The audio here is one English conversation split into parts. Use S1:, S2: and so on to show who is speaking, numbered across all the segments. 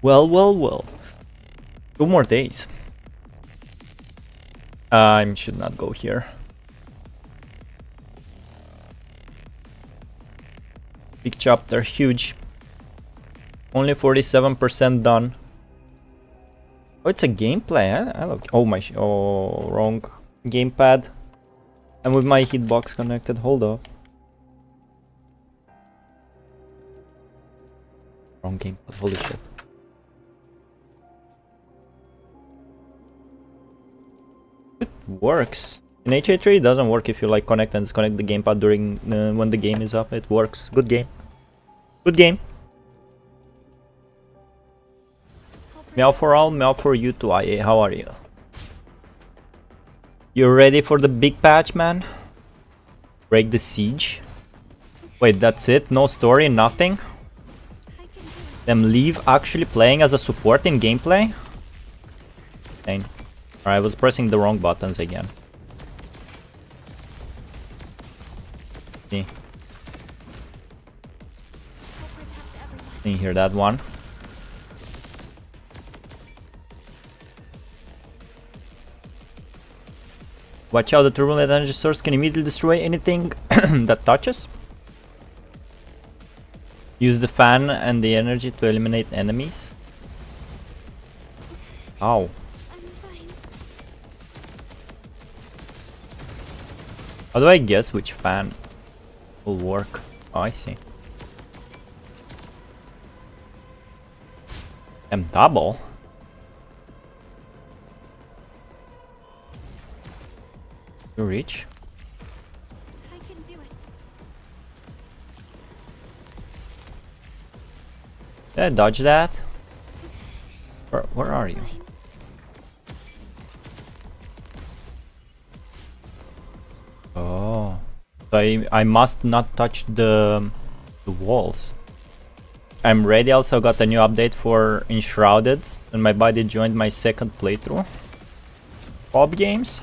S1: Well, well, well. 2 more days. I should not go here. Big chapter, huge. Only 47% done. Oh, it's a gameplay. I love. Oh my. Oh, wrong gamepad. I'm with my hitbox connected. Hold up. Wrong gamepad. Holy shit. It works. In HA3 it doesn't work if you like connect and disconnect the gamepad during when the game is up. It works. Good game. Good game. Meow for all, meow for you too, IA. How are you? You ready for the big patch, man? Break the siege. Wait, that's it? No story, nothing? Them leave actually playing as a support in gameplay? Dang. Alright, I was pressing the wrong buttons again. See. Didn't hear that one. Watch out, the turbulent energy source can immediately destroy anything that touches. Use the fan and the energy to eliminate enemies. Ow. How do I guess which fan will work? Oh, I see. Double? You reach?
S2: I can do it.
S1: Did I dodge that? Where are you? Oh, so I must not touch the walls. I'm ready. Also got a new update for Enshrouded, and my buddy joined my second playthrough. Pop games.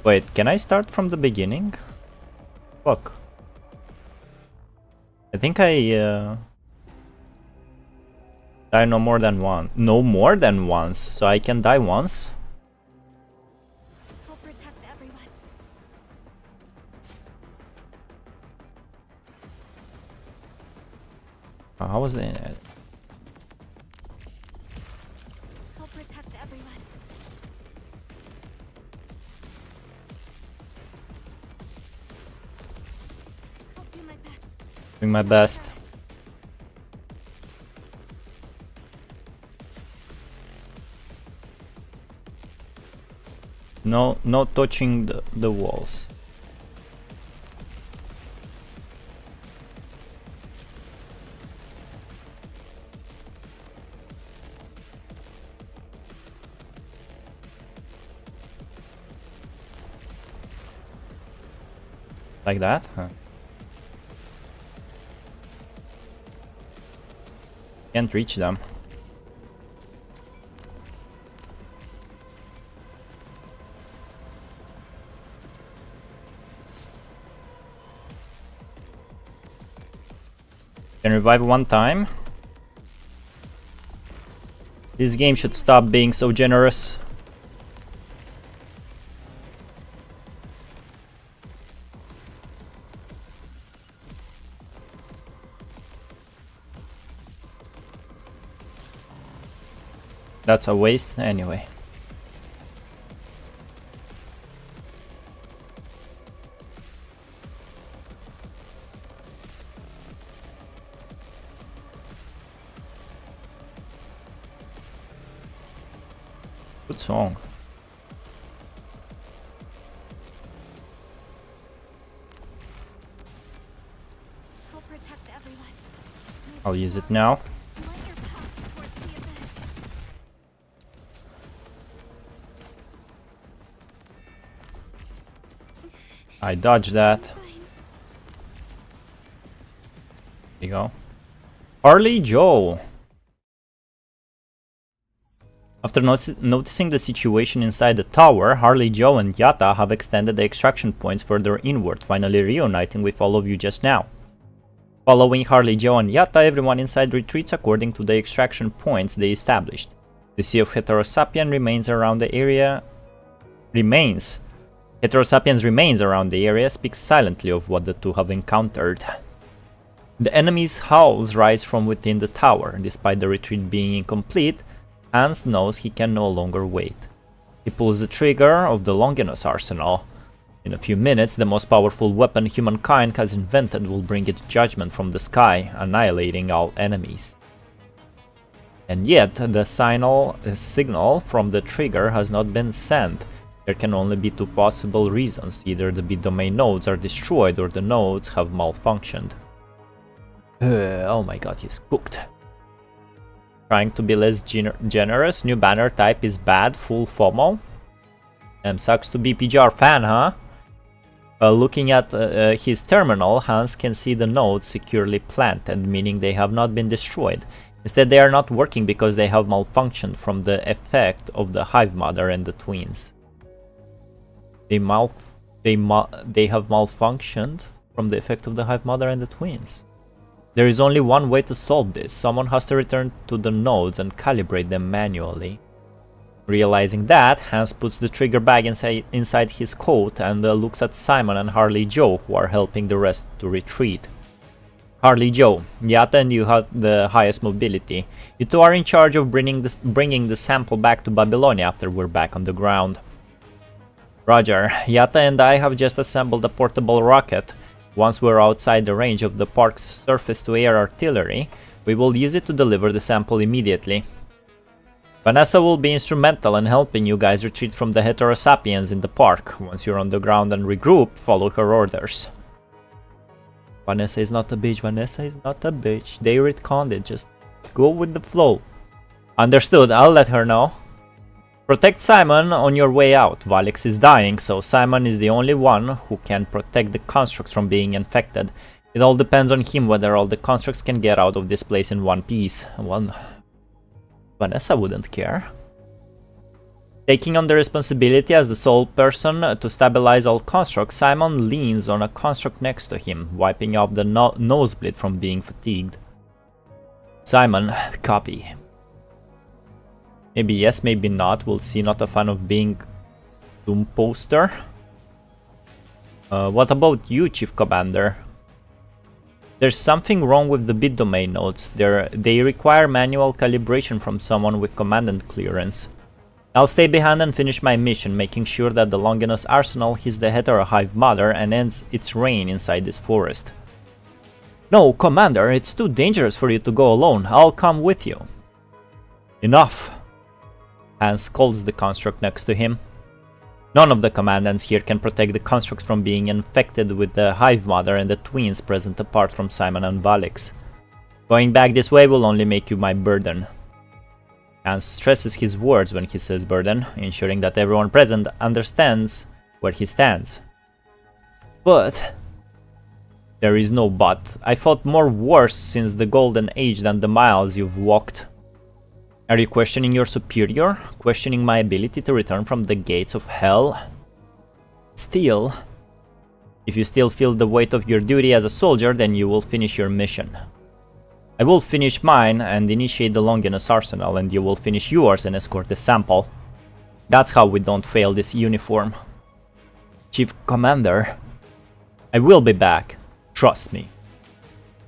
S1: Wait, can I start from the beginning? Fuck. I think I die no more than once. No more than once, so I can die once.
S2: I'll protect everyone.
S1: How was it?
S2: I'll protect everyone. I'll do my best.
S1: Doing my best. No touching the walls. Like that? Huh. Can't reach them. Can revive one time. This game should stop being so generous. That's a waste anyway. Good song.
S2: I'll protect everyone.
S1: I'll use it now.
S2: Light your path towards the event.
S1: I dodged that. There
S2: Fine.
S1: you go. Harley Joe. After noticing the situation inside the tower, Harley Joe and Yatta have extended the extraction points further inward, finally reuniting with all of you just now. Following Harley, Joe, and Yatta, everyone inside retreats according to the extraction points they established. The Sea of Heterosapien remains around the area. Heterosapiens remains around the area, speaks silently of what the two have encountered. The enemy's howls rise from within the tower. Despite the retreat being incomplete, Hans knows he can no longer wait. He pulls the trigger of the Longinus arsenal. In a few minutes, the most powerful weapon humankind has invented will bring its judgment from the sky, annihilating all enemies. And yet, the signal from the trigger has not been sent. There can only be two possible reasons. Either the bit domain nodes are destroyed or the nodes have malfunctioned. Oh my god, he's cooked. Trying to be less generous, new banner type is bad, full FOMO. Sucks to be PGR fan, huh? Looking at his terminal, Hans can see the nodes securely planted, meaning they have not been destroyed. Instead, they are not working because they have malfunctioned from the effect of the Hive Mother and the twins. They have malfunctioned from the effect of the Hive Mother and the twins. There is only one way to solve this. Someone has to return to the nodes and calibrate them manually. Realizing that, Hans puts the trigger bag inside his coat and looks at Simon and Harley Joe, who are helping the rest to retreat. Harley Joe, Yatta and you have the highest mobility. You two are in charge of bringing the sample back to Babylonia after we're back on the ground. Roger, Yatta and I have just assembled a portable rocket. Once we're outside the range of the park's surface-to-air artillery, we will use it to deliver the sample immediately. Vanessa will be instrumental in helping you guys retreat from the Heterosapiens in the park. Once you're on the ground and regrouped, follow her orders. Vanessa is not a bitch, Vanessa is not a bitch. They retconned it, just go with the flow. Understood, I'll let her know. Protect Simon on your way out. Valics is dying, so Simon is the only one who can protect the constructs from being infected. It all depends on him whether all the constructs can get out of this place in one piece. Well, Vanessa wouldn't care. Taking on the responsibility as the sole person to stabilize all constructs, Simon leans on a construct next to him, wiping off the nosebleed from being fatigued. Simon, copy. Maybe yes, maybe not. We'll see. Not a fan of being Doom poster. What about you, Chief Commander? There's something wrong with the bit domain nodes. They require manual calibration from someone with commandant clearance. I'll stay behind and finish my mission, making sure that the Longinus Arsenal hits the Hetero Hive Mother and ends its reign inside this forest. No, Commander, it's too dangerous for you to go alone. I'll come with you. Enough. Hans scolds the construct next to him. None of the commandants here can protect the constructs from being infected with the Hive Mother and the twins present apart from Simon and Valics. Going back this way will only make you my burden. Hans stresses his words when he says burden, ensuring that everyone present understands where he stands. But there is no but. I fought more wars since the Golden Age than the miles you've walked. Are you questioning your superior? Questioning my ability to return from the gates of hell? Still, if you still feel the weight of your duty as a soldier, then you will finish your mission. I will finish mine and initiate the Longinus Arsenal, and you will finish yours and escort the sample. That's how we don't fail this uniform. Chief Commander, I will be back. Trust me.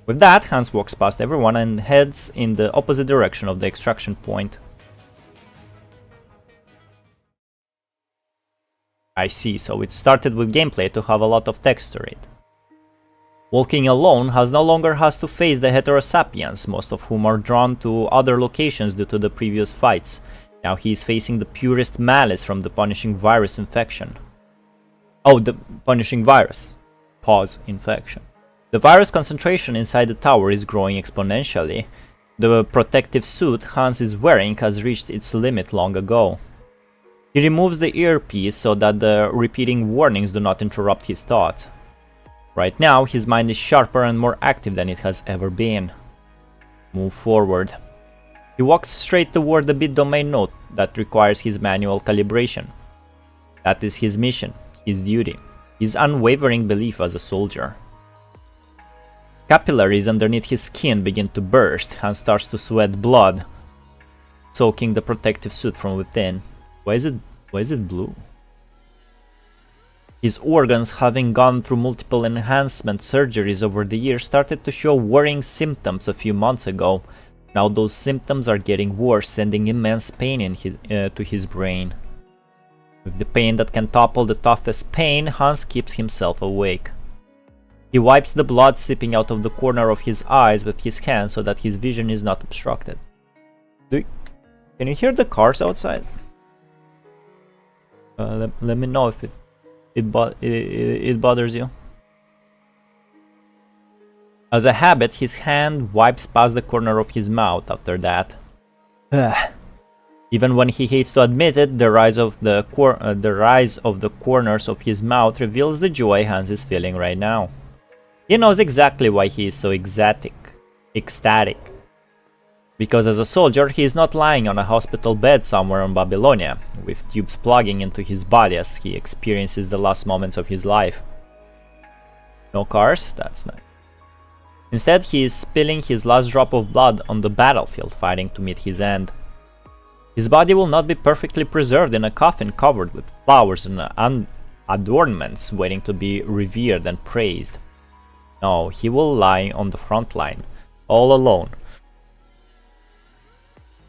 S1: With that, Hans walks past everyone and heads in the opposite direction of the extraction point. I see, so it started with gameplay to have a lot of text to read. Walking alone, Hans no longer has to face the Heterosapiens, most of whom are drawn to other locations due to the previous fights. Now he is facing the purest malice from the punishing virus infection. Oh, the punishing virus. Pause, infection. The virus concentration inside the tower is growing exponentially. The protective suit Hans is wearing has reached its limit long ago. He removes the earpiece so that the repeating warnings do not interrupt his thoughts. Right now, his mind is sharper and more active than it has ever been. Move forward. He walks straight toward the bit domain node that requires his manual calibration. That is his mission, his duty, his unwavering belief as a soldier. Capillaries underneath his skin begin to burst. Hans starts to sweat blood, soaking the protective suit from within. Why is it blue? His organs, having gone through multiple enhancement surgeries over the years, started to show worrying symptoms a few months ago. Now those symptoms are getting worse, sending immense pain to his brain. With the pain that can topple the toughest pain, Hans keeps himself awake. He wipes the blood seeping out of the corner of his eyes with his hand so that his vision is not obstructed. Can you hear the cars outside? Let me know if it bothers you. As a habit, his hand wipes past the corner of his mouth after that. Even when he hates to admit it, the rise of the corners of his mouth reveals the joy Hans is feeling right now. He knows exactly why he is so ecstatic. Because as a soldier, he is not lying on a hospital bed somewhere in Babylonia, with tubes plugging into his body as he experiences the last moments of his life. No cars? That's nice. Instead, he is spilling his last drop of blood on the battlefield, fighting to meet his end. His body will not be perfectly preserved in a coffin covered with flowers and adornments waiting to be revered and praised. No, he will lie on the front line, all alone,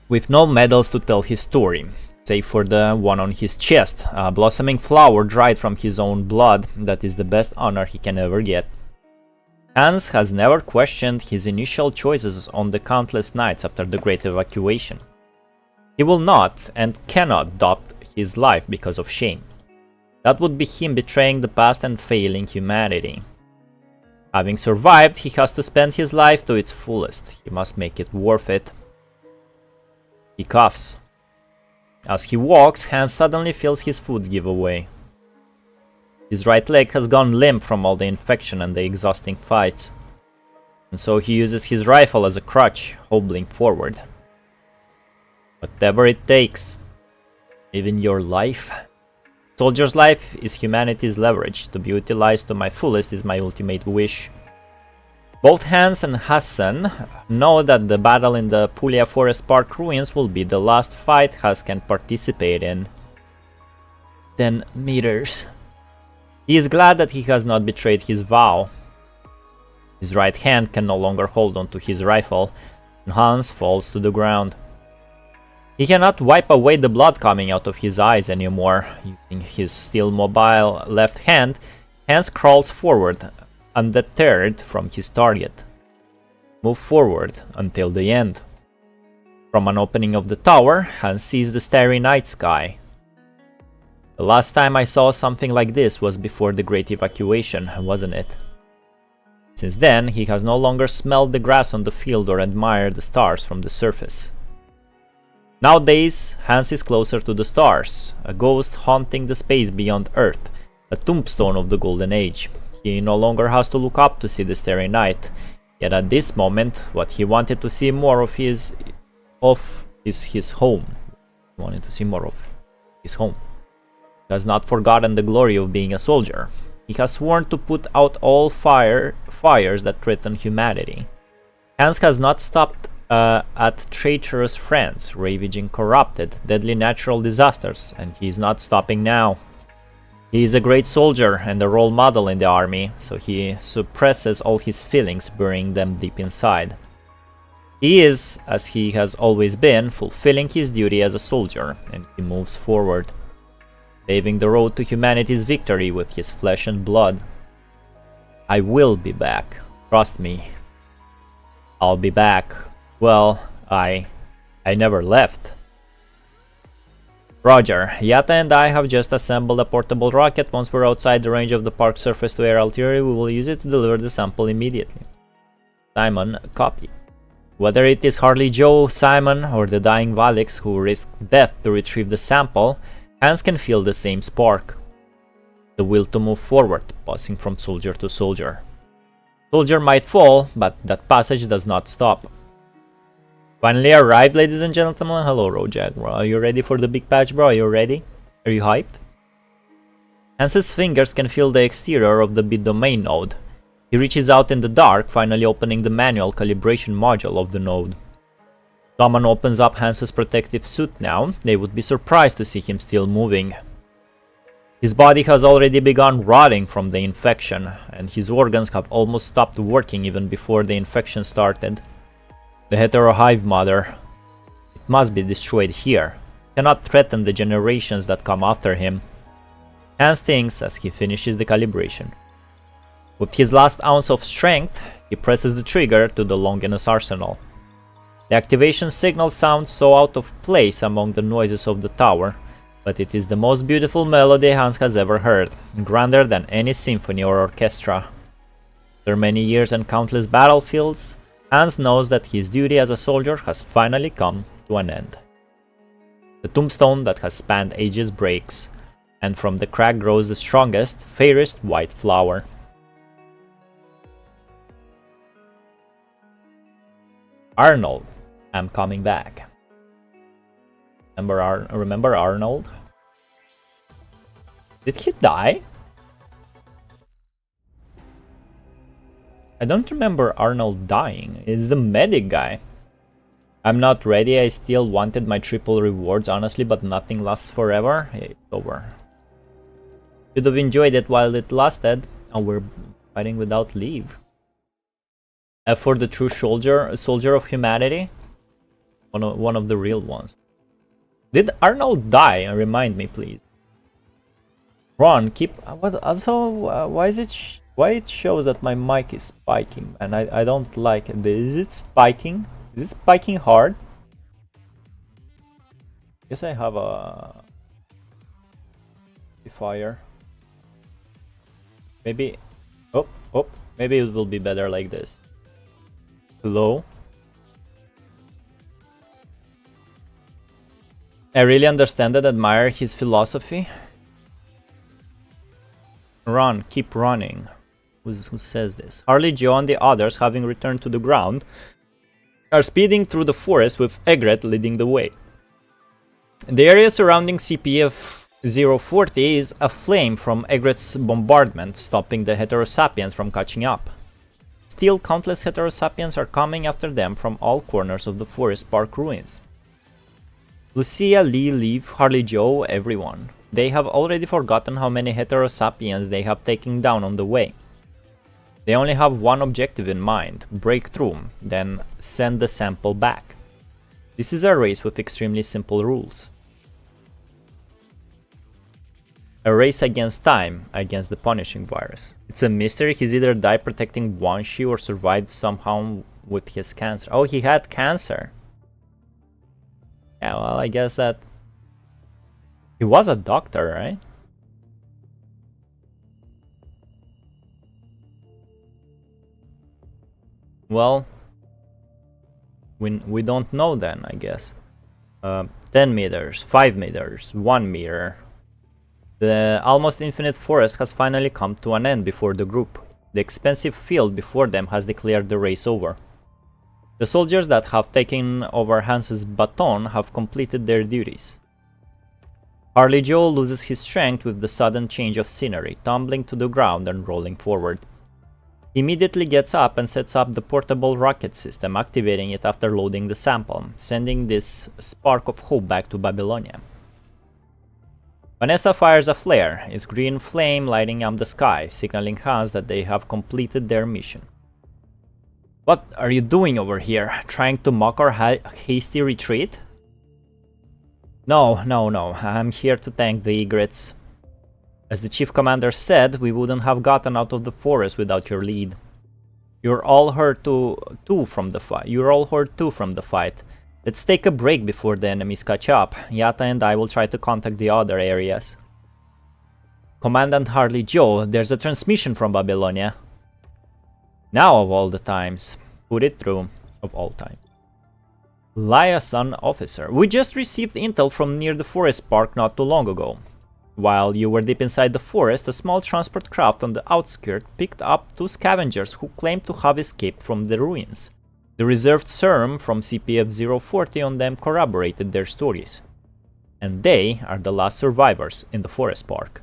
S1: with no medals to tell his story, save for the one on his chest, a blossoming flower dried from his own blood. That is the best honor he can ever get. Hans has never questioned his initial choices on the countless nights after the Great Evacuation. He will not and cannot adopt his life because of shame. That would be him betraying the past and failing humanity. Having survived, he has to spend his life to its fullest. He must make it worth it. He coughs. As he walks, Hans suddenly feels his foot give away. His right leg has gone limp from all the infection and the exhausting fights, and so he uses his rifle as a crutch, hobbling forward. Whatever it takes, even your life. Soldier's life is humanity's leverage. To be utilized to my fullest is my ultimate wish. Both Hans and Hassan know that the battle in the Puglia Forest Park ruins will be the last fight Has can participate in. 10 meters. He is glad that he has not betrayed his vow. His right hand can no longer hold onto his rifle, and Hans falls to the ground. He cannot wipe away the blood coming out of his eyes anymore. Using his still mobile left hand, Hans crawls forward, undeterred from his target. Move forward until the end. From an opening of the tower, Hans sees the starry night sky. The last time I saw something like this was before the Great Evacuation, wasn't it? Since then, he has no longer smelled the grass on the field or admired the stars from the surface. Nowadays, Hans is closer to the stars, a ghost haunting the space beyond Earth, a tombstone of the Golden Age. He no longer has to look up to see the starry night, yet at this moment, what he wanted to see more of is his home. He wanted to see more of his home. He has not forgotten the glory of being a soldier. He has sworn to put out all fires that threaten humanity. Hans has not stopped at traitorous friends, ravaging corrupted, deadly natural disasters, and he is not stopping now. He is a great soldier and a role model in the army, so he suppresses all his feelings, burying them deep inside. He is, as he has always been, fulfilling his duty as a soldier, and he moves forward, paving the road to humanity's victory with his flesh and blood. I will be back, trust me. I'll be back. Well, I never left. Roger, Yata and I have just assembled a portable rocket. Once we're outside the range of the park surface-to-air artillery, we will use it to deliver the sample immediately. Simon, copy. Whether it is Harley Joe, Simon, or the dying Valics who risked death to retrieve the sample, Hans can feel the same spark. The will to move forward, passing from soldier to soldier. Soldier might fall, but that passage does not stop. Finally arrived, ladies and gentlemen. Hello, Rojak, bro. Are you ready for the big patch, bro? Are you ready? Are you hyped? Hans's fingers can feel the exterior of the bit domain node. He reaches out in the dark, finally opening the manual calibration module of the node. Someone opens up Hans's protective suit now. They would be surprised to see him still moving. His body has already begun rotting from the infection, and his organs have almost stopped working even before the infection started. The heterohive mother. It must be destroyed here. Cannot threaten the generations that come after him. Hans thinks as he finishes the calibration. With his last ounce of strength, he presses the trigger to the Longinus arsenal. The activation signal sounds so out of place among the noises of the tower, but it is the most beautiful melody Hans has ever heard, grander than any symphony or orchestra. After many years and countless battlefields, Hans knows that his duty as a soldier has finally come to an end. The tombstone that has spanned ages breaks, and from the crack grows the strongest, fairest white flower. Arnold, I'm coming back. Remember Arnold? Did he die? I don't remember Arnold dying. It's the medic guy. I'm not ready. I still wanted my triple rewards, honestly, but nothing lasts forever. It's over. Should have enjoyed it while it lasted. Oh, we're fighting without leave. F for the true soldier of humanity. One of the real ones. Did Arnold die? Remind me, please. Ron, keep. What? Also, why it shows that my mic is spiking, and I don't like it. Is it spiking? Is it spiking hard? Guess I have a fire. Maybe. Oh. Maybe it will be better like this. Hello. I really understand and admire his philosophy. Run, keep running. Who says this? Harley, Joe, and the others, having returned to the ground, are speeding through the forest with Egret leading the way. The area surrounding CPF-040 is aflame from Egret's bombardment, stopping the Heterosapiens from catching up. Still, countless Heterosapiens are coming after them from all corners of the forest park ruins. Lucia, Lee, Leaf, Harley Joe, everyone. They have already forgotten how many Heterosapiens they have taken down on the way. They only have one objective in mind: break through, then send the sample back. This is a race with extremely simple rules. A race against time, against the punishing virus. It's a mystery. He's either died protecting Wanshi or survived somehow with his cancer. Oh, he had cancer. Yeah, well, I guess that he was a doctor, right? Well, we don't know then, I guess. 10 meters, 5 meters, 1 meter. The almost infinite forest has finally come to an end before the group. The expensive field before them has declared the race over. The soldiers that have taken over Hans's baton have completed their duties. Harley Joe loses his strength with the sudden change of scenery, tumbling to the ground and rolling forward. He immediately gets up and sets up the portable rocket system, activating it after loading the sample, sending this spark of hope back to Babylonia. Vanessa fires a flare, its green flame lighting up the sky, signaling Hans that they have completed their mission. What are you doing over here? Trying to mock our hasty retreat? No, I'm here to thank the Egrets. As the chief commander said, we wouldn't have gotten out of the forest without your lead. You're all hurt too from the fight. Let's take a break before the enemies catch up. Yata and I will try to contact the other areas. Commandant Harley Joe, there's a transmission from Babylonia. Now of all the times. Put it through. Of all time. Liaison officer. We just received intel from near the forest park not too long ago. While you were deep inside the forest, a small transport craft on the outskirts picked up 2 scavengers who claimed to have escaped from the ruins. The reserved serum from CPF-040 on them corroborated their stories. And they are the last survivors in the forest park.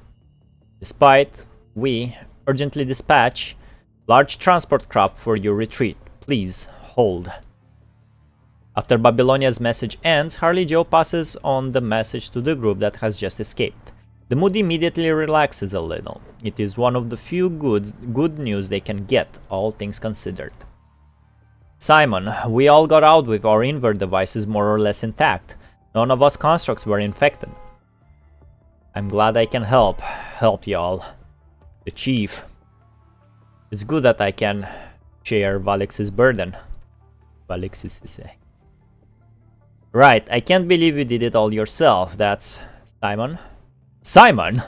S1: Despite we urgently dispatch Large transport craft for your retreat. Please, hold. After Babylonia's message ends, Harley Joe passes on the message to the group that has just escaped. The mood immediately relaxes a little. It is one of the few good news they can get, all things considered. Simon, we all got out with our invert devices more or less intact. None of us constructs were infected. I'm glad I can help y'all. The chief. It's good that I can share Valics' burden. Valics is right, I can't believe you did it all yourself. That's Simon. Simon!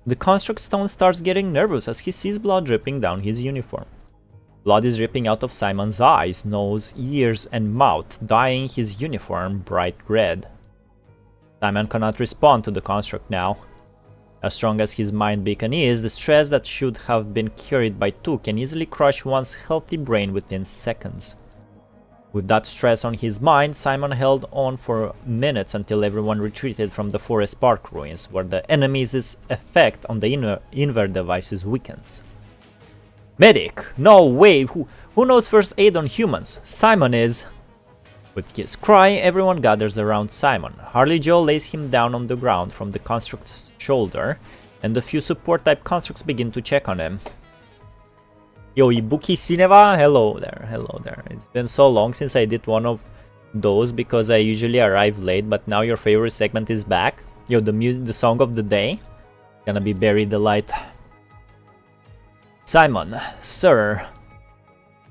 S1: The construct stone starts getting nervous as he sees blood dripping down his uniform. Blood is dripping out of Simon's eyes, nose, ears, and mouth, dyeing his uniform bright red. Simon cannot respond to the construct now. As strong as his mind beacon is, the stress that should have been carried by two can easily crush one's healthy brain within seconds. With that stress on his mind, Simon held on for minutes until everyone retreated from the Forest Park ruins, where the enemy's effect on the invert devices weakens. Medic! No way! Who knows first aid on humans? Simon is... With his cry, everyone gathers around Simon. Harley Joe lays him down on the ground from the construct's shoulder, and a few support-type constructs begin to check on him. Yo, Ibuki Cineva, hello there, hello there. It's been so long since I did one of those because I usually arrive late, but now your favorite segment is back. Yo, the song of the day, gonna be Bury the Light. Simon, sir.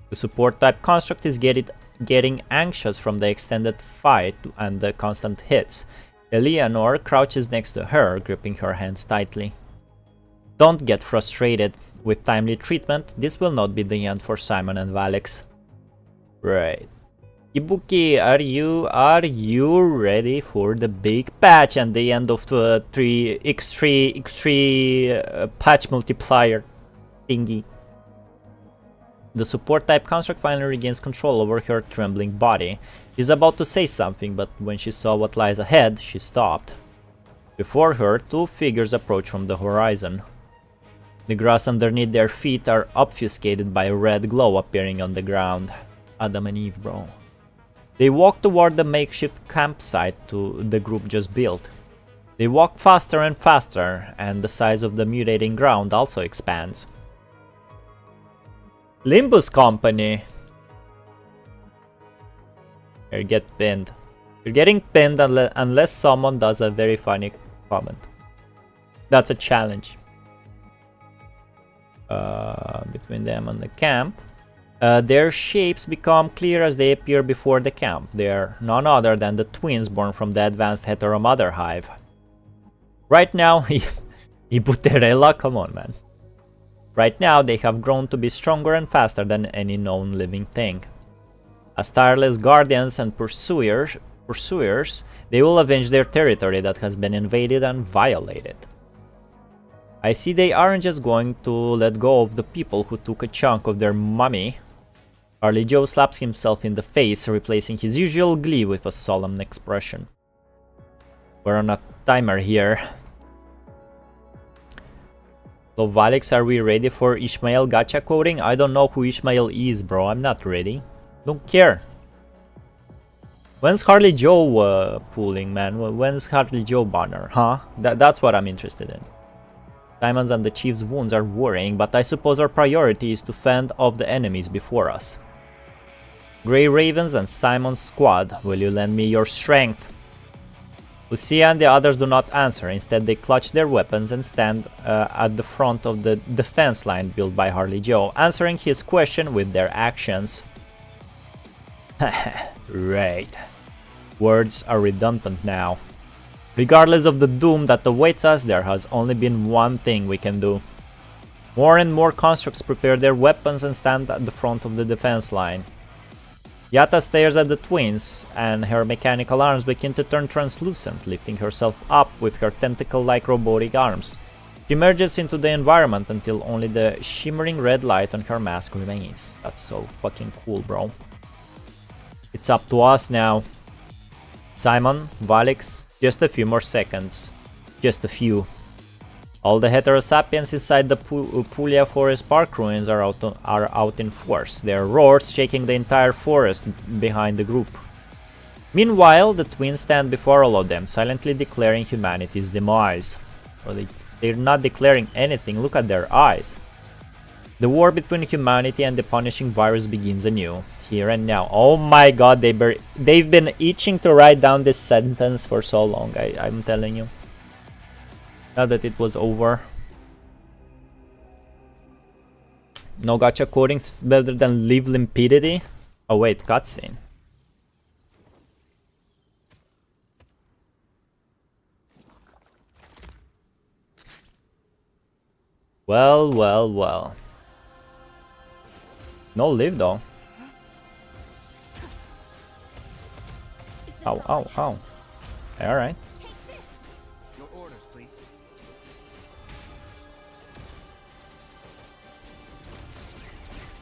S1: The support-type construct is getting anxious from the extended fight and the constant hits. Eleanor crouches next to her, gripping her hands tightly. Don't get frustrated. With timely treatment, this will not be the end for Simon and Valics. Right. Ibuki, are you ready for the big patch and the end of the X3 patch multiplier thingy? The support type construct finally regains control over her trembling body. She's about to say something, but when she saw what lies ahead, she stopped. Before her, two figures approach from the horizon. The grass underneath their feet are obfuscated by a red glow appearing on the ground. Adam and Eve, bro. They walk toward the makeshift campsite the group just built. They walk faster and faster, and the size of the mutating ground also expands. Limbus Company. You get pinned. You're getting pinned unless someone does a very funny comment. That's a challenge. Between them and the camp. Their shapes become clear as they appear before the camp. They are none other than the twins born from the advanced heteromother hive. Right now, Ibuterella, come on, man. Right now, they have grown to be stronger and faster than any known living thing. As tireless guardians and pursuers, they will avenge their territory that has been invaded and violated. I see they aren't just going to let go of the people who took a chunk of their mummy. Harley Joe slaps himself in the face, replacing his usual glee with a solemn expression. We're on a timer here. So Valics, are we ready for Ishmael gacha coding? I don't know who Ishmael is, bro. I'm not ready. Don't care. When's Harley Joe pooling, man? When's Harley Joe banner, huh? That's what I'm interested in. Simon's and the Chief's wounds are worrying, but I suppose our priority is to fend off the enemies before us. Grey Ravens and Simon's squad, will you lend me your strength? Lucia and the others do not answer. Instead, they clutch their weapons and stand at the front of the defense line built by Harley Joe, answering his question with their actions. Right. Words are redundant now. Regardless of the doom that awaits us, there has only been one thing we can do. More and more constructs prepare their weapons and stand at the front of the defense line. Yata stares at the twins, and her mechanical arms begin to turn translucent, lifting herself up with her tentacle-like robotic arms. She emerges into the environment until only the shimmering red light on her mask remains. That's so fucking cool, bro. It's up to us now. Simon, Valics, just a few more seconds. Just a few. All the heterosapiens inside the Puglia Forest Park ruins are out in force, their roars shaking the entire forest behind the group. Meanwhile, the twins stand before all of them, silently declaring humanity's demise. Well, they're not declaring anything, look at their eyes. The war between humanity and the punishing virus begins anew, here and now. Oh my god, they've been itching to write down this sentence for so long, I'm telling you. Now that it was over. No gacha coding is better than live limpidity. Oh wait, cutscene. Well, well, well. No live though. Ow, ow, ow. Alright.
S3: Your orders, please.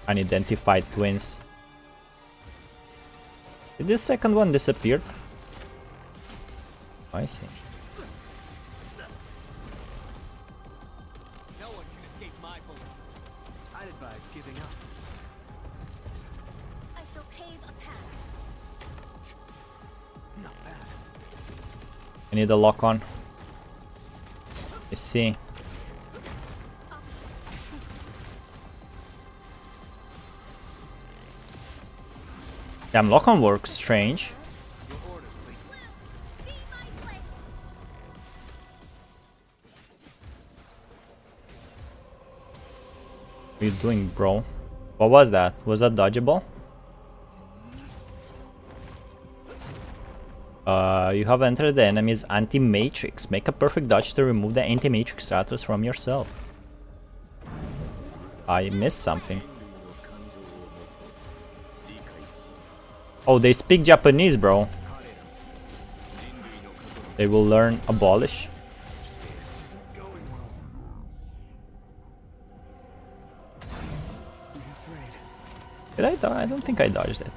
S1: Unidentified twins. Did this second one disappear? I see.
S3: No one can escape my bullets. I'd advise giving up.
S2: I shall pave a path.
S3: Not bad.
S1: I need a lock on. Let's see. Damn, lock on works strange.
S3: Your orders, please.
S2: Be my blade.
S1: What are you doing, bro? What was that? Was that dodgeable? You have entered the enemy's anti-matrix. Make a perfect dodge to remove the anti-matrix status from yourself. I missed something. Oh, they speak Japanese, bro. They will learn abolish. Did I dodge? I don't think I dodged it.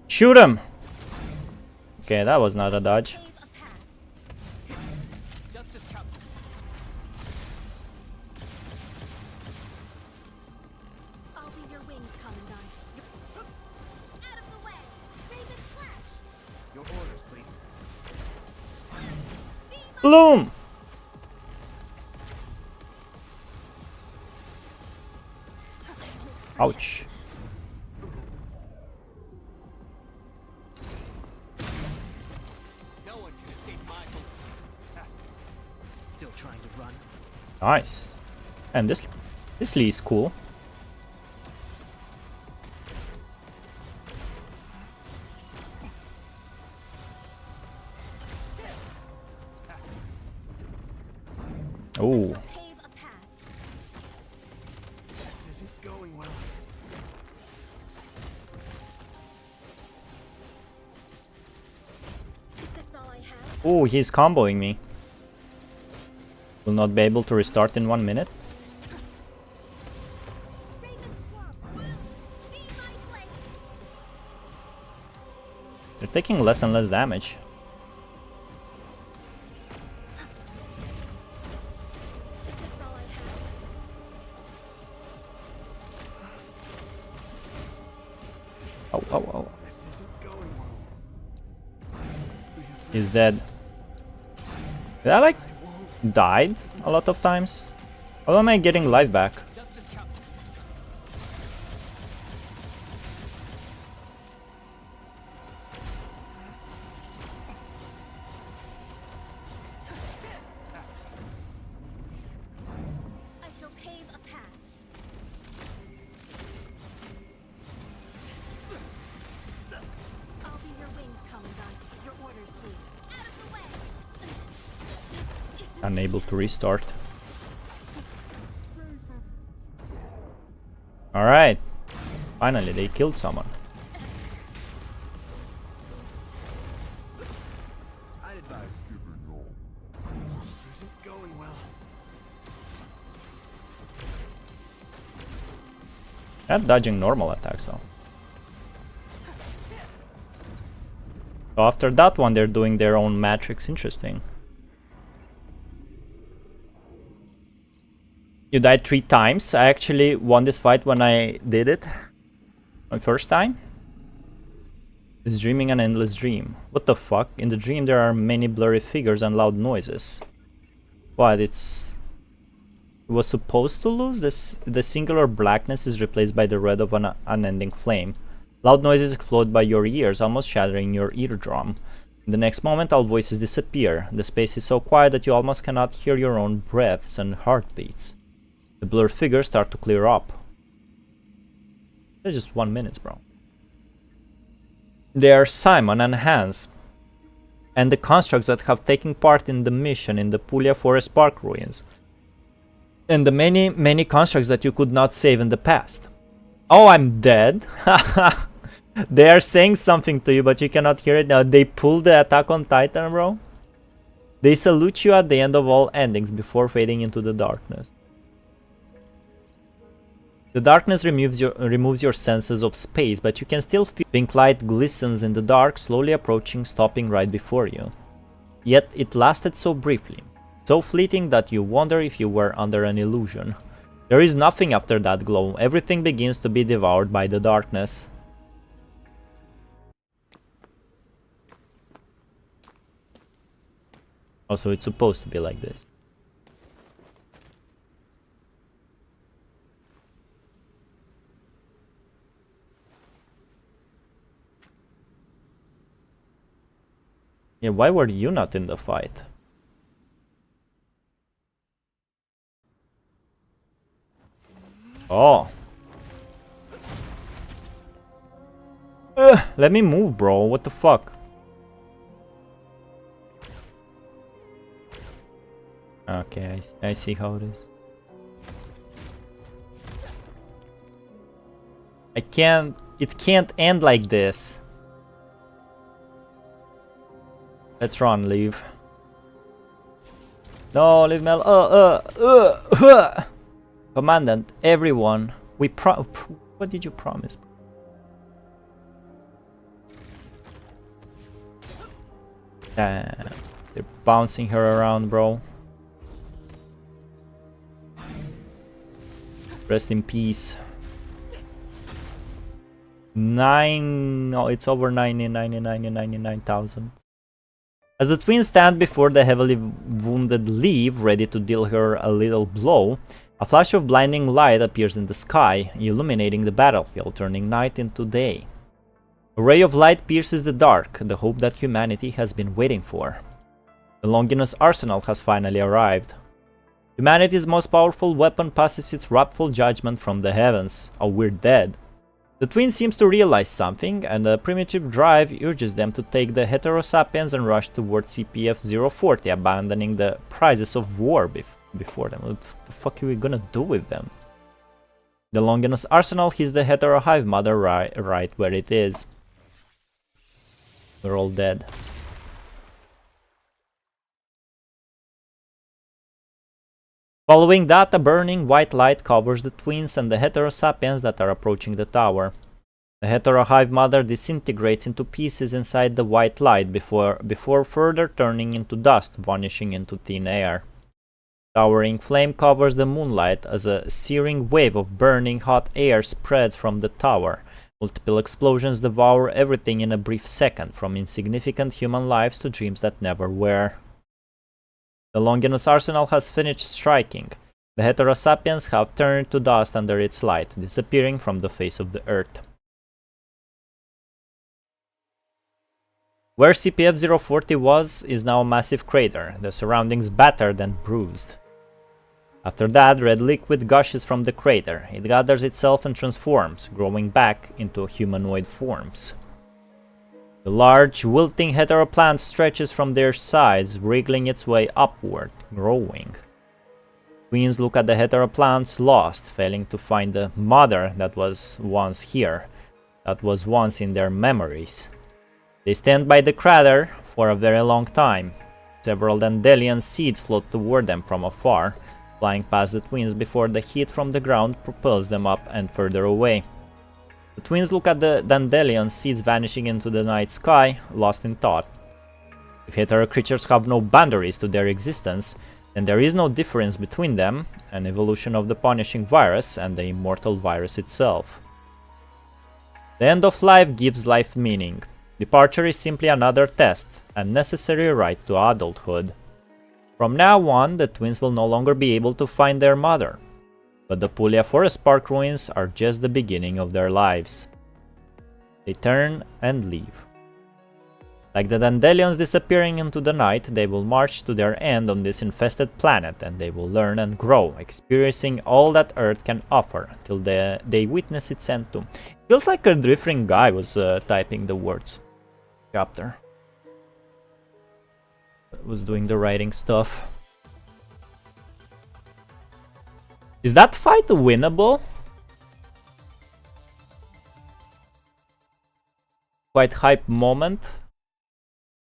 S1: Shoot him! Okay, that was not a dodge.
S2: Pave a path.
S3: Justice Cup.
S2: I'll be your wings, Commandant. Out of the way. Raven Flash.
S3: Your orders, please.
S1: Bloom! Ouch.
S3: No one can escape my bullets. Ah. Still trying to run.
S1: Nice. And this Lee is cool. Oh,
S2: Pave a path.
S3: This isn't going well.
S2: Is this all I have?
S1: oh, he's comboing me. Will not be able to restart in 1 minute.
S2: Raven Swamp. Be my blade.
S1: They're taking less and less damage.
S2: Is this all I have?
S1: Oh, oh, oh.
S3: This isn't going well.
S1: He's dead. Did I like died a lot of times? How am I getting life back?
S3: Justice Cup.
S2: I shall pave a path. I'll be your wings, Commandant. Your orders, please. Out of the way. This isn't
S1: Unable to restart. Alright. Finally, they killed someone.
S3: I'd advise giving up. This isn't going well.
S1: Not dodging normal attacks though. So after that one, they're doing their own matrix. Interesting. You died 3 times. I actually won this fight when I did it. My first time. Is dreaming an endless dream. What the fuck? In the dream there are many blurry figures and loud noises. What? It was supposed to lose? The singular blackness is replaced by the red of an unending flame. Loud noises explode by your ears, almost shattering your eardrum. In the next moment all voices disappear. The space is so quiet that you almost cannot hear your own breaths and heartbeats. The blurred figures start to clear up. That's just 1 minute, bro. They are Simon and Hans, and the constructs that have taken part in the mission in the Puglia Forest Park ruins, and the many constructs that you could not save in the past. Oh, I'm dead. They are saying something to you, but you cannot hear it now. They pulled the Attack on Titan, bro. They salute you at the end of all endings before fading into the darkness. The darkness removes your senses of space, but you can still feel pink light glistens in the dark, slowly approaching, stopping right before you. Yet it lasted so briefly, so fleeting that you wonder if you were under an illusion. There is nothing after that glow. Everything begins to be devoured by the darkness. Also, it's supposed to be like this. Yeah, why were you not in the fight? Oh. Let me move, bro. What the fuck? Okay, I see how it is. It can't end like this. Let's run, leave. No, leave Mel. Commandant, everyone, what did you promise? Damn, they're bouncing her around, bro. Rest in peace. No, it's over 99,000. As the twins stand before the heavily wounded Leaf, ready to deal her a little blow, a flash of blinding light appears in the sky, illuminating the battlefield, turning night into day. A ray of light pierces the dark, the hope that humanity has been waiting for. The Longinus arsenal has finally arrived. Humanity's most powerful weapon passes its wrathful judgment from the heavens. Oh, we're dead. The twins seems to realize something, and a primitive drive urges them to take the heterosapiens and rush towards CPF-040, abandoning the prizes of war before them. What the fuck are we gonna do with them? The Longinus arsenal hits the hetero hive mother right where it is. We're all dead. Following that, a burning white light covers the twins and the heterosapiens that are approaching the tower. The hetero hive mother disintegrates into pieces inside the white light before further turning into dust, vanishing into thin air. Towering flame covers the moonlight as a searing wave of burning hot air spreads from the tower. Multiple explosions devour everything in a brief second, from insignificant human lives to dreams that never were. The Longinus arsenal has finished striking. The heterosapiens have turned to dust under its light, disappearing from the face of the earth. Where CPF-040 was is now a massive crater, the surroundings battered and bruised. After that, red liquid gushes from the crater. It gathers itself and transforms, growing back into humanoid forms. The large, wilting heteroplant stretches from their sides, wriggling its way upward, growing. Twins look at the heteroplants, lost, failing to find the mother that was once here, that was once in their memories. They stand by the crater for a very long time. Several dandelion seeds float toward them from afar, flying past the twins before the heat from the ground propels them up and further away. The twins look at the dandelion seeds vanishing into the night sky, lost in thought. If hetero creatures have no boundaries to their existence, then there is no difference between them, an evolution of the punishing virus and the immortal virus itself. The end of life gives life meaning. Departure is simply another test, a necessary rite to adulthood. From now on, the twins will no longer be able to find their mother, but the Puglia Forest Park ruins are just the beginning of their lives. They turn and leave. Like the dandelions disappearing into the night, they will march to their end on this infested planet, and they will learn and grow, experiencing all that Earth can offer until they witness its end too. Feels like a different guy was typing the words. Chapter. Was doing the writing stuff. Is that fight winnable? Quite hype moment.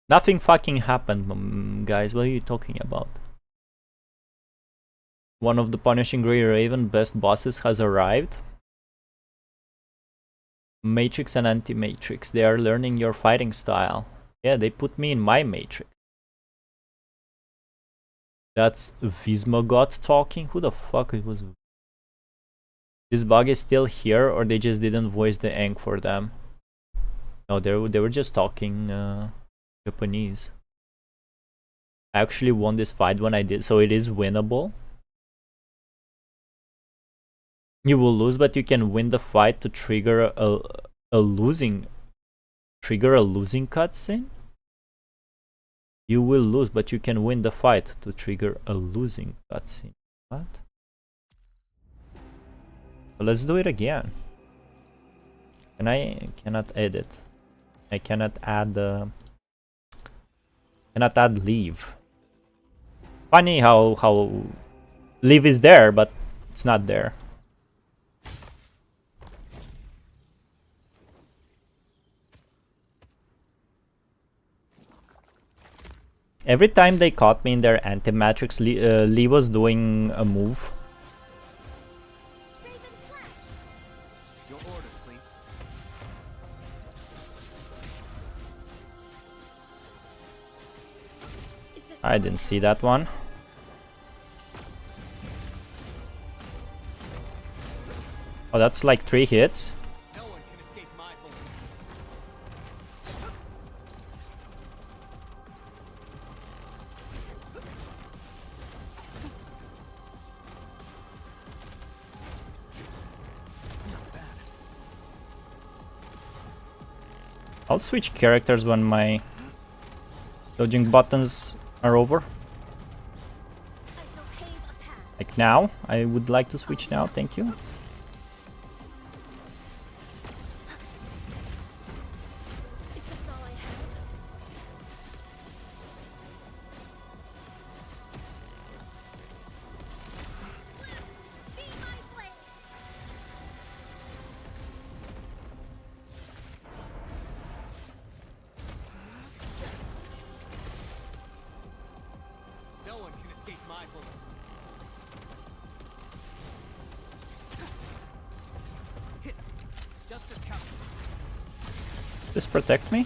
S1: Nothing fucking happened, guys. What are you talking about? One of the Punishing Grey Raven best bosses has arrived. Matrix and Anti-Matrix. They are learning your fighting style. Yeah, they put me in my Matrix. That's Vismagot talking? Who the fuck was... This bug is still here, or they just didn't voice the Aang for them? No, they were just talking Japanese. I actually won this fight when I did, so it is winnable. You will lose, but you can win the fight to trigger a losing cutscene. You will lose, but you can win the fight to trigger a losing cutscene. What? So let's do it again. And I cannot edit. I cannot add leave. Funny how leave is there, but it's not there. Every time they caught me in their anti-matrix, Lee was doing a move.
S3: Your orders, please.
S1: I didn't see that one. Oh, that's like 3 hits.
S3: No one can escape my bullets.
S1: I'll switch characters when my dodging buttons are over.
S2: I shall pave a path.
S1: Like now. I would like to switch now, thank you.
S2: Is this all I have? Be my blade.
S3: No one can escape my bullets. Hit. Justice counts.
S1: Just protect me.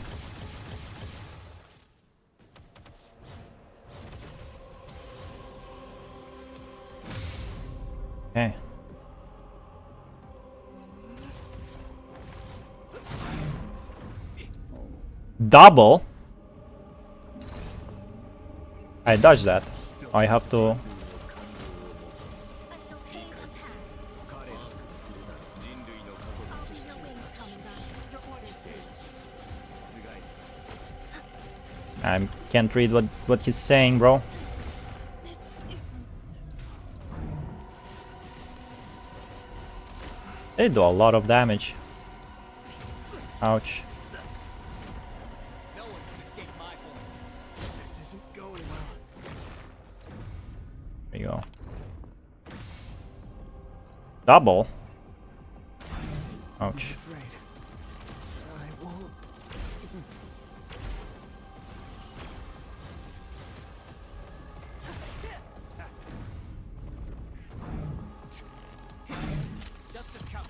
S1: Okay. Double? I dodged that. I have to...
S2: I shall pave a path. I'll see your wings, Commandant. Your orders, please.
S1: I can't read what he's saying, bro. They do a lot of damage. Ouch.
S3: No one can escape my bullets. This isn't going well.
S1: There you go. Double? Ouch.
S3: Afraid. I won't. Justice counts.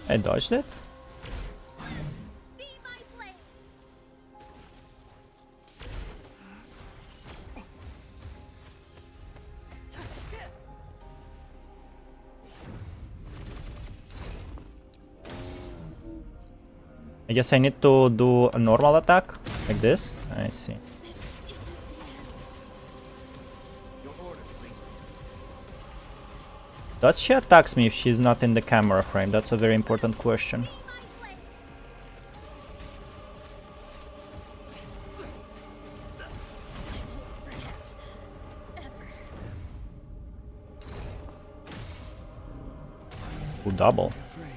S1: I dodged it?
S2: Be my blade.
S1: I guess I need to do a normal attack, like this. I see.
S3: Your orders, please.
S1: Does she attacks me if she's not in the camera frame? That's a very important question.
S2: My blade.
S1: Ooh, double.
S3: Afraid.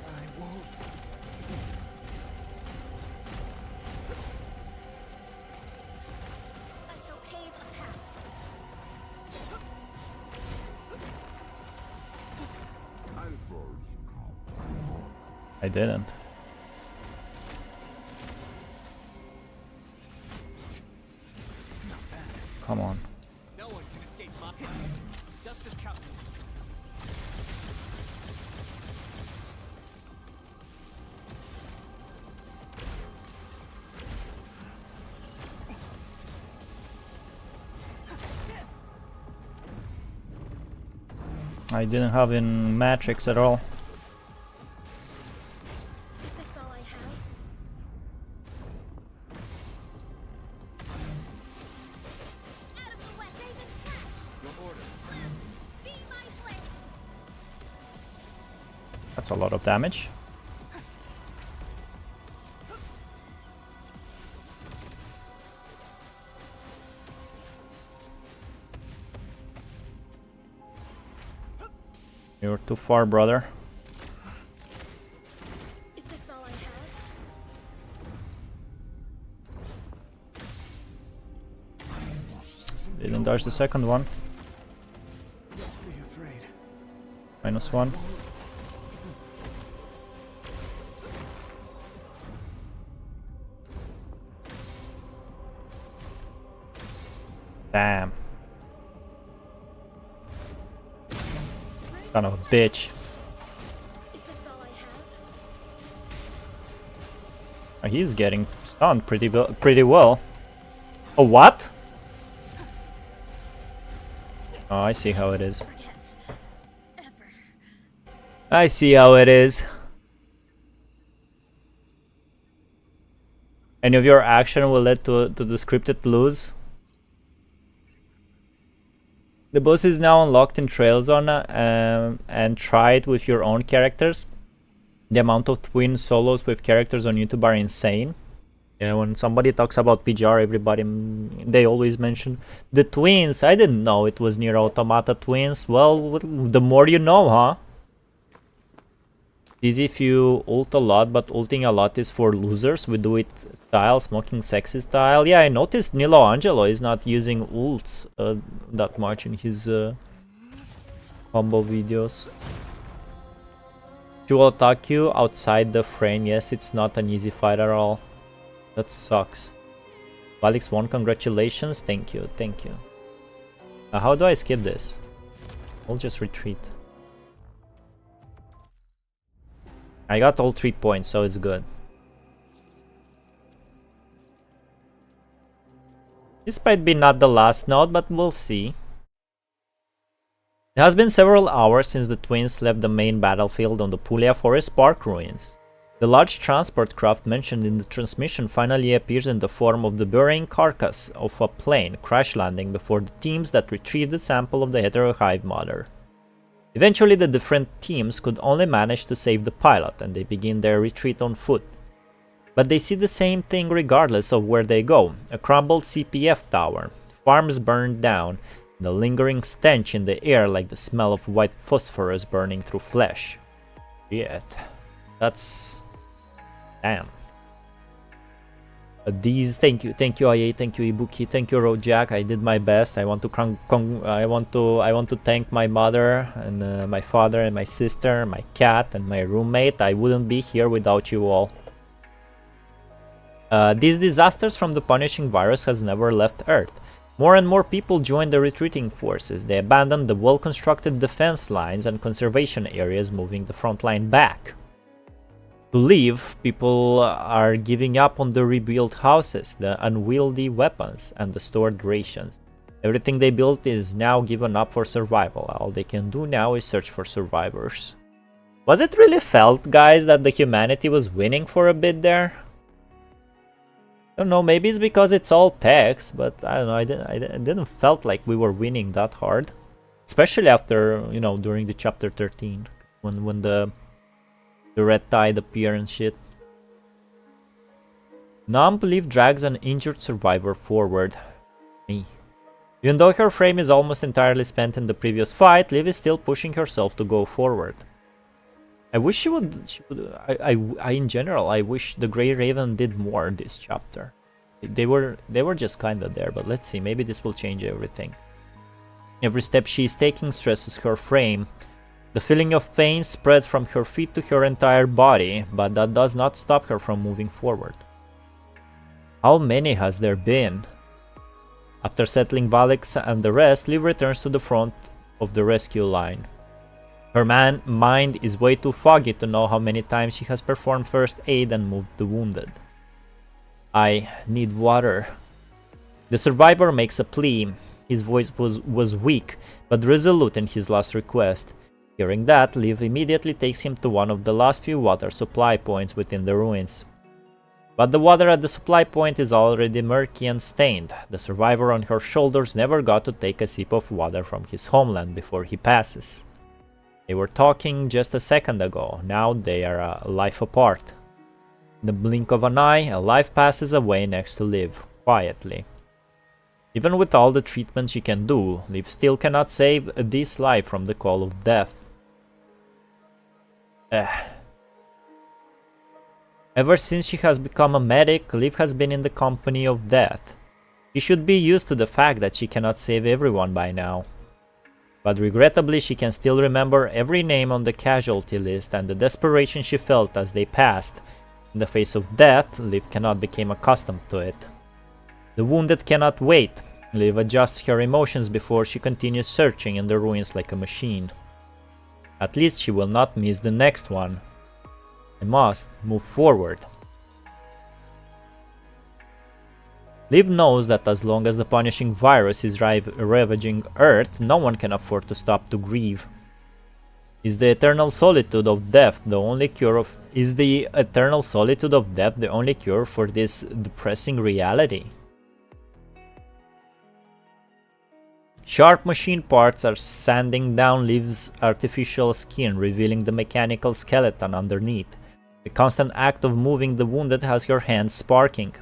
S3: I won't.
S2: I shall pave a path.
S1: I didn't. Come on.
S3: No one can escape my justice counts.
S1: I didn't have in Matrix at all.
S2: Is this all I have? Out of the way, Raven Flash.
S3: Your orders.
S2: Be my blade.
S1: That's a lot of damage. You're too far, brother.
S2: Is this all I have?
S1: Didn't dodge the second one.
S3: Be afraid.
S1: -1. Damn. Son of a bitch.
S2: Is this all I have?
S1: Oh, he's getting stunned pretty well. Oh, what? Oh, I see how it is.
S2: Forget. Ever.
S1: I see how it is. Any of your action will lead to the scripted lose. The boss is now unlocked in Trail Zone, and try it with your own characters. The amount of twin solos with characters on YouTube are insane. Yeah, when somebody talks about PGR, they always mention the twins. I didn't know it was Nier Automata twins. Well, the more you know, huh? Easy if you ult a lot, but ulting a lot is for losers. We do it style, smoking sexy style. Yeah, I noticed Nilo Angelo is not using ults that much in his combo videos. She will attack you outside the frame. Yes, it's not an easy fight at all. That sucks. Valics won, congratulations. Thank you, thank you. How do I skip this? I'll just retreat. I got all 3 points, so it's good. This might be not the last node, but we'll see. It has been several hours since the twins left the main battlefield on the Puglia Forest Park ruins. The large transport craft mentioned in the transmission finally appears in the form of the burying carcass of a plane crash landing before the teams that retrieved the sample of the heterohive mother. Eventually the different teams could only manage to save the pilot, and they begin their retreat on foot. But they see the same thing regardless of where they go: a crumbled CPF tower, farms burned down, and a lingering stench in the air like the smell of white phosphorus burning through flesh. Shit. That's... damn. These, thank you IA, thank you Ibuki, thank you Rojack. I did my best. I want to thank my mother and my father and my sister, my cat and my roommate. I wouldn't be here without you all. These disasters from the punishing virus has never left Earth. More and more people joined the retreating forces. They abandoned the well-constructed defense lines and conservation areas, moving the front line back. To leave, people are giving up on the rebuilt houses, the unwieldy weapons, and the stored rations. Everything they built is now given up for survival. All they can do now is search for survivors. Was it really felt, guys, that the humanity was winning for a bit there? I don't know, maybe it's because it's all text, but I don't know, I didn't felt like we were winning that hard. Especially after, you know, during the chapter 13, when the red tide appear and shit. Numb Liv drags an injured survivor forward. Me. Even though her frame is almost entirely spent in the previous fight, Liv is still pushing herself to go forward. I wish she would. In general, I wish the Grey Raven did more this chapter. They were just kinda there, but let's see. Maybe this will change everything. Every step she is taking stresses her frame. The feeling of pain spreads from her feet to her entire body, but that does not stop her from moving forward. How many has there been? After settling Valics and the rest, Liv returns to the front of the rescue line. Her mind is way too foggy to know how many times she has performed first aid and moved the wounded. I need water. The survivor makes a plea. His voice was weak, but resolute in his last request. Hearing that, Liv immediately takes him to one of the last few water supply points within the ruins. But the water at the supply point is already murky and stained. The survivor on her shoulders never got to take a sip of water from his homeland before he passes. They were talking just a second ago, now they are a life apart. In the blink of an eye, a life passes away next to Liv, quietly. Even with all the treatment she can do, Liv still cannot save this life from the call of death. Ever since she has become a medic, Liv has been in the company of death. She should be used to the fact that she cannot save everyone by now. But regrettably, she can still remember every name on the casualty list, and the desperation she felt as they passed. In the face of death, Liv cannot become accustomed to it. The wounded cannot wait. Liv adjusts her emotions before she continues searching in the ruins like a machine. At least she will not miss the next one. I must move forward. Liv knows that as long as the punishing virus is ravaging Earth, no one can afford to stop to grieve. Is the eternal solitude of death the only cure for this depressing reality? Sharp machine parts are sanding down Liv's artificial skin, revealing the mechanical skeleton underneath. The constant act of moving the wounded has her hands sparking.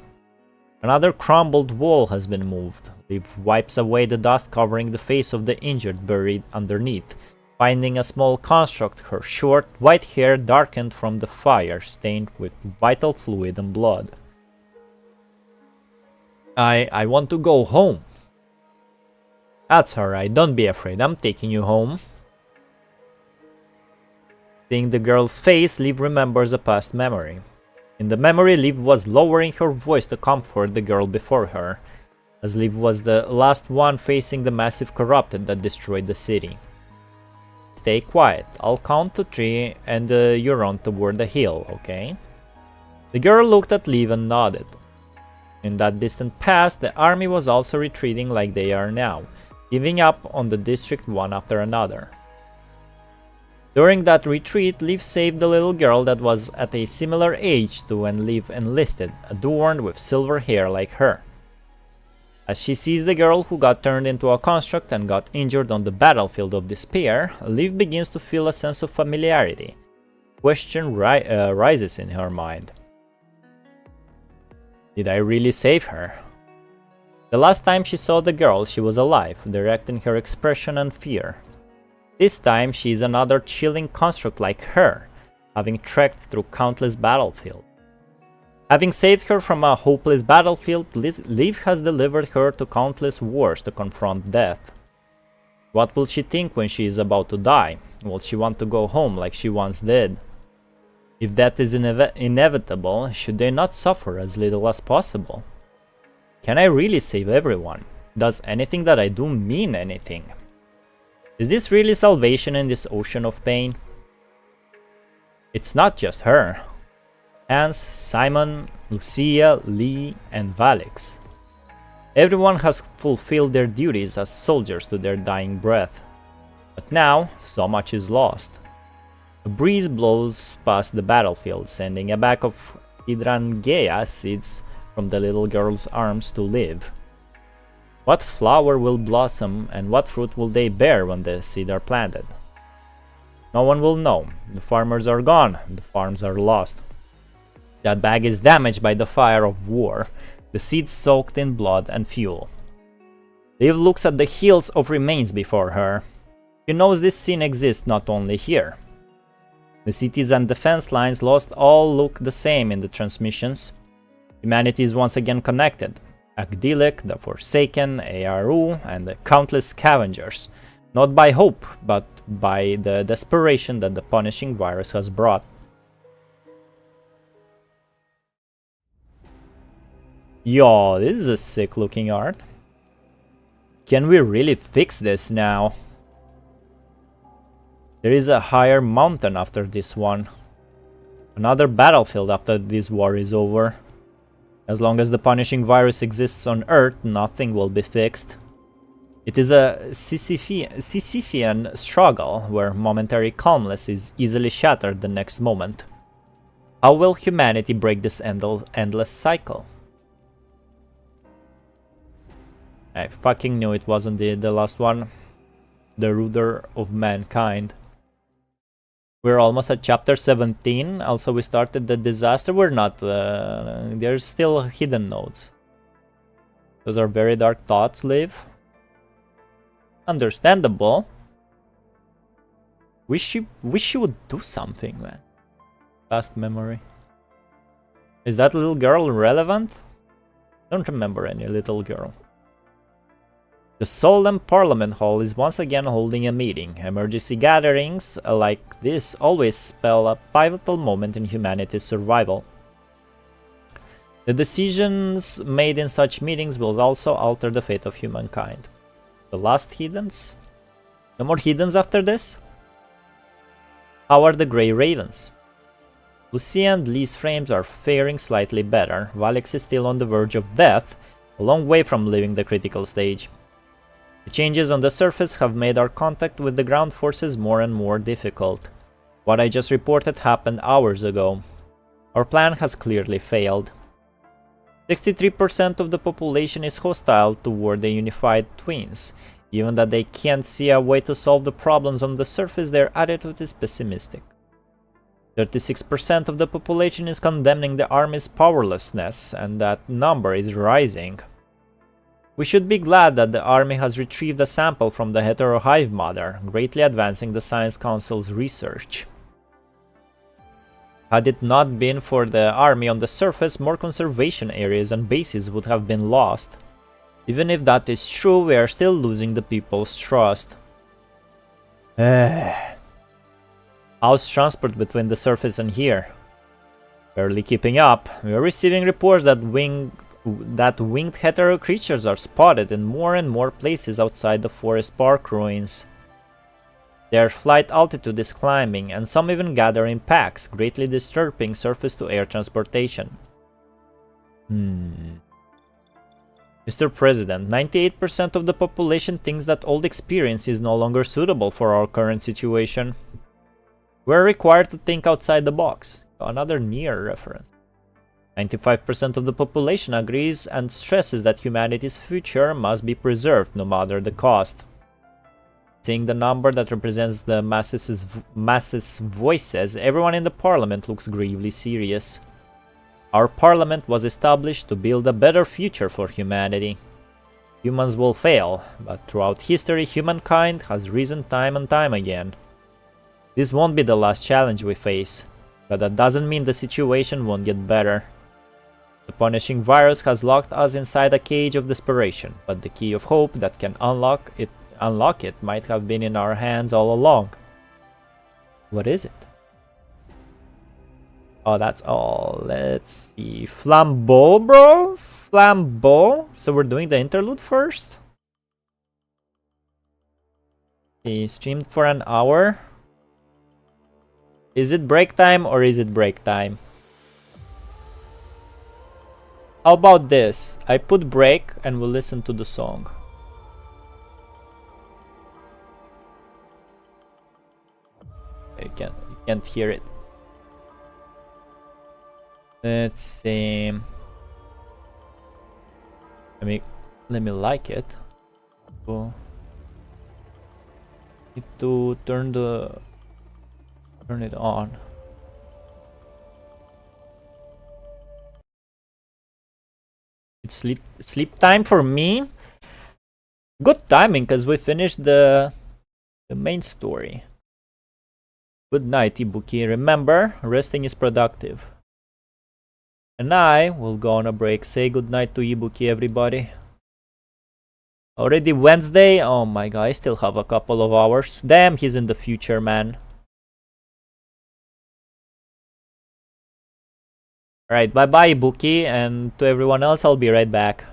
S1: Another crumbled wall has been moved. Liv wipes away the dust covering the face of the injured buried underneath, finding a small construct, her short, white hair darkened from the fire, stained with vital fluid and blood. I want to go home. That's alright, don't be afraid, I'm taking you home. Seeing the girl's face, Liv remembers a past memory. In the memory, Liv was lowering her voice to comfort the girl before her, as Liv was the last one facing the massive corrupted that destroyed the city. Stay quiet, I'll count to 3 and you run toward the hill, okay? The girl looked at Liv and nodded. In that distant past, the army was also retreating like they are now, giving up on the district one after another. During that retreat, Liv saved the little girl that was at a similar age to when Liv enlisted, adorned with silver hair like her. As she sees the girl who got turned into a construct and got injured on the battlefield of despair, Liv begins to feel a sense of familiarity. Question rises in her mind. Did I really save her? The last time she saw the girl, she was alive, direct in her expression and fear. This time, she is another chilling construct like her, having trekked through countless battlefields. Having saved her from a hopeless battlefield, Liv has delivered her to countless wars to confront death. What will she think when she is about to die? Will she want to go home like she once did? If that is inevitable, should they not suffer as little as possible? Can I really save everyone? Does anything that I do mean anything? Is this really salvation in this ocean of pain? It's not just her. Hans, Simon, Lucia, Lee, and Valics. Everyone has fulfilled their duties as soldiers to their dying breath. But now, so much is lost. A breeze blows past the battlefield, sending a bag of hydrangea seeds from the little girl's arms to live. What flower will blossom and what fruit will they bear when the seeds are planted? No one will know. The farmers are gone, the farms are lost. That bag is damaged by the fire of war, the seeds soaked in blood and fuel. Liv looks at the hills of remains before her. She knows this scene exists not only here. The cities and defense lines lost all look the same in the transmissions. Humanity is once again connected. Agdilic, the Forsaken, Aru, and the countless scavengers. Not by hope, but by the desperation that the punishing virus has brought. Yo, this is a sick looking art. Can we really fix this now? There is a higher mountain after this one. Another battlefield after this war is over. As long as the punishing virus exists on Earth, nothing will be fixed. It is a Sisyphean struggle, where momentary calmness is easily shattered the next moment. How will humanity break this endless cycle? I fucking knew it wasn't the last one. The ruder of mankind. We're almost at chapter 17. Also, we started the disaster. We're not. There's still hidden nodes. Those are very dark thoughts, Liv. Understandable. Wish you would do something, man. Last memory. Is that little girl relevant? Don't remember any little girl. The Solemn Parliament Hall is once again holding a meeting. Emergency gatherings like this always spell a pivotal moment in humanity's survival. The decisions made in such meetings will also alter the fate of humankind. The last Heathens? No more Heathens after this? How are the Grey Ravens? Lucia and Lee's frames are faring slightly better. Valics is still on the verge of death, a long way from leaving the critical stage. The changes on the surface have made our contact with the ground forces more and more difficult. What I just reported happened hours ago. Our plan has clearly failed. 63% of the population is hostile toward the unified twins. Given that they can't see a way to solve the problems on the surface, their attitude is pessimistic. 36% of the population is condemning the army's powerlessness, and that number is rising. We should be glad that the army has retrieved a sample from the heterohive mother, greatly advancing the Science Council's research. Had it not been for the army on the surface, more conservation areas and bases would have been lost. Even if that is true, we are still losing the people's trust. How's transport between the surface and here? Barely keeping up. We are receiving reports that winged hetero creatures are spotted in more and more places outside the forest park ruins. Their flight altitude is climbing, and some even gather in packs, greatly disturbing surface-to-air transportation. Mr. President, 98% of the population thinks that old experience is no longer suitable for our current situation. We're required to think outside the box. Another Nier reference. 95% of the population agrees and stresses that humanity's future must be preserved no matter the cost. Seeing the number that represents the masses' voices, everyone in the parliament looks gravely serious. Our parliament was established to build a better future for humanity. Humans will fail, but throughout history humankind has risen time and time again. This won't be the last challenge we face, but that doesn't mean the situation won't get better. The punishing virus has locked us inside a cage of desperation, but the key of hope that can unlock it might have been in our hands all along. What is it? Oh, that's all. Let's see. Flambeau, bro? Flambeau? So we're doing the interlude first? He streamed for an hour. Is it break time or is it break time? How about this? I put break and we'll listen to the song. You can't hear it. Let's see. Let me like it. So, need to turn it on. It's sleep time for me. Good timing, because we finished the main story. Good night, Ibuki. Remember, resting is productive. And I will go on a break. Say good night to Ibuki, everybody. Already Wednesday? Oh my god, I still have a couple of hours. Damn, he's in the future, man. Alright, bye-bye, Ibuki, and to everyone else, I'll be right back.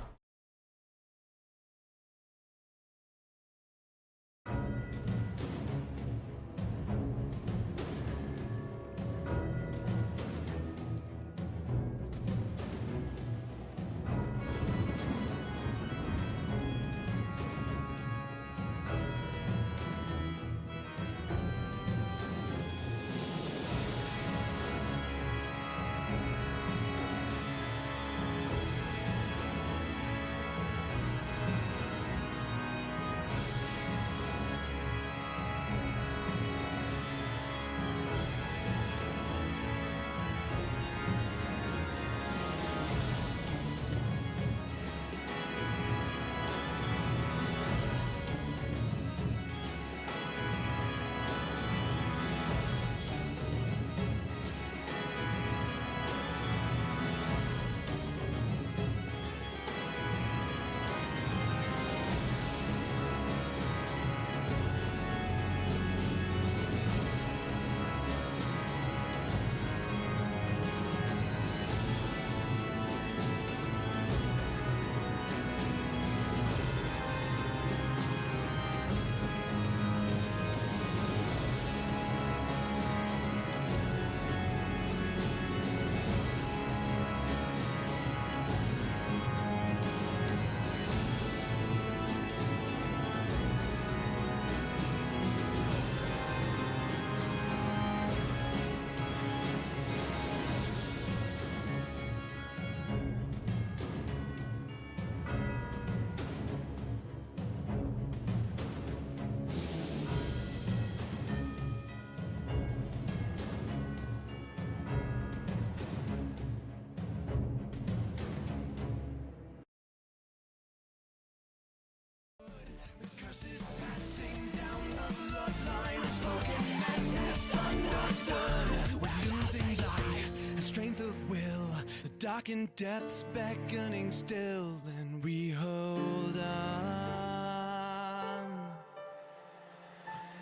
S4: Darkened depths beckoning still, and we hold on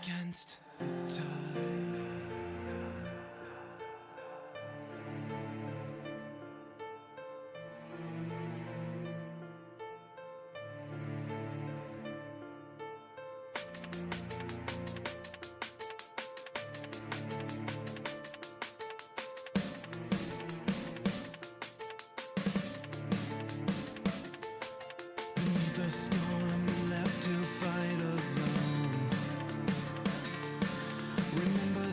S4: against the tide. The storm left to fight alone. Remember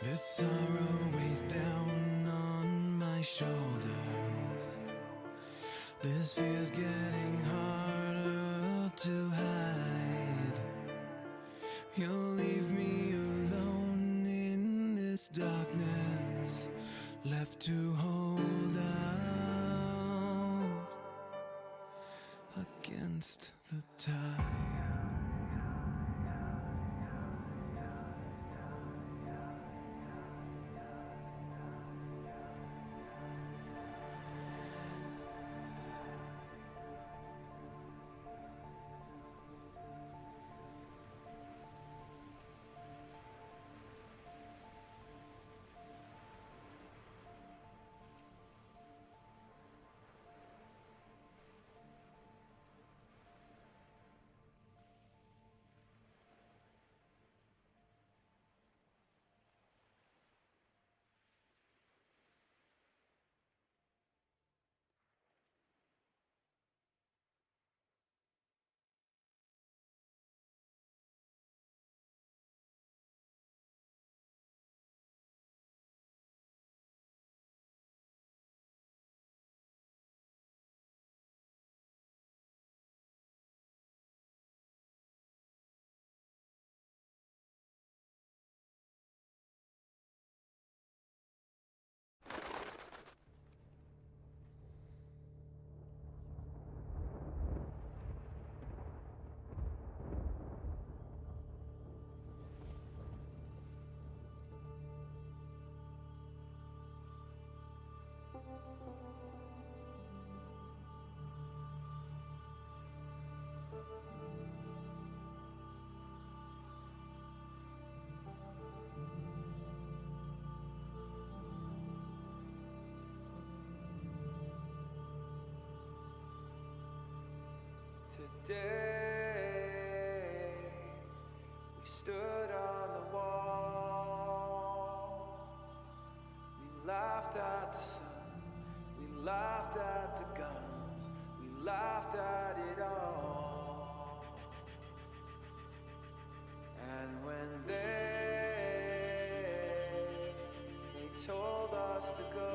S4: This sorrow weighs down on my shoulders. This fear's getting harder to hide. You'll leave me alone in this darkness, left to hold out against the tide.
S5: Today, we stood on the wall. We laughed at the sun, we laughed at the guns, we laughed at it all. And when they told us to go,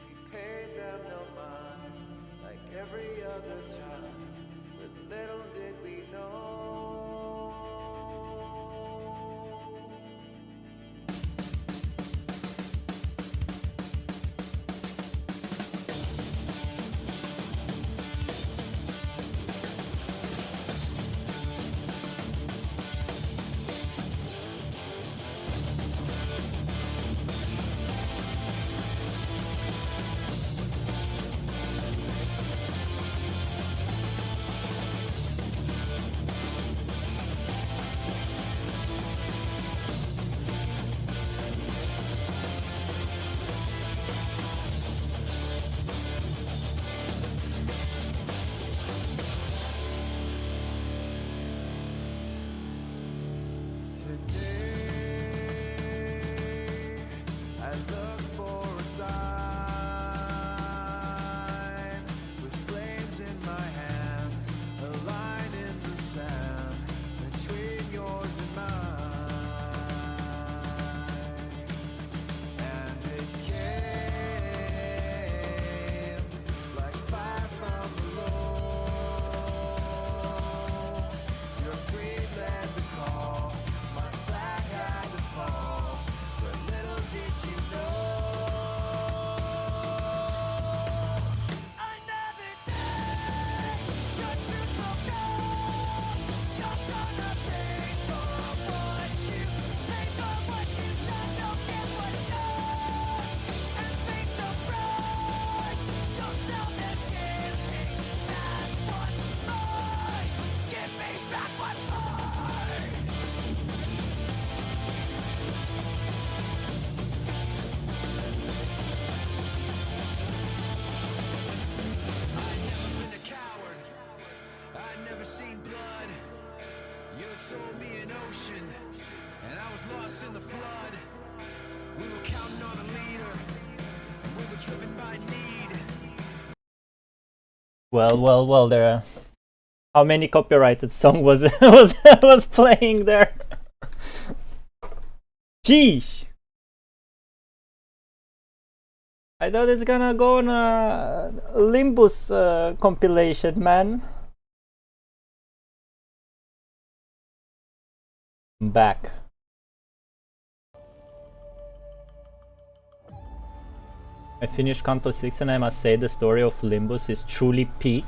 S5: we paid them no mind, like every other time, but little did we know. Today, I look for a sign with flames in my hands, a line in the sand between yours and mine. And it came like fire from below. Your green led the call. My flag had to fall, but little did you know. Another day, your truth will come. You're gonna pay for what you pay for what you've done. Don't get what's yours, and face your pride. You'll tell them, give me back what's mine. Give me back what's mine. I'd never been a coward, I'd never seen blood. You had sold me an ocean, and I was lost in the flood. We were counting on a leader, and we were driven by need.
S1: Well, there. How many copyrighted song was was playing there? Sheesh! I thought it's gonna go on a Limbus compilation, man. I'm back. I finished Kanto 6 and I must say the story of Limbus is truly peak.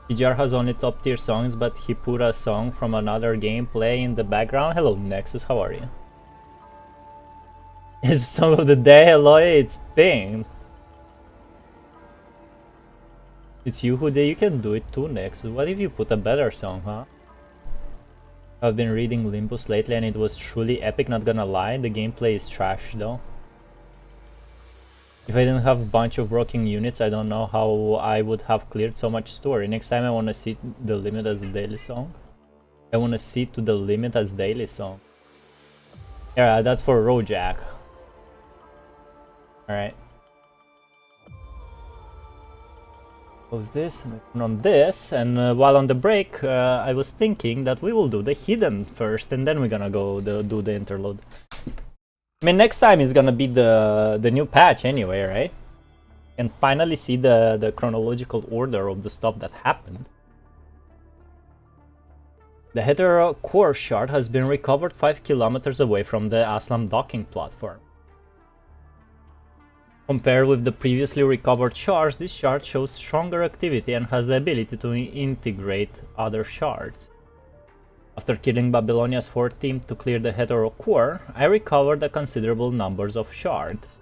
S1: PGR has only top tier songs, but he put a song from another game play in the background. Hello Nexus, how are you? It's the song of the day, Eloy, it's Ping. It's you who did, you can do it too, Nexus. What if you put a better song, huh? I've been reading Limbus lately and it was truly epic, not gonna lie. The gameplay is trash though. If I didn't have a bunch of broken units, I don't know how I would have cleared so much story. Next time I wanna see the limit as a daily song. I wanna see to the limit as daily song. Yeah, that's for Rojak. Alright. Close this, and on this, and while on the break, I was thinking that we will do the hidden first, and then we're gonna go do the interlude. I mean, next time is gonna be the new patch anyway, right? And finally see the chronological order of the stuff that happened. The Hetero core shard has been recovered 5 kilometers away from the Aslam docking platform. Compared with the previously recovered shards, this shard shows stronger activity and has the ability to integrate other shards. After killing Babylonia's 4th team to clear the Hetero core, I recovered a considerable number of shards.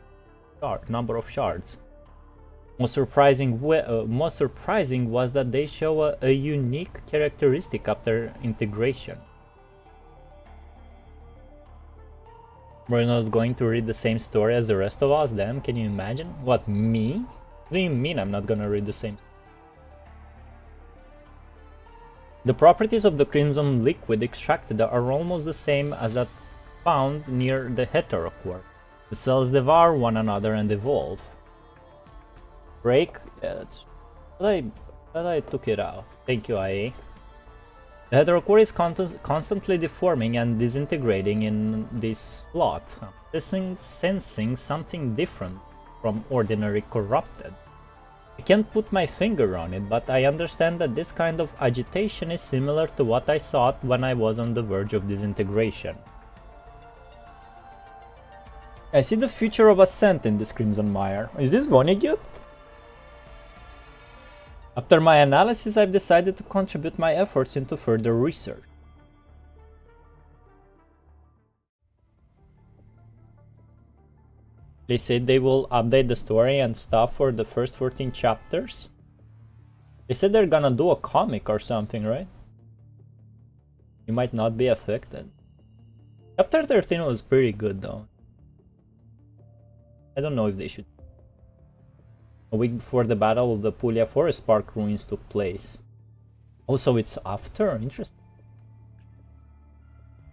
S1: Most surprising was that they show a unique characteristic after integration. We're not going to read the same story as the rest of us, damn, can you imagine? What, me? What do you mean I'm not gonna read the same? The properties of the crimson liquid extracted are almost the same as that found near the Hetero core. The cells devour one another and evolve. Break? Yeah, that's... But I took it out. Thank you, IA. The Hetero core is constantly deforming and disintegrating in this slot, sensing something different from ordinary corrupted. I can't put my finger on it, but I understand that this kind of agitation is similar to what I saw when I was on the verge of disintegration. I see the future of Ascent in this Crimson Mire. Is this Vonnegut? After my analysis, I've decided to contribute my efforts into further research. They said they will update the story and stuff for the first 14 chapters. They said they're gonna do a comic or something, right? You might not be affected. Chapter 13 was pretty good though. I don't know if they should. A week before the Battle of the Puglia Forest Park ruins took place. Also, it's after? Interesting.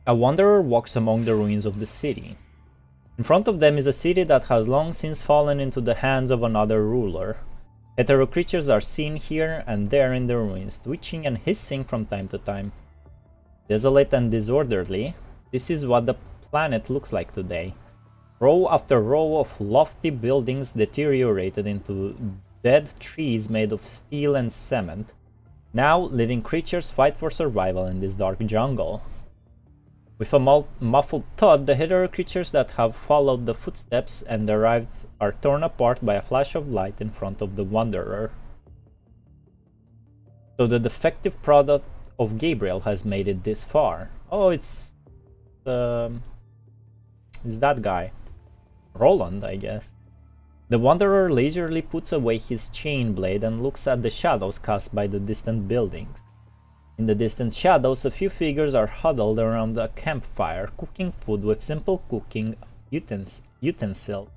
S1: A wanderer walks among the ruins of the city. In front of them is a city that has long since fallen into the hands of another ruler. Hetero creatures are seen here and there in the ruins, twitching and hissing from time to time. Desolate and disorderly, this is what the planet looks like today. Row after row of lofty buildings deteriorated into dead trees made of steel and cement. Now, living creatures fight for survival in this dark jungle. With a muffled thud, the hetero creatures that have followed the footsteps and arrived are torn apart by a flash of light in front of the wanderer. So the defective product of Gabriel has made it this far. Oh, it's that guy. Roland, I guess. The wanderer leisurely puts away his chain blade and looks at the shadows cast by the distant buildings. In the distant shadows, a few figures are huddled around a campfire, cooking food with simple cooking utensils.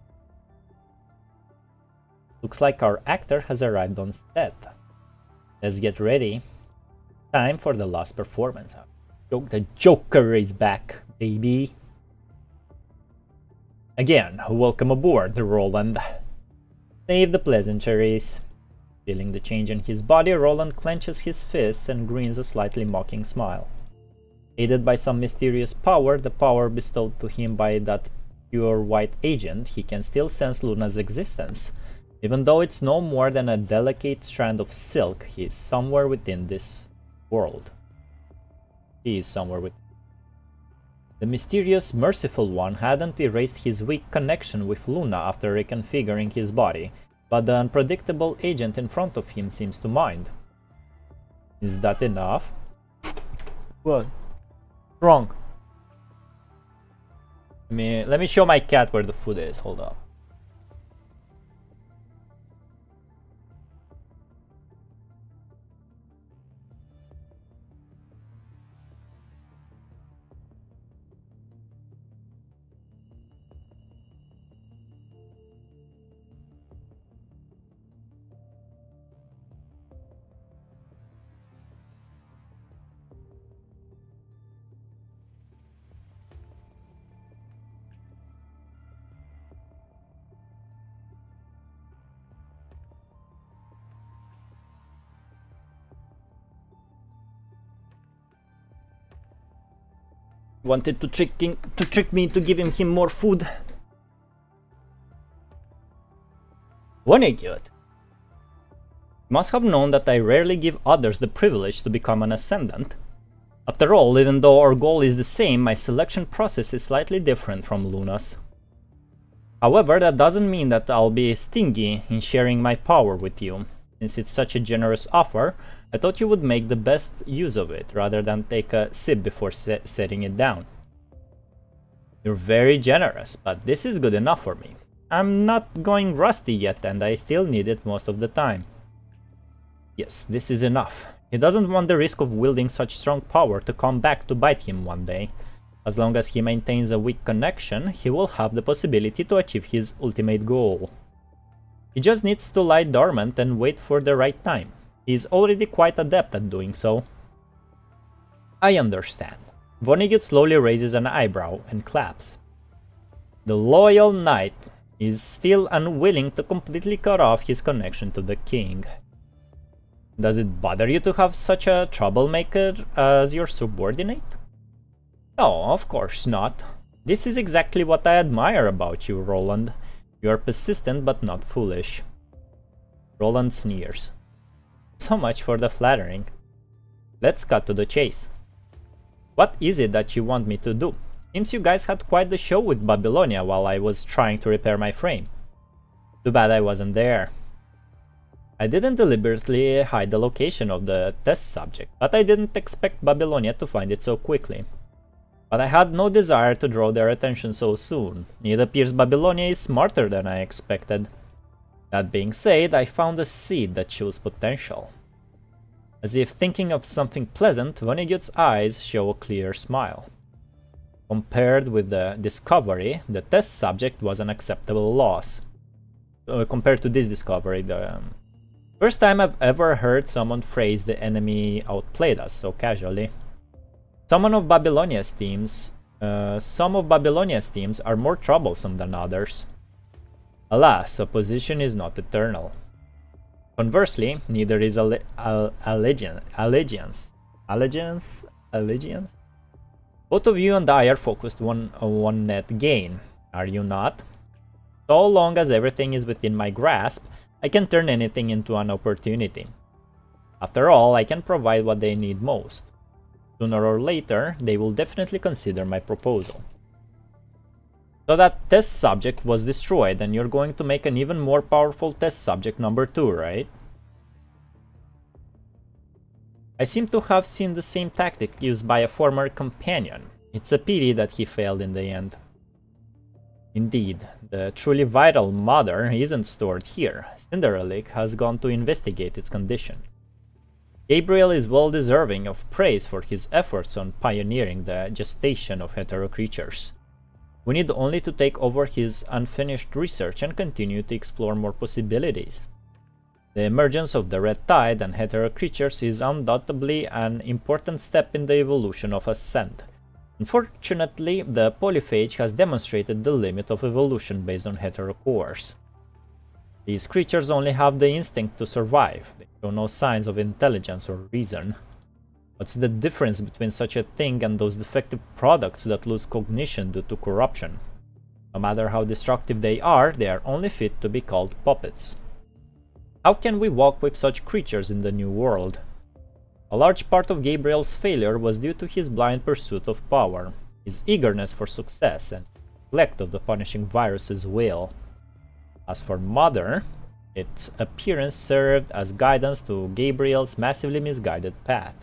S1: Looks like our actor has arrived on set. Let's get ready. Time for the last performance. The Joker is back, baby. Again, welcome aboard, Roland. Save the pleasantries. Feeling the change in his body, Roland clenches his fists and grins a slightly mocking smile. Aided by some mysterious power, the power bestowed to him by that pure white agent, he can still sense Luna's existence. Even though it's no more than a delicate strand of silk, he is somewhere within this world. He is somewhere within. The mysterious, merciful one hadn't erased his weak connection with Luna after reconfiguring his body, but the unpredictable agent in front of him seems to mind. Is that enough? What? Wrong. Let me show my cat where the food is. Hold up. Wanted to trick me into giving him more food. Vonnegut must have known that I rarely give others the privilege to become an ascendant. After all, even though our goal is the same, my selection process is slightly different from Luna's. However, that doesn't mean that I'll be stingy in sharing my power with you. Since it's such a generous offer, I thought you would make the best use of it, rather than take a sip before setting it down. You're very generous, but this is good enough for me. I'm not going rusty yet, and I still need it most of the time. Yes, this is enough. He doesn't want the risk of wielding such strong power to come back to bite him one day. As long as he maintains a weak connection, he will have the possibility to achieve his ultimate goal. He just needs to lie dormant and wait for the right time. He is already quite adept at doing so. I understand. Vonnegut slowly raises an eyebrow and claps. The loyal knight is still unwilling to completely cut off his connection to the king. Does it bother you to have such a troublemaker as your subordinate? No, of course not. This is exactly what I admire about you, Roland. You are persistent but not foolish. Roland sneers. So much for the flattering. Let's cut to the chase. What is it that you want me to do? Seems you guys had quite the show with Babylonia while I was trying to repair my frame. Too bad I wasn't there. I didn't deliberately hide the location of the test subject, but I didn't expect Babylonia to find it so quickly. But I had no desire to draw their attention so soon. It appears Babylonia is smarter than I expected. That being said, I found a seed that shows potential. As if thinking of something pleasant, Vonnegut's eyes show a clear smile. Compared with the discovery, the test subject was an acceptable loss. Compared to this discovery, the first time I've ever heard someone phrase the enemy outplayed us so casually. Some of Babylonia's teams are more troublesome than others. Alas, opposition is not eternal. Conversely, neither is allegiance. Both of you and I are focused on one net gain, are you not? So long as everything is within my grasp, I can turn anything into an opportunity. After all, I can provide what they need most. Sooner or later, they will definitely consider my proposal. So that test subject was destroyed, and you're going to make an even more powerful test subject number 2, right? I seem to have seen the same tactic used by a former companion. It's a pity that he failed in the end. Indeed, the truly vital mother isn't stored here. Cinderelic has gone to investigate its condition. Gabriel is well deserving of praise for his efforts on pioneering the gestation of hetero creatures. We need only to take over his unfinished research and continue to explore more possibilities. The emergence of the Red Tide and hetero creatures is undoubtedly an important step in the evolution of Ascent. Unfortunately, the polyphage has demonstrated the limit of evolution based on hetero cores. These creatures only have the instinct to survive. They show no signs of intelligence or reason. What's the difference between such a thing and those defective products that lose cognition due to corruption? No matter how destructive they are only fit to be called puppets. How can we walk with such creatures in the new world? A large part of Gabriel's failure was due to his blind pursuit of power, his eagerness for success, and neglect of the punishing virus's will. As for Mother, its appearance served as guidance to Gabriel's massively misguided path.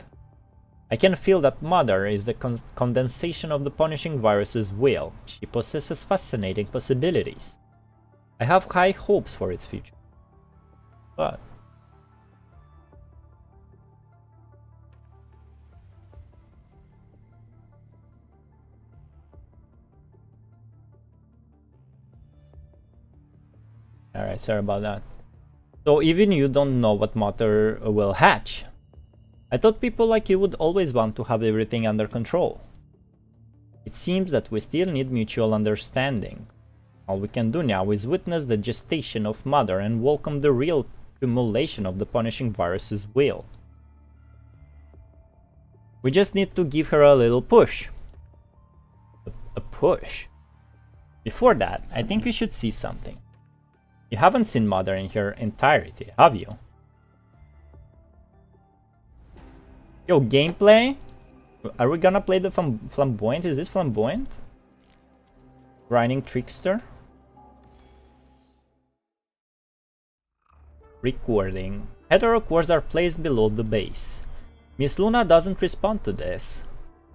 S1: I can feel that Mother is the condensation of the punishing virus's will. She possesses fascinating possibilities. I have high hopes for its future. But alright, sorry about that. So even you don't know what Mother will hatch. I thought people like you would always want to have everything under control. It seems that we still need mutual understanding. All we can do now is witness the gestation of Mother and welcome the real accumulation of the punishing virus's will. We just need to give her a little push. A push. Before that, I think we should see something. You haven't seen Mother in her entirety, have you? Yo, gameplay? Are we gonna play the flamboyant? Is this flamboyant? Grinding trickster? Recording. Hetero cores are placed below the base. Miss Luna doesn't respond to this.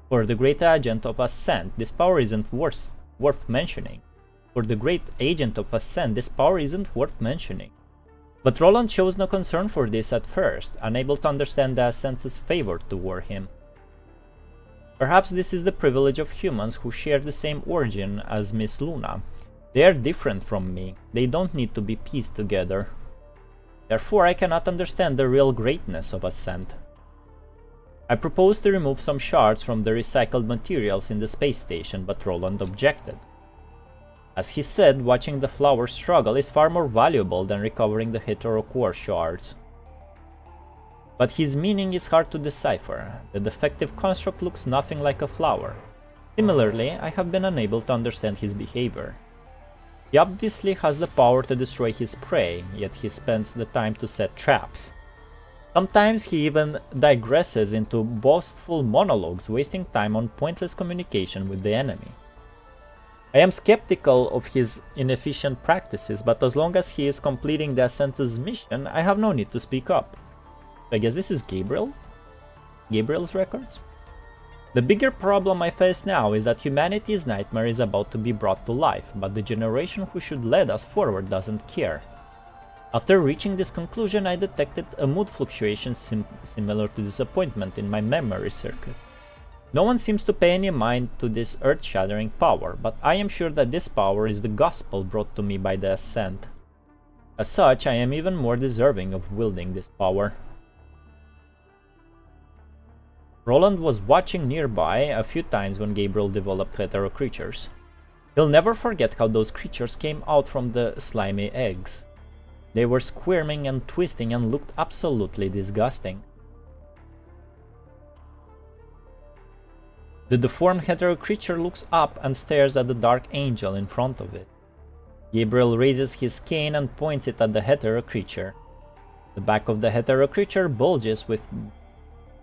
S1: For the Great Agent of Ascent, this power isn't worth mentioning. For the Great Agent of Ascent, this power isn't worth mentioning. But Roland shows no concern for this at first, unable to understand the Ascent's favor toward him. Perhaps this is the privilege of humans who share the same origin as Miss Luna. They are different from me, they don't need to be pieced together. Therefore, I cannot understand the real greatness of Ascent. I proposed to remove some shards from the recycled materials in the space station, but Roland objected. As he said, watching the flowers struggle is far more valuable than recovering the heterocore shards. But his meaning is hard to decipher. The defective construct looks nothing like a flower. Similarly, I have been unable to understand his behavior. He obviously has the power to destroy his prey, yet he spends the time to set traps. Sometimes he even digresses into boastful monologues, wasting time on pointless communication with the enemy. I am skeptical of his inefficient practices, but as long as he is completing the Ascent's mission, I have no need to speak up. I guess this is Gabriel? Gabriel's records? The bigger problem I face now is that humanity's nightmare is about to be brought to life, but the generation who should lead us forward doesn't care. After reaching this conclusion, I detected a mood fluctuation similar to disappointment in my memory circuit. No one seems to pay any mind to this earth-shattering power, but I am sure that this power is the gospel brought to me by the Ascent. As such, I am even more deserving of wielding this power. Roland was watching nearby a few times when Gabriel developed hetero creatures. He'll never forget how those creatures came out from the slimy eggs. They were squirming and twisting and looked absolutely disgusting. The deformed hetero creature looks up and stares at the dark angel in front of it. Gabriel raises his cane and points it at the hetero creature. The back of the hetero creature bulges with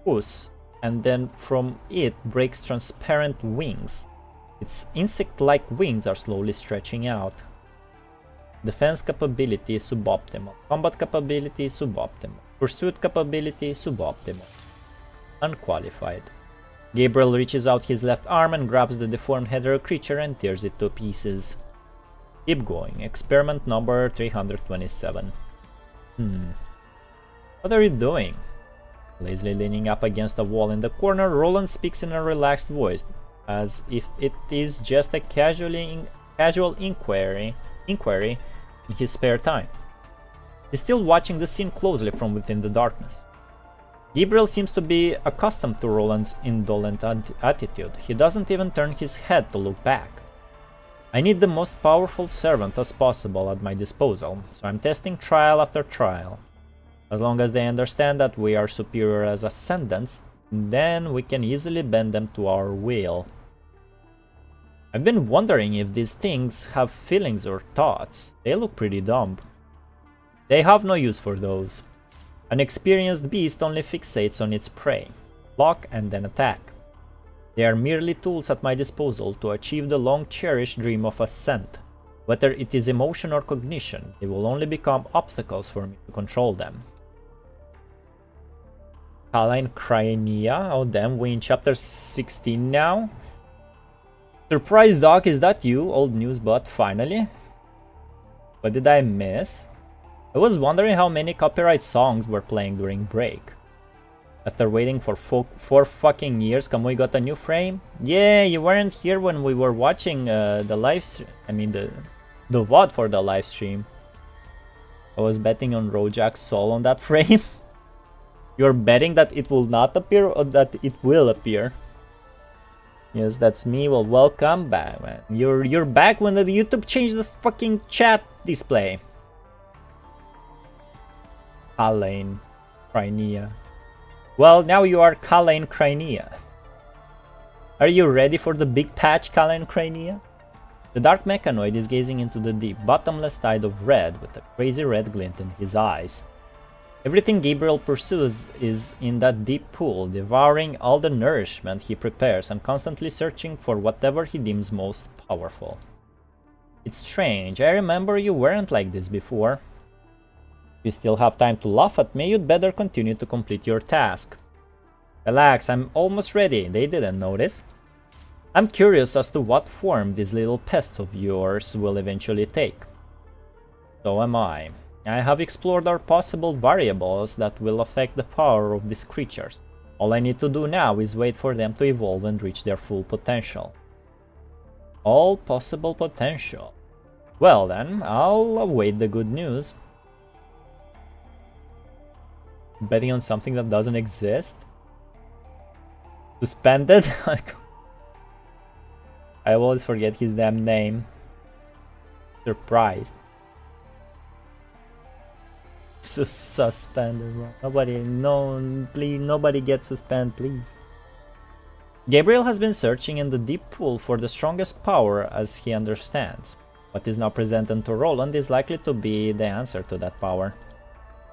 S1: pus, and then from it breaks transparent wings. Its insect-like wings are slowly stretching out. Defense capability suboptimal. Combat capability suboptimal. Pursuit capability suboptimal. Unqualified. Gabriel reaches out his left arm and grabs the deformed hetero creature and tears it to pieces. Keep going. Experiment number 327. What are you doing? Lazily leaning up against a wall in the corner, Roland speaks in a relaxed voice, as if it is just a casual inquiry in his spare time. He's still watching the scene closely from within the darkness. Gabriel seems to be accustomed to Roland's indolent attitude. He doesn't even turn his head to look back. I need the most powerful servant as possible at my disposal, so I'm testing trial after trial. As long as they understand that we are superior as ascendants, Then we can easily bend them to our will. I've been wondering if these things have feelings or thoughts. They look pretty dumb. They have no use for those. An experienced beast only fixates on its prey, block and then attack. They are merely tools at my disposal to achieve the long-cherished dream of ascent. Whether it is emotion or cognition, they will only become obstacles for me to control them. Caline Cryenia, oh damn, we're in chapter 16 now. Surprise Doc, is that you? Old news bot, finally? What did I miss? I was wondering how many copyright songs were playing during break. After waiting for 4 fucking years, Kamui got a new frame? Yeah, you weren't here when we were watching the live stream. I mean the VOD for the live stream. I was betting on Rojak's soul on that frame. You're betting that it will not appear or that it will appear? Yes, that's me. Well, welcome back, man. You're back when the YouTube changed the fucking chat display. Caline Cryenia. Well, now you are Caline Cryenia. Are you ready for the big patch, Caline Cryenia? The dark mechanoid is gazing into the deep, bottomless tide of red with a crazy red glint in his eyes. Everything Gabriel pursues is in that deep pool, devouring all the nourishment he prepares and constantly searching for whatever he deems most powerful. It's strange, I remember you weren't like this before. If you still have time to laugh at me, you'd better continue to complete your task. Relax, I'm almost ready, they didn't notice. I'm curious as to what form this little pest of yours will eventually take. So am I. I have explored our possible variables that will affect the power of these creatures. All I need to do now is wait for them to evolve and reach their full potential. All possible potential. Well then, I'll await the good news. Betting on something that doesn't exist? Suspended? I always forget his damn name. Surprised. Suspended. Nobody, no, please, nobody get suspended, please. Gabriel has been searching in the deep pool for the strongest power as he understands. What is now presented to Roland is likely to be the answer to that power.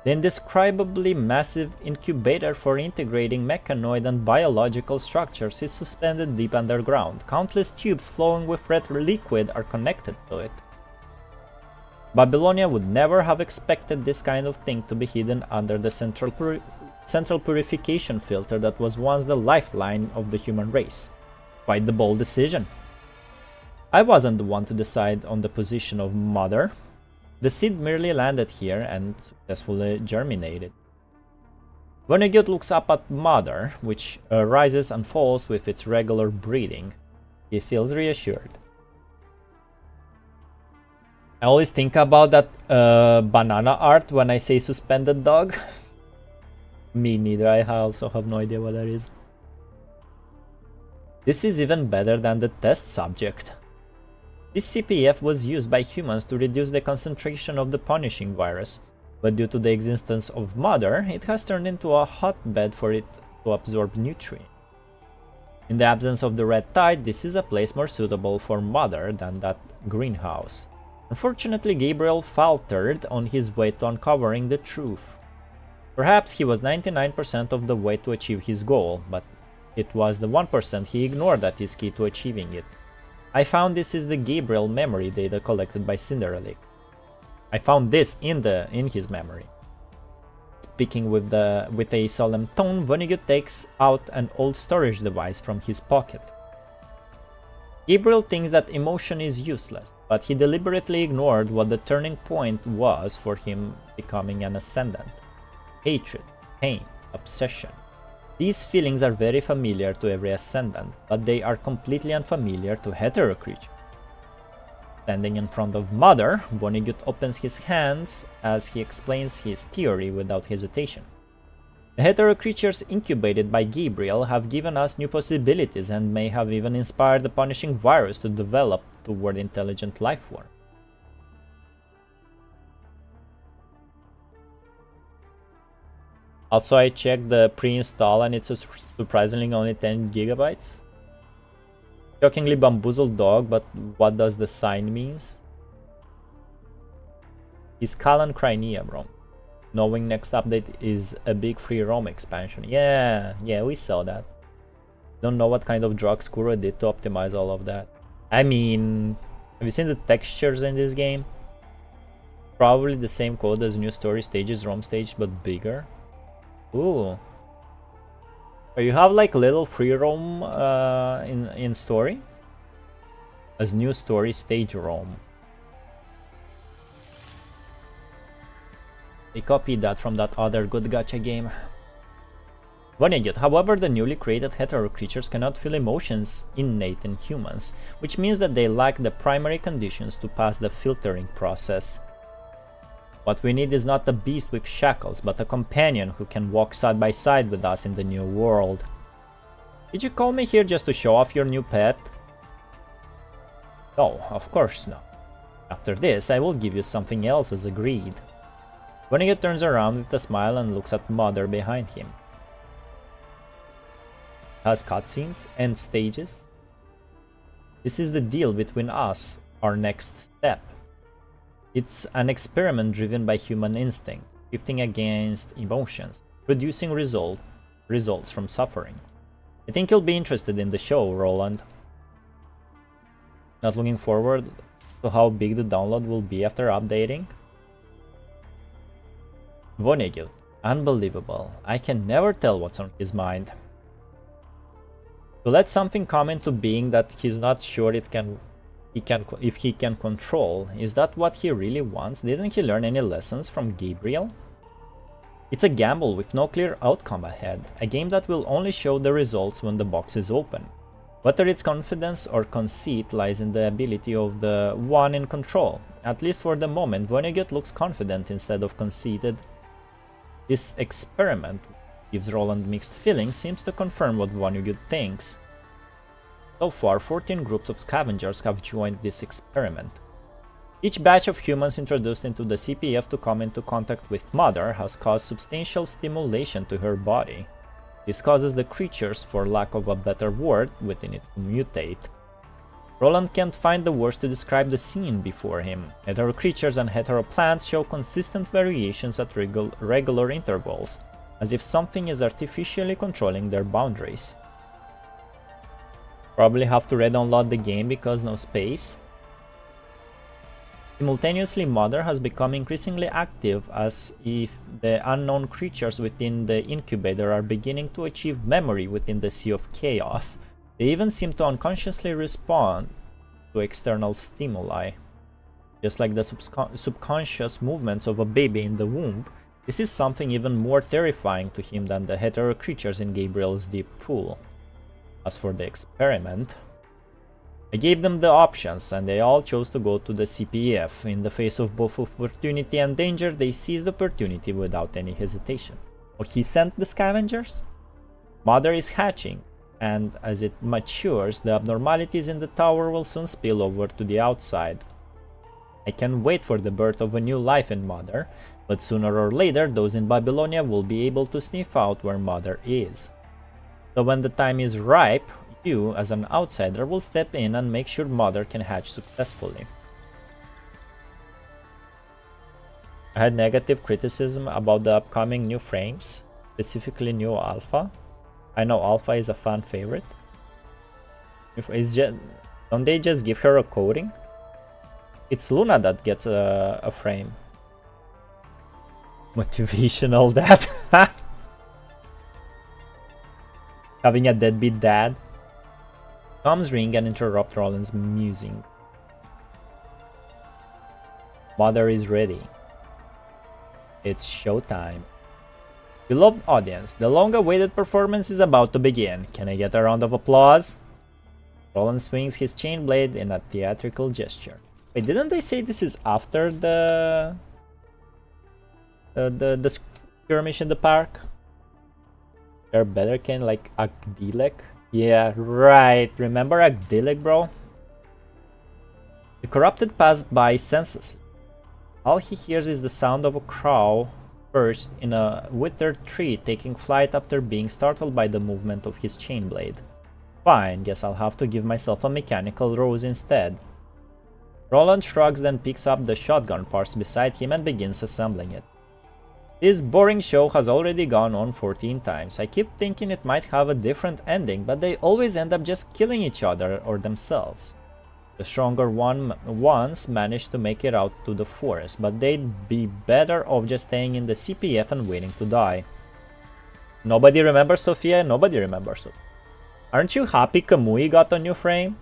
S1: The indescribably massive incubator for integrating mechanoid and biological structures is suspended deep underground. Countless tubes flowing with red liquid are connected to it. Babylonia would never have expected this kind of thing to be hidden under the central purification filter that was once the lifeline of the human race. Quite the bold decision. I wasn't the one to decide on the position of Mother. The seed merely landed here and successfully germinated. Vonnegut looks up at Mother, which rises and falls with its regular breathing. He feels reassured. I always think about that banana art when I say suspended dog. Me neither, I also have no idea what that is. This is even better than the test subject. This CPF was used by humans to reduce the concentration of the punishing virus, but due to the existence of Mother, it has turned into a hotbed for it to absorb nutrients. In the absence of the red tide, this is a place more suitable for Mother than that greenhouse. Unfortunately, Gabriel faltered on his way to uncovering the truth. Perhaps he was 99% of the way to achieve his goal, but it was the 1% he ignored that is key to achieving it. I found this is the Gabriel memory data collected by Cinderelic. I found this in his memory. Speaking with a solemn tone, Vonnegut takes out an old storage device from his pocket. Gabriel thinks that emotion is useless, but he deliberately ignored what the turning point was for him becoming an ascendant. Hatred, pain, obsession. These feelings are very familiar to every ascendant, but they are completely unfamiliar to hetero creatures. Standing in front of Mother, Vonnegut opens his hands as he explains his theory without hesitation. The hetero creatures incubated by Gabriel have given us new possibilities and may have even inspired the punishing virus to develop toward intelligent life form. Also, I checked the pre-install and it's surprisingly only 10 gigabytes. Shockingly bamboozled dog, but what does the sign means? Is Kalan Crimea, bro. Knowing next update is a big free roam expansion. Yeah, we saw that. Don't know what kind of drugs Kuro did to optimize all of that. I mean, have you seen the textures in this game? Probably the same code as new story stages, roam stage, but bigger. Ooh. So you have like little free roam in story as new story stage roam. They copied that from that other good gacha game. Vonnegut. However, the newly created hetero creatures cannot feel emotions innate in humans, which means that they lack the primary conditions to pass the filtering process. What we need is not a beast with shackles, but a companion who can walk side by side with us in the new world. Did you call me here just to show off your new pet? No, of course not. After this, I will give you something else as agreed. Vonnegut turns around with a smile and looks at Mother behind him. Has cutscenes and stages. This is the deal between us, our next step. It's an experiment driven by human instinct, shifting against emotions, producing results from suffering. I think you'll be interested in the show, Roland. Not looking forward to how big the download will be after updating? Vonnegut. Unbelievable. I can never tell what's on his mind. To let something come into being that he's not sure if he can control, is that what he really wants? Didn't he learn any lessons from Gabriel? It's a gamble with no clear outcome ahead, a game that will only show the results when the box is open. Whether it's confidence or conceit lies in the ability of the one in control. At least for the moment, Vonnegut looks confident instead of conceited. This experiment gives Roland mixed feelings, seems to confirm what Vonnegut thinks. So far, 14 groups of scavengers have joined this experiment. Each batch of humans introduced into the CPF to come into contact with Mother has caused substantial stimulation to her body. This causes the creatures, for lack of a better word, within it to mutate. Roland can't find the words to describe the scene before him. Hetero creatures and hetero plants show consistent variations at regular intervals, as if something is artificially controlling their boundaries. Probably have to re-download the game because no space. Simultaneously, Mother has become increasingly active as if the unknown creatures within the incubator are beginning to achieve memory within the Sea of Chaos. They even seem to unconsciously respond to external stimuli. Just like the subconscious movements of a baby in the womb, this is something even more terrifying to him than the hetero creatures in Gabriel's deep pool. As for the experiment, I gave them the options and they all chose to go to the CPF. In the face of both opportunity and danger, they seized opportunity without any hesitation. Oh, he sent the scavengers? Mother is hatching, and as it matures, the abnormalities in the tower will soon spill over to the outside. I can't wait for the birth of a new life in Mother, but sooner or later those in Babylonia will be able to sniff out where Mother is. So when the time is ripe, you, as an outsider, will step in and make sure Mother can hatch successfully. I had negative criticism about the upcoming new frames, specifically new Alpha. I know Alpha is a fan favorite. Don't they just give her a coating? It's Luna that gets a frame. Motivational dad. Having a deadbeat dad. Tom's ring and interrupt Roland's musing. Mother is ready. It's showtime. Beloved audience, the long-awaited performance is about to begin. Can I get a round of applause? Roland swings his chain blade in a theatrical gesture. Wait, didn't they say this is after the skirmish in the park? They're better can like Agdilek? Yeah, right. Remember Agdilek, bro? The corrupted pass by senselessly. All he hears is the sound of a crow perched in a withered tree, taking flight after being startled by the movement of his chain blade. Fine, guess I'll have to give myself a mechanical rose instead. Roland shrugs, then picks up the shotgun parts beside him and begins assembling it. This boring show has already gone on 14 times. I keep thinking it might have a different ending, but they always end up just killing each other or themselves. The stronger ones manage to make it out to the forest, but they'd be better off just staying in the CPF and waiting to die. Nobody remembers Sophia? Nobody remembers Sophia. Aren't you happy Kamui got a new frame?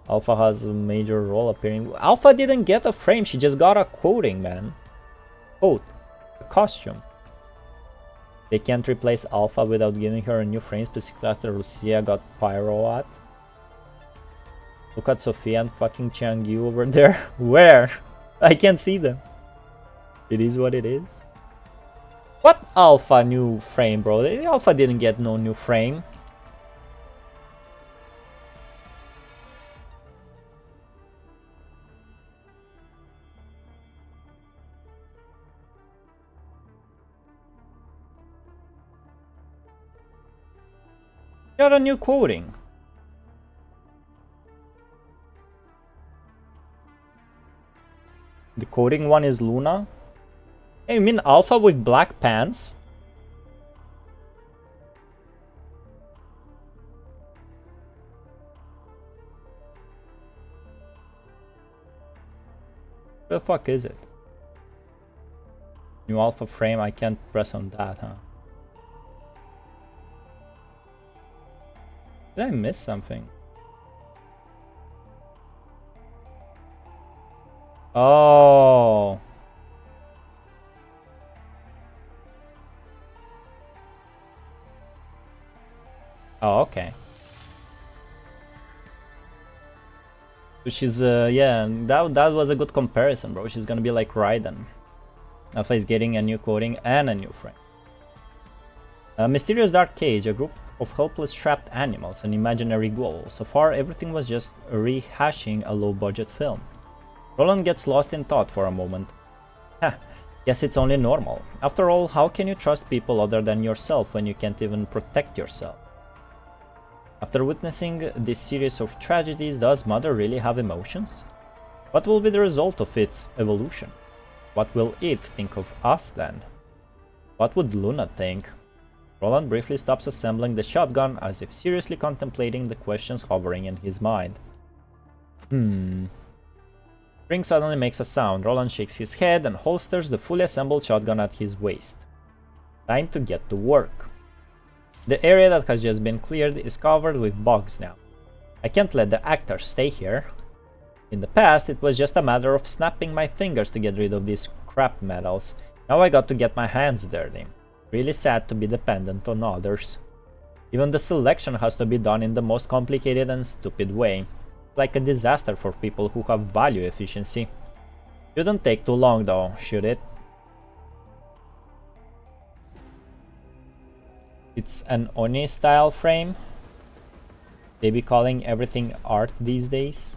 S1: Alpha has a major role appearing. Alpha didn't get a frame, she just got a coating, man. Coat. A costume. They can't replace Alpha without giving her a new frame, specifically after Lucia got Pyro at. Look at Sophia and fucking Changyu over there. Where? I can't see them. It is what it is. What Alpha new frame, bro? Alpha didn't get no new frame. Got a new coating. The coating one is Luna. Hey, you mean Alpha with black pants? Where the fuck is it? New Alpha frame, I can't press on that, huh? Did I miss something? Oh. Oh, okay. So she's, yeah, that was a good comparison, bro. She's gonna be like Raiden. Alpha is getting a new coating and a new frame. A mysterious dark cage, a group of helpless trapped animals, an imaginary goal. So far, everything was just rehashing a low-budget film. Roland gets lost in thought for a moment. Guess it's only normal. After all, how can you trust people other than yourself when you can't even protect yourself? After witnessing this series of tragedies, does Mother really have emotions? What will be the result of its evolution? What will it think of us then? What would Luna think? Roland briefly stops assembling the shotgun as if seriously contemplating the questions hovering in his mind. Spring suddenly makes a sound. Roland shakes his head and holsters the fully assembled shotgun at his waist. Time to get to work. The area that has just been cleared is covered with bugs now. I can't let the actors stay here. In the past, it was just a matter of snapping my fingers to get rid of these crap metals. Now I got to get my hands dirty. Really sad to be dependent on others. Even the selection has to be done in the most complicated and stupid way. Like a disaster for people who have value efficiency. Shouldn't take too long though, should it? It's an Oni style frame. They be calling everything art these days.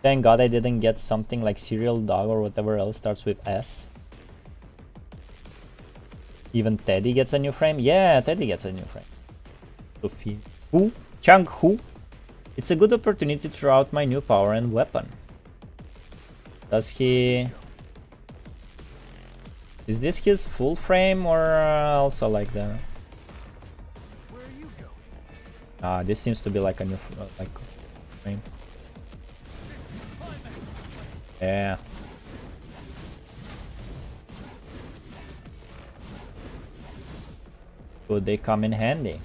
S1: Thank God I didn't get something like Serial Dog or whatever else starts with S. Even Teddy gets a new frame? Yeah, Teddy gets a new frame. Sophie. Who? Chang Hu? It's a good opportunity to try out my new power and weapon. Does he... Is this his full frame or also like the...
S3: Where are you going?
S1: Ah, this seems to be like a new like frame. Yeah. Good, they come in handy.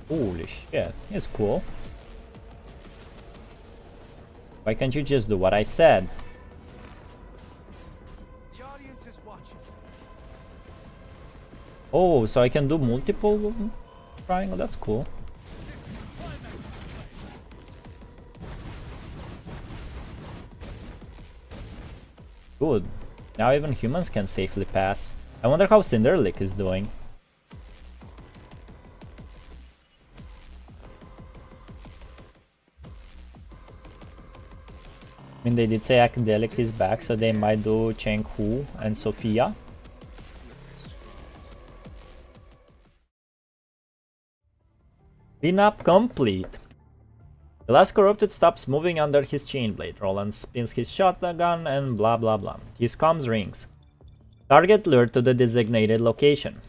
S1: Holy shit, it's cool. Why can't you just do what I said?
S3: The audience is watching.
S1: Oh, so I can do multiple triangle? That's cool. Good. Now even humans can safely pass. I wonder how Cinderlick is doing. I mean, they did say Akadelic is back, so they might do Cheng Hu and Sophia. Cleanup complete. The last corrupted stops moving under his chain blade. Roland spins his shotgun and blah blah blah. His comms rings. Target lured to the designated location.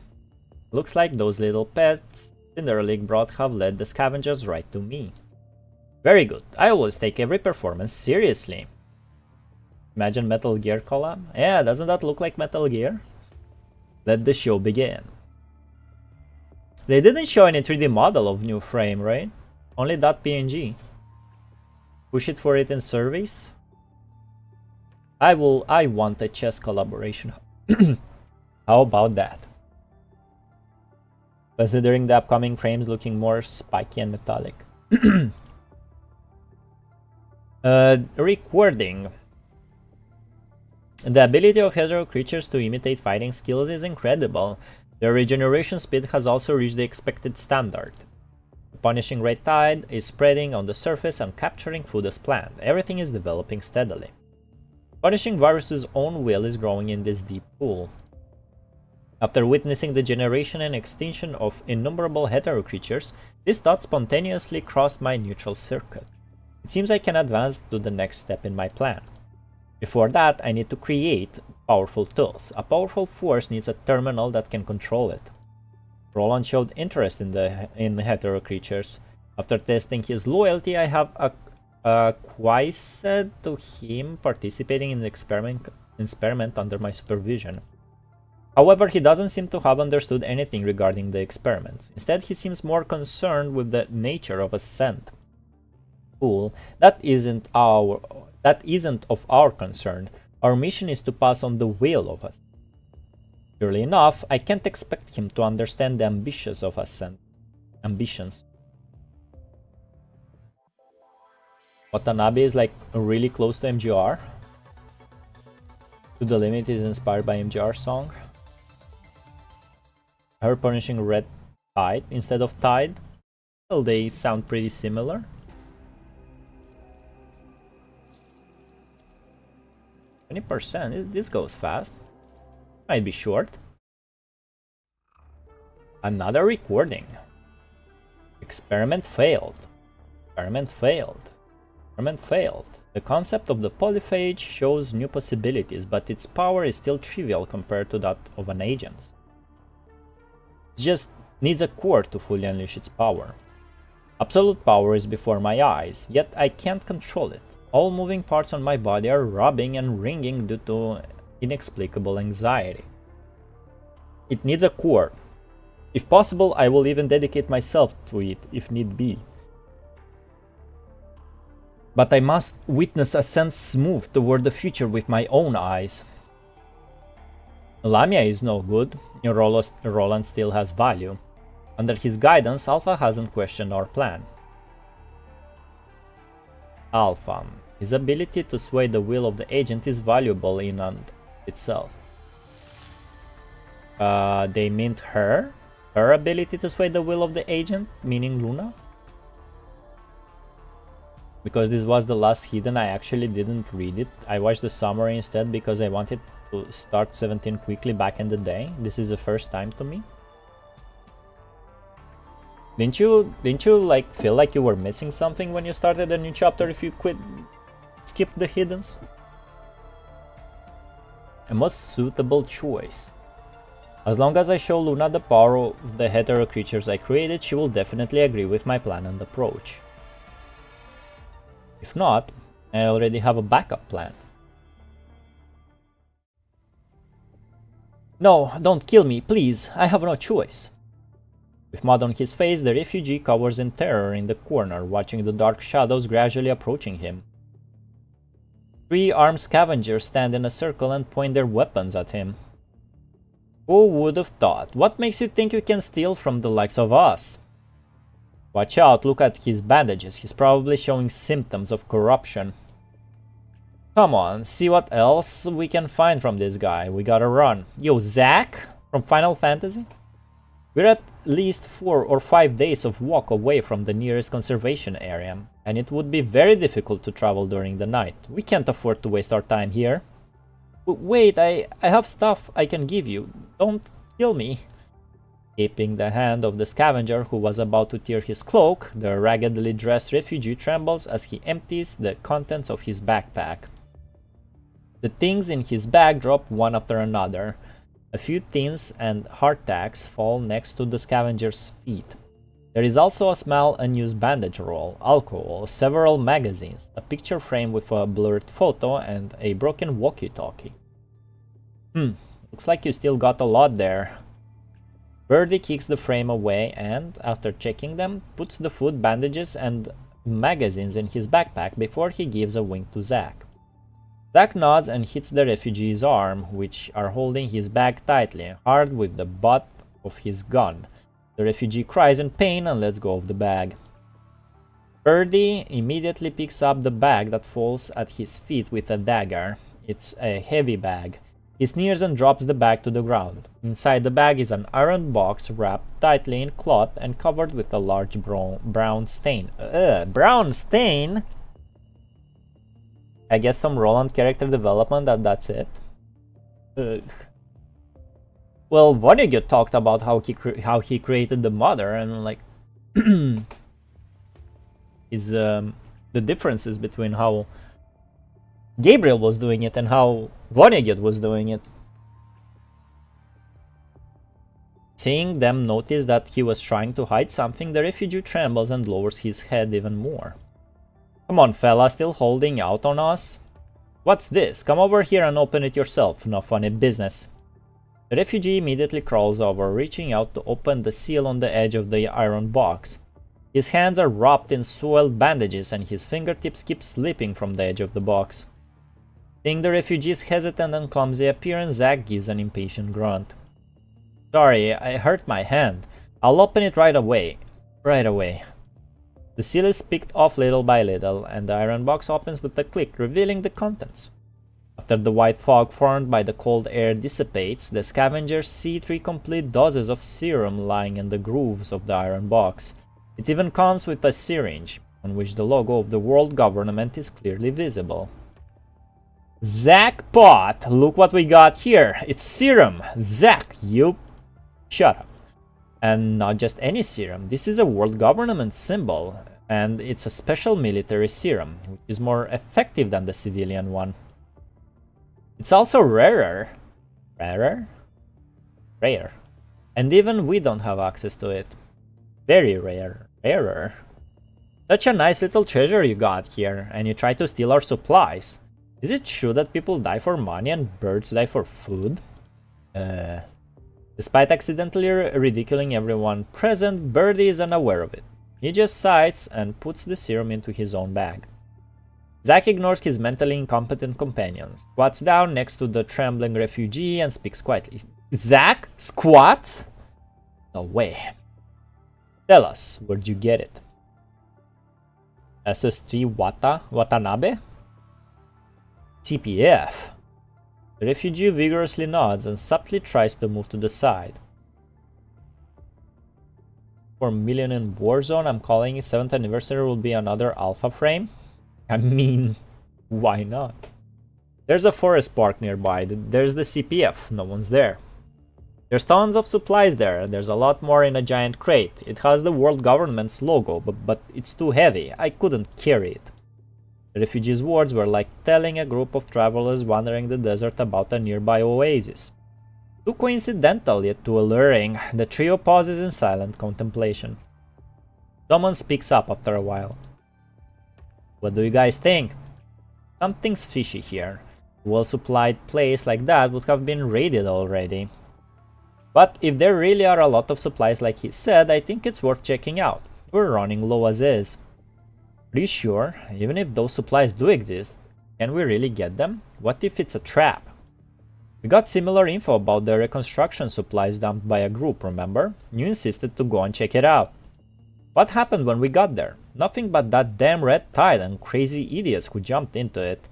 S1: Looks like those little pets Cinderleague brought have led the scavengers right to me. Very good. I always take every performance seriously. Imagine Metal Gear collab? Yeah, doesn't that look like Metal Gear? Let the show begin. They didn't show any 3D model of new frame, right? Only .png. Push it for it in surveys? I want a chess collaboration. How about that? Considering the upcoming frames looking more spiky and metallic. Recording. The ability of hetero creatures to imitate fighting skills is incredible. Their regeneration speed has also reached the expected standard. The punishing red tide is spreading on the surface and capturing food as planned. Everything is developing steadily. Punishing Varus's own will is growing in this deep pool. After witnessing the generation and extinction of innumerable hetero creatures, this thought spontaneously crossed my neutral circuit. It seems I can advance to the next step in my plan. Before that, I need to create powerful tools. A powerful force needs a terminal that can control it. Roland showed interest in hetero creatures. After testing his loyalty, I have acquiesced to him participating in the experiment under my supervision. However, he doesn't seem to have understood anything regarding the experiments. Instead, he seems more concerned with the nature of ascent. Cool. That isn't of our concern. Our mission is to pass on the will of us. Surely enough, I can't expect him to understand the ambitions of ascent. Watanabe is like really close to MGR. To the Limit is inspired by MGR song. Her punishing red tide instead of tide. Well, they sound pretty similar. %. This goes fast. Might be short. Another recording. Experiment failed. Experiment failed. Experiment failed. The concept of the polyphage shows new possibilities, but its power is still trivial compared to that of an agent's. It just needs a core to fully unleash its power. Absolute power is before my eyes, yet I can't control it. All moving parts on my body are rubbing and ringing due to inexplicable anxiety. It needs a core. If possible, I will even dedicate myself to it if need be. But I must witness Ascent's move toward the future with my own eyes. Lamia is no good. Roland still has value. Under his guidance, Alpha hasn't questioned our plan. Alpha. His ability to sway the will of the agent is valuable in and itself. They meant her? Her ability to sway the will of the agent, meaning Luna? Because this was the last hidden, I actually didn't read it. I watched the summary instead because I wanted to start 17 quickly back in the day. This is the first time to me. Didn't you like feel like you were missing something when you started a new chapter if you skipped the hiddens? A most suitable choice. As long as I show Luna the power of the hetero creatures I created, she will definitely agree with my plan and approach. If not, I already have a backup plan. No, don't kill me, please, I have no choice. With mud on his face, the refugee cowers in terror in the corner, watching the dark shadows gradually approaching him. 3 armed scavengers stand in a circle and point their weapons at him. Who would have thought? What makes you think you can steal from the likes of us? Watch out, look at his bandages, he's probably showing symptoms of corruption. Come on, see what else we can find from this guy, we gotta run. Yo, Zack from Final Fantasy? We're at least 4 or 5 days of walk away from the nearest conservation area, and it would be very difficult to travel during the night. We can't afford to waste our time here. Wait, I have stuff I can give you. Don't kill me. Keeping the hand of the scavenger who was about to tear his cloak, the raggedly dressed refugee trembles as he empties the contents of his backpack. The things in his bag drop one after another. A few tins and hardtacks fall next to the scavenger's feet. There is also a small unused bandage roll, alcohol, several magazines, a picture frame with a blurred photo, and a broken walkie-talkie. Looks like you still got a lot there. Birdie kicks the frame away and, after checking them, puts the food, bandages, and magazines in his backpack before he gives a wink to Zack. Zack nods and hits the refugee's arm, which are holding his bag tightly, hard with the butt of his gun. The refugee cries in pain and lets go of the bag. Birdie immediately picks up the bag that falls at his feet with a dagger. It's a heavy bag. He sneers and drops the bag to the ground. Inside the bag is an iron box wrapped tightly in cloth and covered with a large brown stain. Brown stain? I guess some Roland character development, that's it. Well, Vonnegut talked about how he created the mother and like is the differences between how Gabriel was doing it and how Vonnegut was doing it. Seeing them notice that he was trying to hide something, the refugee trembles and lowers his head even more. Come on, fella, still holding out on us? What's this? Come over here and open it yourself, no funny business. The refugee immediately crawls over, reaching out to open the seal on the edge of the iron box. His hands are wrapped in soiled bandages and his fingertips keep slipping from the edge of the box. Seeing the refugee's hesitant and clumsy appearance, Zack gives an impatient grunt. Sorry, I hurt my hand. I'll open it right away. Right away. The seal is picked off little by little, and the iron box opens with a click, revealing the contents. After the white fog formed by the cold air dissipates, the scavengers see 3 complete doses of serum lying in the grooves of the iron box. It even comes with a syringe, on which the logo of the world government is clearly visible. Zackpot! Look what we got here! It's serum! Zack, you... Shut up. And not just any serum, this is a world government symbol, and it's a special military serum, which is more effective than the civilian one. It's also rarer. Rarer? Rare. And even we don't have access to it. Very rare. Rarer. Such a nice little treasure you got here, and you try to steal our supplies. Is it true that people die for money and birds die for food? Despite accidentally ridiculing everyone present, Birdie is unaware of it. He just sighs and puts the serum into his own bag. Zack ignores his mentally incompetent companions, squats down next to the trembling refugee and speaks quietly. Zack? Squats? No way. Tell us, where'd you get it? SS3 Watanabe? CPF. The refugee vigorously nods and subtly tries to move to the side. 4 million in Warzone, I'm calling it 7th anniversary will be another alpha frame. I mean, why not? There's a forest park nearby, there's the CPF, no one's there. There's tons of supplies there, there's a lot more in a giant crate. It has the world government's logo, but it's too heavy, I couldn't carry it. The refugee's words were like telling a group of travelers wandering the desert about a nearby oasis. Too coincidental yet too alluring, the trio pauses in silent contemplation. Someone speaks up after a while. What do you guys think? Something's fishy here. A well-supplied place like that would have been raided already. But if there really are a lot of supplies like he said, I think it's worth checking out. We're running low as is. Are you sure? Even if those supplies do exist, can we really get them? What if it's a trap? We got similar info about the reconstruction supplies dumped by a group, remember? You insisted to go and check it out. What happened when we got there? Nothing but that damn red tide and crazy idiots who jumped into it.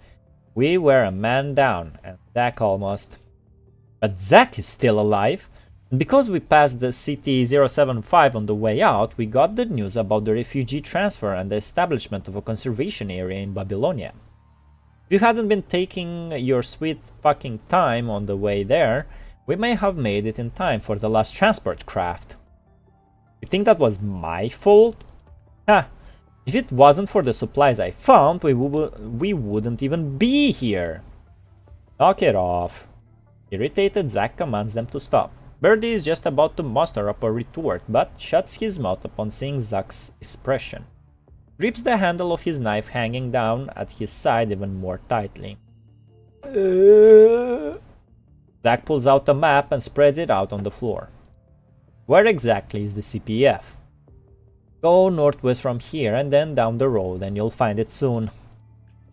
S1: We were a man down, and Zack almost. But Zack is still alive! Because we passed the CT-075 on the way out, we got the news about the refugee transfer and the establishment of a conservation area in Babylonia. If you hadn't been taking your sweet fucking time on the way there, we may have made it in time for the last transport craft. You think that was my fault? Ha! If it wasn't for the supplies I found, we wouldn't even be here. Knock it off. Irritated, Zack commands them to stop. Birdie is just about to muster up a retort, but shuts his mouth upon seeing Zack's expression. Grips the handle of his knife hanging down at his side even more tightly. Zack pulls out a map and spreads it out on the floor. Where exactly is the CPF? Go northwest from here and then down the road and you'll find it soon.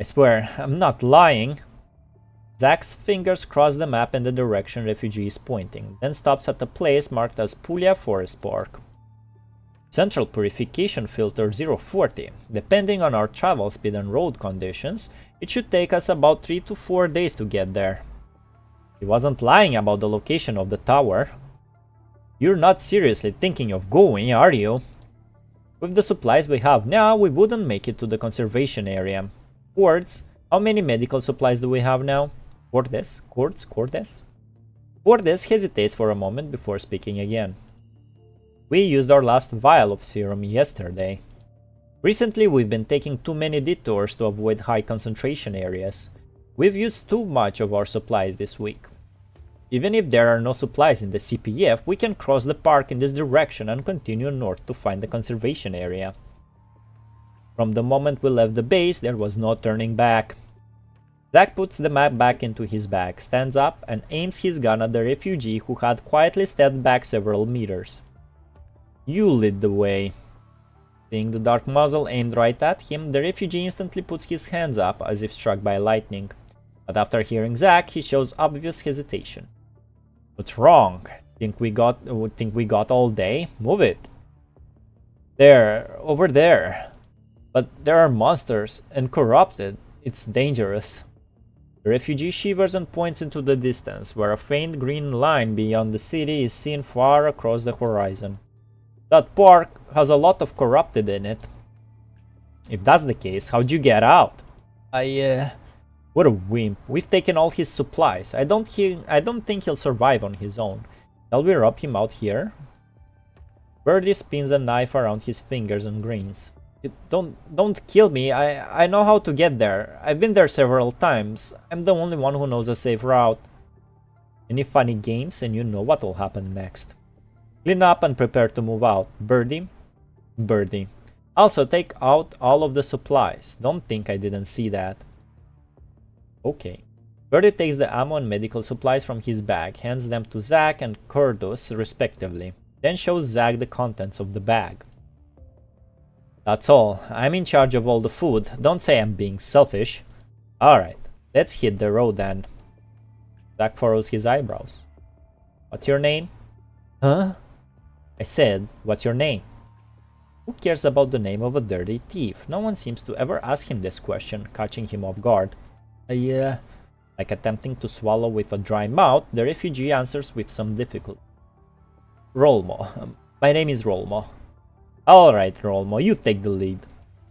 S1: I swear, I'm not lying. Zack's fingers cross the map in the direction refugee is pointing, then stops at a place marked as Puglia Forest Park. Central Purification Filter 040. Depending on our travel speed and road conditions, it should take us about 3 to 4 days to get there. He wasn't lying about the location of the tower. You're not seriously thinking of going, are you? With the supplies we have now, we wouldn't make it to the conservation area. Quartz, how many medical supplies do we have now? Cordes? Cordes? Cordes hesitates for a moment before speaking again. We used our last vial of serum yesterday. Recently we've been taking too many detours to avoid high concentration areas. We've used too much of our supplies this week. Even if there are no supplies in the CPF, we can cross the park in this direction and continue north to find the conservation area. From the moment we left the base, there was no turning back. Zack puts the map back into his bag, stands up, and aims his gun at the refugee who had quietly stepped back several meters. You lead the way. Seeing the dark muzzle aimed right at him, the refugee instantly puts his hands up as if struck by lightning. But after hearing Zack, he shows obvious hesitation. What's wrong? Think we got all day? Move it. There, over there. But there are monsters, and corrupted. It's dangerous. The refugee shivers and points into the distance, where a faint green line beyond the city is seen far across the horizon. That park has a lot of corrupted in it. If that's the case, how'd you get out? What a wimp. We've taken all his supplies. I don't think he'll survive on his own. Shall we rub him out here? Birdie spins a knife around his fingers and grins. Don't kill me. I know how to get there. I've been there several times. I'm the only one who knows a safe route. Any funny games and you know what will happen next. Clean up and prepare to move out. Birdie? Birdie. Also take out all of the supplies. Don't think I didn't see that. Okay. Birdie takes the ammo and medical supplies from his bag, hands them to Zack and Kurdus respectively, then shows Zack the contents of the bag. That's all. I'm in charge of all the food. Don't say I'm being selfish. Alright, let's hit the road then. Zack furrows his eyebrows. What's your name? Huh? I said, what's your name? Who cares about the name of a dirty thief? No one seems to ever ask him this question, catching him off guard. Like attempting to swallow with a dry mouth, the refugee answers with some difficulty. Rolmo. My name is Rolmo. Alright, Rolmo, you take the lead.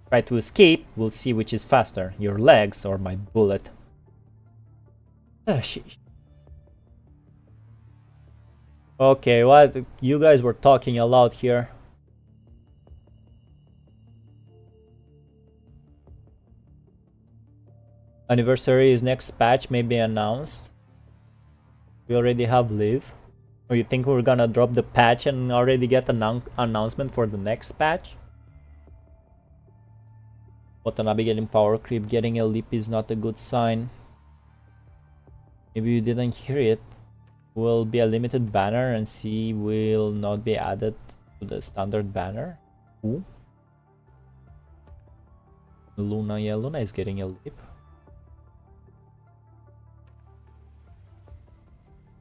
S1: Try to escape, we'll see which is faster, your legs or my bullet. Okay, what? You guys were talking a lot here. Anniversary is next patch, may be announced. We already have live. Or you think we're gonna drop the patch and already get an announcement for the next patch? Watanabe getting power creep, getting a leap is not a good sign. Maybe you didn't hear it. Will be a limited banner and C will not be added to the standard banner. Ooh. Luna, yeah, Luna is getting a leap.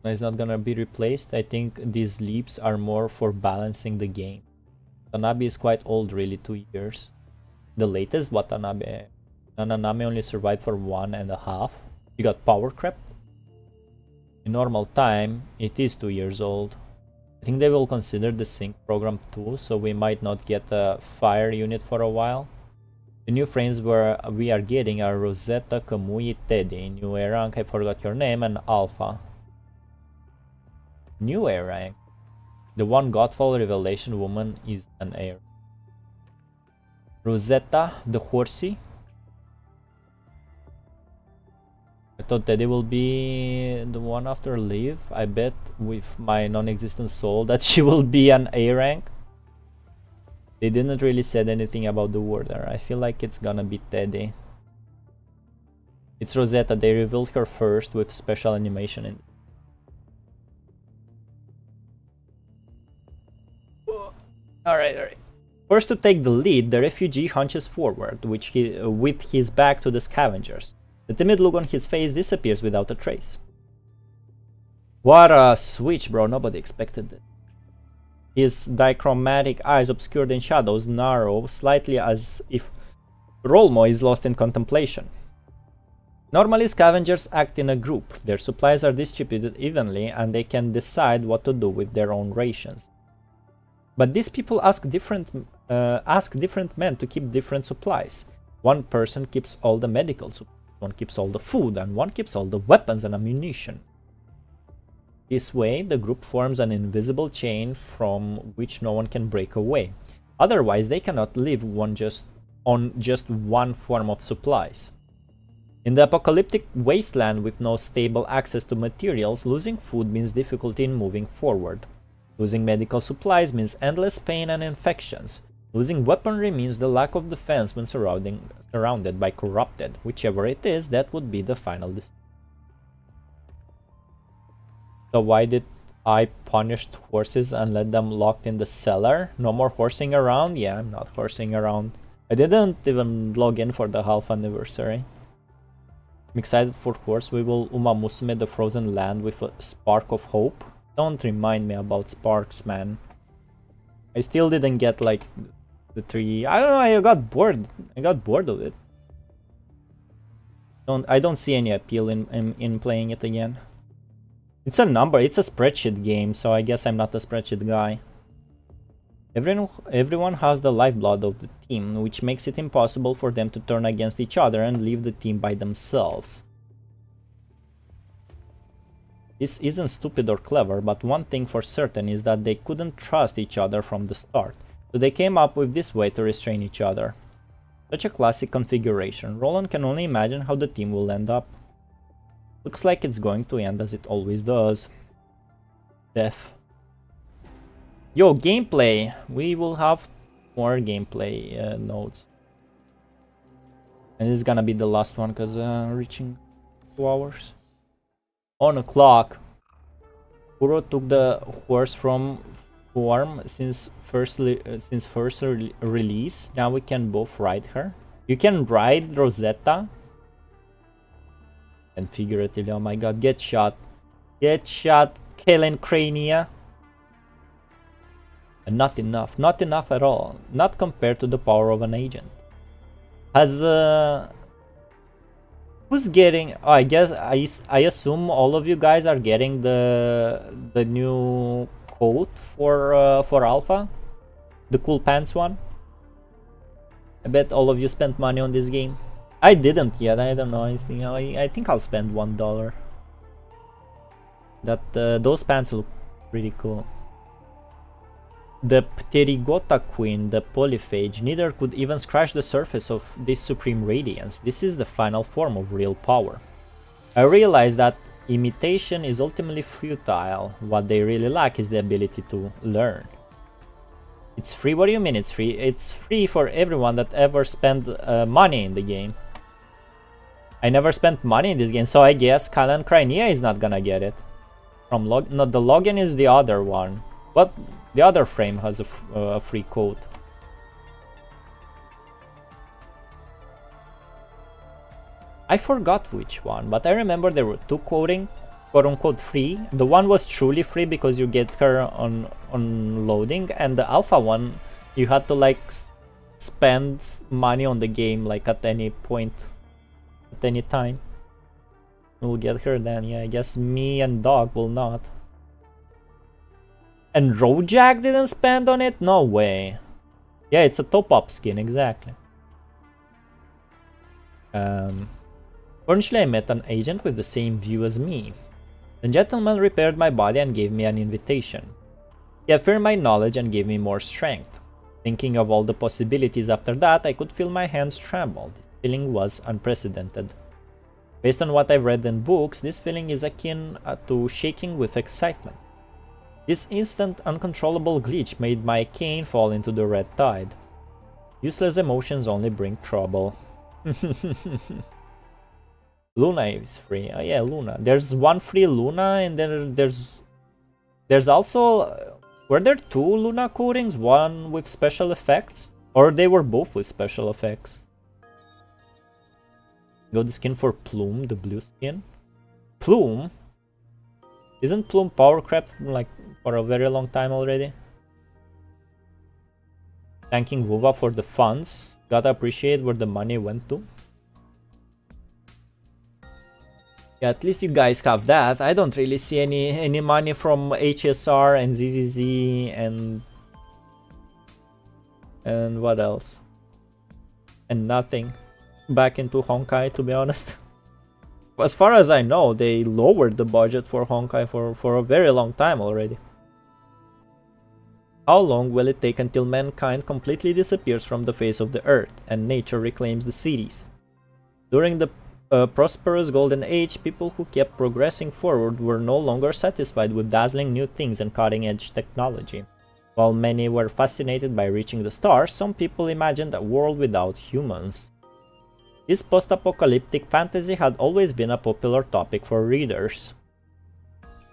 S1: Is not gonna be replaced. I think these leaps are more for balancing the game. Watanabe is quite old, really, 2 years. The latest Watanabe, Nananame only survived for 1.5. He got power crept. In normal time, it is 2 years old. I think they will consider the sync program too, so we might not get a fire unit for a while. The new frames we are getting are Rosetta, Kamui, Teddy, New A rank, I forgot your name, and Alpha. New A rank. The one Godfall Revelation woman is an A. Rosetta, the horsey. I thought Teddy will be the one after Liv. I bet with my non-existent soul that she will be an A rank. They didn't really said anything about the warder. I feel like it's gonna be Teddy. It's Rosetta. They revealed her first with special animation in. Alright. First to take the lead, the refugee hunches forward, with his back to the scavengers. The timid look on his face disappears without a trace. What a switch, bro. Nobody expected it. His dichromatic eyes, obscured in shadows, narrow slightly as if Rolmo is lost in contemplation. Normally, scavengers act in a group. Their supplies are distributed evenly and they can decide what to do with their own rations. But these people ask different men to keep different supplies. One person keeps all the medical supplies. One keeps all the food, and one keeps all the weapons and ammunition. This way, the group forms an invisible chain from which no one can break away. Otherwise, they cannot live on just one form of supplies. In the apocalyptic wasteland with no stable access to materials, losing food means difficulty in moving forward. Losing medical supplies means endless pain and infections. Losing weaponry means the lack of defense when surrounded by corrupted. Whichever it is, that would be the final decision. So why did I punish horses and let them locked in the cellar? No more horsing around? Yeah, I'm not horsing around. I didn't even log in for the half anniversary. I'm excited for horse. We will Umamusume the frozen land with a spark of hope. Don't remind me about sparks, man. I still didn't get like the tree. I don't know, I got bored. I got bored of it. I don't see any appeal in playing it again. It's a number, it's a spreadsheet game, so I guess I'm not a spreadsheet guy. Everyone has the lifeblood of the team, which makes it impossible for them to turn against each other and leave the team by themselves. This isn't stupid or clever, but one thing for certain is that they couldn't trust each other from the start, so they came up with this way to restrain each other. Such a classic configuration. Roland can only imagine how the team will end up. Looks like it's going to end as it always does. Death. Yo, gameplay! We will have more gameplay nodes. And this is gonna be the last one, because reaching 2 hours. On a clock. Kuro took the horse from form since first release. Now we can both ride her. You can ride Rosetta. And figuratively, oh my god, get shot. Get shot, Kellen Crania. And not enough. Not enough at all. Not compared to the power of an agent. Has who's getting? Oh, I guess I assume all of you guys are getting the new coat for Alpha, the cool pants one. I bet all of you spent money on this game. I didn't yet. I don't know. I think I'll spend $1. Those pants look pretty cool. The Pterigota Queen, the Polyphage, neither could even scratch the surface of this supreme radiance. This is the final form of real power. I realize that imitation is ultimately futile. What they really lack is the ability to learn. It's free? What do you mean it's free? It's free for everyone that ever spent money in the game. I never spent money in this game, so I guess Kalan Crimea is not gonna get it. From no, the login is the other one. But the other frame has a free code. I forgot which one, but I remember there were two coding, quote-unquote free. The one was truly free because you get her on loading, and the alpha one you had to like spend money on the game like at any point, at any time. We'll get her then. Yeah, I guess me and Dog will not. And Rojak didn't spend on it? No way. Yeah, it's a top-up skin, exactly. Fortunately, I met an agent with the same view as me. The gentleman repaired my body and gave me an invitation. He affirmed my knowledge and gave me more strength. Thinking of all the possibilities after that, I could feel my hands tremble. This feeling was unprecedented. Based on what I've read in books, this feeling is akin to shaking with excitement. This instant, uncontrollable glitch made my cane fall into the red tide. Useless emotions only bring trouble. Luna is free. Oh yeah, Luna. There's one free Luna, and then there's also... Were there two Luna coatings? One with special effects? Or they were both with special effects? Go the skin for Plume, the blue skin. Plume? Isn't Plume power crept like for a very long time already? Thanking Vuva for the funds. Gotta appreciate where the money went to. Yeah, at least you guys have that. I don't really see any money from HSR and ZZZ and what else? And nothing back into Honkai, to be honest. As far as I know, they lowered the budget for Honkai for a very long time already. How long will it take until mankind completely disappears from the face of the earth and nature reclaims the cities? During the prosperous golden age, people who kept progressing forward were no longer satisfied with dazzling new things and cutting-edge technology. While many were fascinated by reaching the stars, some people imagined a world without humans. This post-apocalyptic fantasy had always been a popular topic for readers.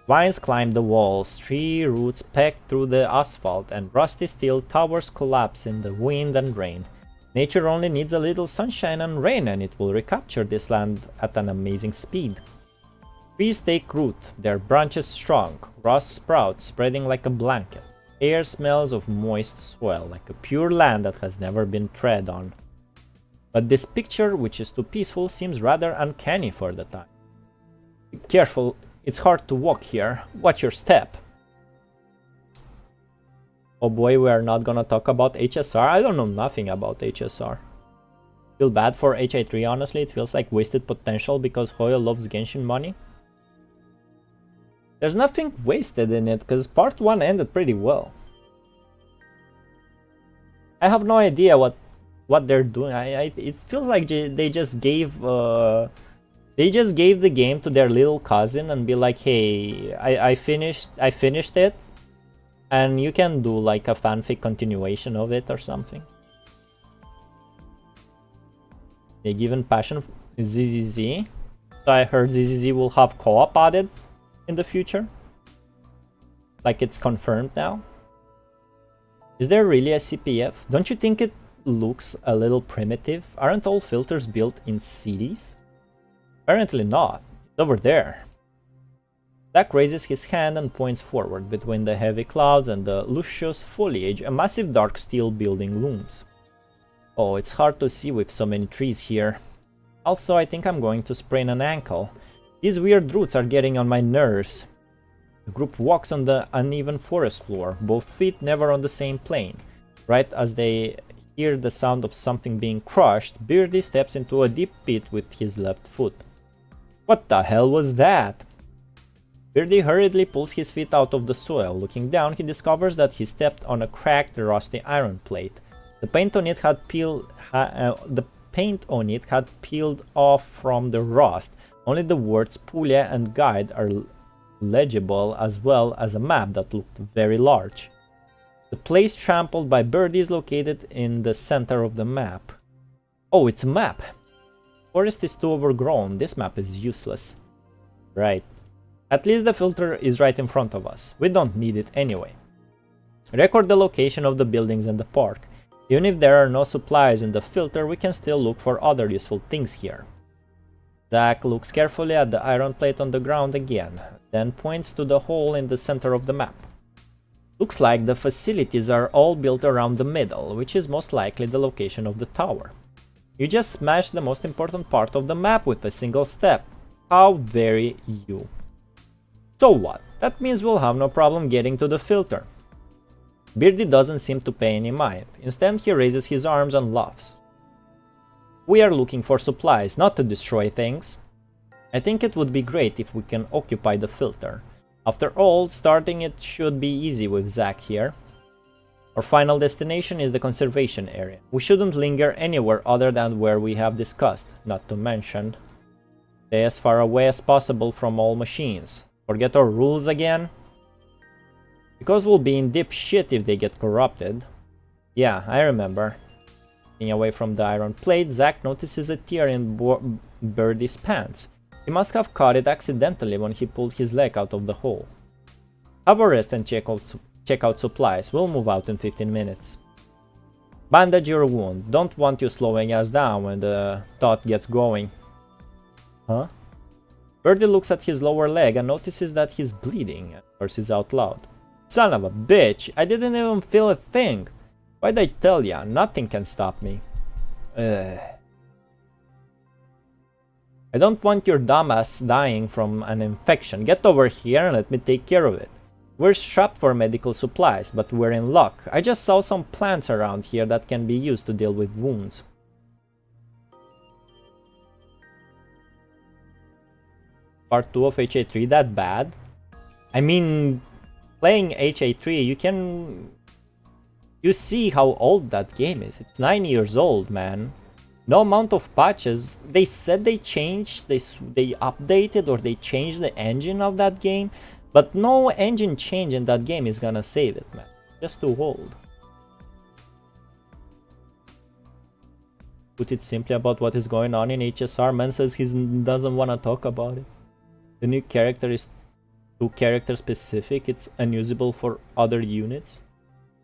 S1: Vines climbed the walls, tree roots pecked through the asphalt, and rusty steel towers collapse in the wind and rain. Nature only needs a little sunshine and rain and it will recapture this land at an amazing speed. Trees take root, their branches strong, rust sprouts spreading like a blanket. Air smells of moist soil, like a pure land that has never been tread on. But this picture, which is too peaceful, seems rather uncanny for the time. Be careful, it's hard to walk here. Watch your step. Oh boy, we are not gonna talk about HSR. I don't know nothing about HSR. Feel bad for HI3, honestly. It feels like wasted potential because Hoyo loves Genshin money. There's nothing wasted in it, because part 1 ended pretty well. I have no idea what they're doing. It feels like they just gave the game to their little cousin and be like, hey, I finished it, and you can do like a fanfic continuation of it or something. They given passion ZZZ. So I heard ZZZ will have co-op added in the future. Like it's confirmed now. Is there really a CPF? Don't you think it looks a little primitive? Aren't all filters built in cities? Apparently not. It's over there. Zack raises his hand and points forward. Between the heavy clouds and the luscious foliage, a massive dark steel building looms. Oh, it's hard to see with so many trees here. Also, I think I'm going to sprain an ankle. These weird roots are getting on my nerves. The group walks on the uneven forest floor, both feet never on the same plane. Right as they hear the sound of something being crushed, Beardy steps into a deep pit with his left foot. What the hell was that? Beardy hurriedly pulls his feet out of the soil. Looking down, he discovers that he stepped on a cracked, rusty iron plate. The paint on it had peeled off from the rust. Only the words Puglia and Guide are legible, as well as a map that looked very large. The place trampled by Birdie is located in the center of the map. Oh, it's a map! Forest is too overgrown. This map is useless. Right. At least the filter is right in front of us. We don't need it anyway. Record the location of the buildings and the park. Even if there are no supplies in the filter, we can still look for other useful things here. Zack looks carefully at the iron plate on the ground again, then points to the hole in the center of the map. Looks like the facilities are all built around the middle, which is most likely the location of the tower. You just smashed the most important part of the map with a single step. How very you. So what? That means we'll have no problem getting to the filter. Beardy doesn't seem to pay any mind. Instead, he raises his arms and laughs. We are looking for supplies, not to destroy things. I think it would be great if we can occupy the filter. After all, starting it should be easy with Zack here. Our final destination is the conservation area. We shouldn't linger anywhere other than where we have discussed, not to mention. Stay as far away as possible from all machines. Forget our rules again? Because we'll be in deep shit if they get corrupted. Yeah, I remember. Looking away from the iron plate, Zack notices a tear in Birdie's pants. He must have caught it accidentally when he pulled his leg out of the hole. Have a rest and check out supplies. We'll move out in 15 minutes. Bandage your wound. Don't want you slowing us down when the thought gets going. Huh? Birdie looks at his lower leg and notices that he's bleeding and curses out loud. Son of a bitch! I didn't even feel a thing! Why'd I tell ya? Nothing can stop me. Ugh. I don't want your dumbass dying from an infection. Get over here and let me take care of it. We're strapped for medical supplies, but we're in luck. I just saw some plants around here that can be used to deal with wounds. Part 2 of HA3 that bad? I mean, playing HA3, you see how old that game is. It's 9 years old, man. No amount of patches. They said they changed, they updated or they changed the engine of that game, but no engine change in that game is gonna save it, man. Just too old. Put it simply about what is going on in HSR, man says he doesn't want to talk about it. The new character is too character specific, it's unusable for other units.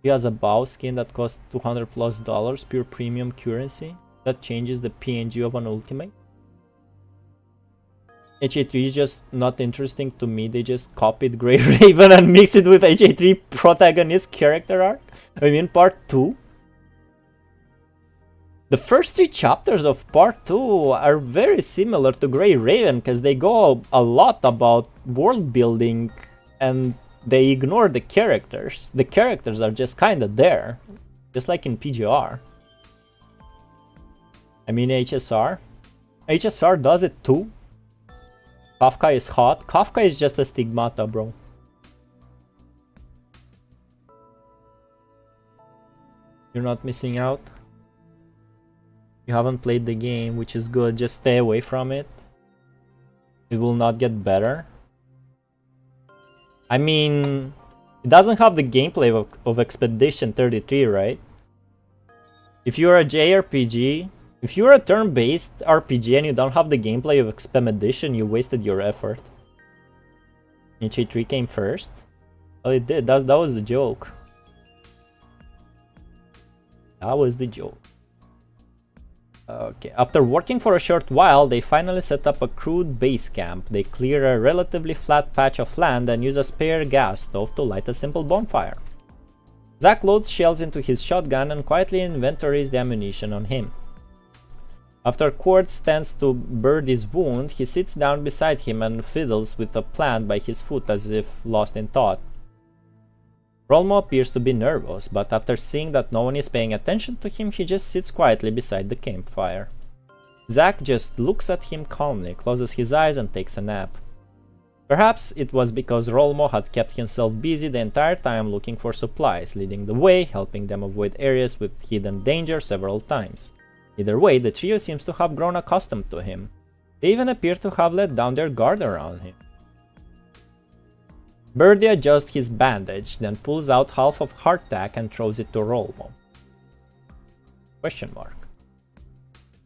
S1: He has a bow skin that costs $200+ pure premium currency. That changes the PNG of an ultimate. HA3 is just not interesting to me. They just copied Grey Raven and mixed it with HA3 protagonist character arc. I mean, part 2. The first 3 chapters of part 2 are very similar to Grey Raven because they go a lot about world building and they ignore the characters. The characters are just kinda there, just like in PGR. I mean HSR. HSR does it too. Kafka is hot. Kafka is just a stigmata, bro. You're not missing out. You haven't played the game, which is good. Just stay away from it. It will not get better. I mean, it doesn't have the gameplay of Expedition 33, right? If you're a JRPG, if you're a turn-based RPG and you don't have the gameplay of Expedition, you wasted your effort. HA3 came first? Oh, it did. That was the joke. That was the joke. Okay, after working for a short while, they finally set up a crude base camp. They clear a relatively flat patch of land and use a spare gas stove to light a simple bonfire. Zack loads shells into his shotgun and quietly inventories the ammunition on him. After Quartz tends to Birdie's wound, he sits down beside him and fiddles with a plant by his foot as if lost in thought. Rolmo appears to be nervous, but after seeing that no one is paying attention to him, he just sits quietly beside the campfire. Zack just looks at him calmly, closes his eyes and takes a nap. Perhaps it was because Rolmo had kept himself busy the entire time looking for supplies, leading the way, helping them avoid areas with hidden danger several times. Either way, the trio seems to have grown accustomed to him. They even appear to have let down their guard around him. Birdie adjusts his bandage, then pulls out half of hardtack and throws it to Rolmo. Question mark.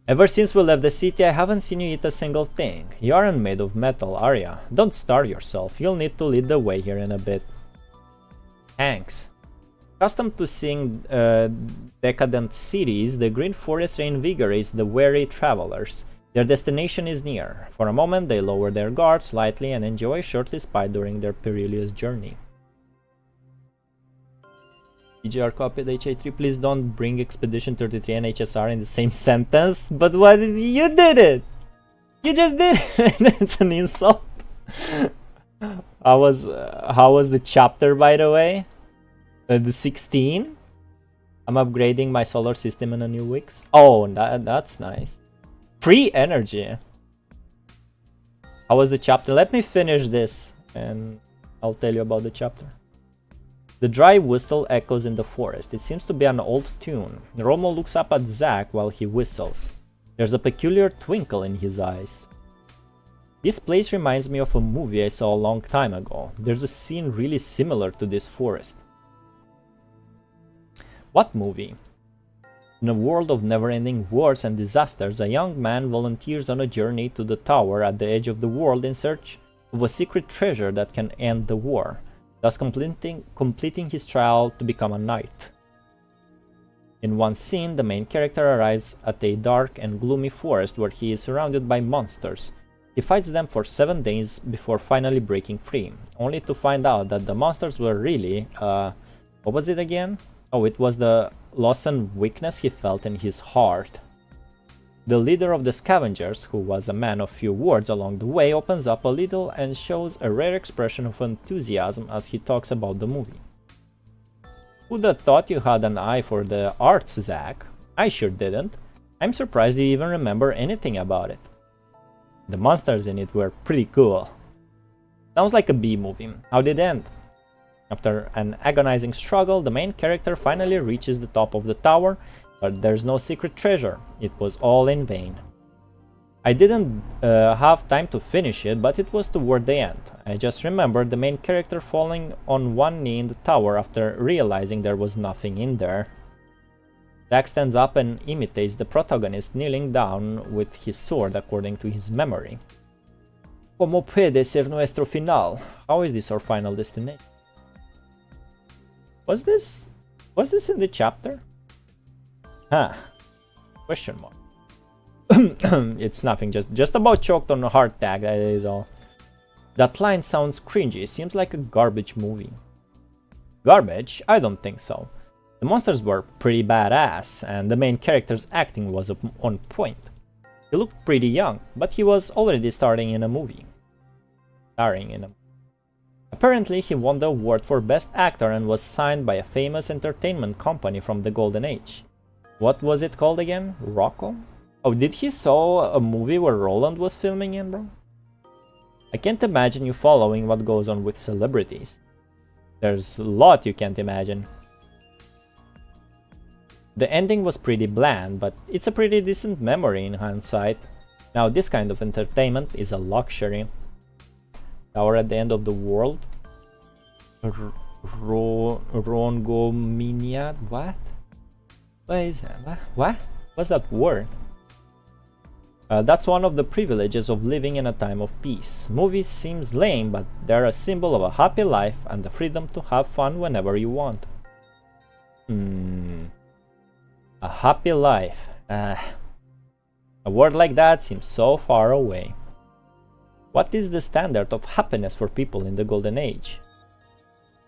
S1: Ever since we left the city, I haven't seen you eat a single thing. You aren't made of metal, are ya? Don't starve yourself, you'll need to lead the way here in a bit. Thanks. Accustomed to seeing decadent cities, the Green Forest reinvigorates the weary travelers. Their destination is near. For a moment, they lower their guard slightly and enjoy a short respite during their perilous journey. PGR copied HA3, please don't bring Expedition 33 and HSR in the same sentence. But what? You did it! You just did it! It's an insult. How was the chapter, by the way? The 16? I'm upgrading my solar system in a new weeks. Oh, that's nice. Free energy. How was the chapter? Let me finish this and I'll tell you about the chapter. The dry whistle echoes in the forest. It seems to be an old tune. Romo looks up at Zack while he whistles. There's a peculiar twinkle in his eyes. This place reminds me of a movie I saw a long time ago. There's a scene really similar to this forest. What movie? In a world of never-ending wars and disasters, a young man volunteers on a journey to the tower at the edge of the world in search of a secret treasure that can end the war, thus completing his trial to become a knight. In one scene, the main character arrives at a dark and gloomy forest where he is surrounded by monsters. He fights them for 7 days before finally breaking free, only to find out that the monsters were really, what was it again? Oh, it was the loss and weakness he felt in his heart. The leader of the scavengers, who was a man of few words along the way, opens up a little and shows a rare expression of enthusiasm as he talks about the movie. Who'd have thought you had an eye for the arts, Zack? I sure didn't. I'm surprised you even remember anything about it. The monsters in it were pretty cool. Sounds like a B movie. How did it end? After an agonizing struggle, the main character finally reaches the top of the tower, but there's no secret treasure. It was all in vain. I didn't have time to finish it, but it was toward the end. I just remembered the main character falling on one knee in the tower after realizing there was nothing in there. Zack stands up and imitates the protagonist kneeling down with his sword according to his memory. ¿Cómo puede ser nuestro final? How is this our final destination? Was this in the chapter? Huh. Question mark. It's nothing, just about choked on a heart tag, that is all. That line sounds cringy, seems like a garbage movie. Garbage? I don't think so. The monsters were pretty badass, and the main character's acting was on point. He looked pretty young, but he was already starring in a movie. Apparently, he won the award for Best Actor and was signed by a famous entertainment company from the Golden Age. What was it called again? Rocco? Oh, did he saw a movie where Roland was filming in, bro? I can't imagine you following what goes on with celebrities. There's a lot you can't imagine. The ending was pretty bland, but it's a pretty decent memory in hindsight. Now, this kind of entertainment is a luxury. Tower at the end of the world. Rongominiad? What? What is that? What? What's that word? That's one of the privileges of living in a time of peace. Movies seems lame, but they're a symbol of a happy life and the freedom to have fun whenever you want. A happy life. A word like that seems so far away. What is the standard of happiness for people in the Golden Age?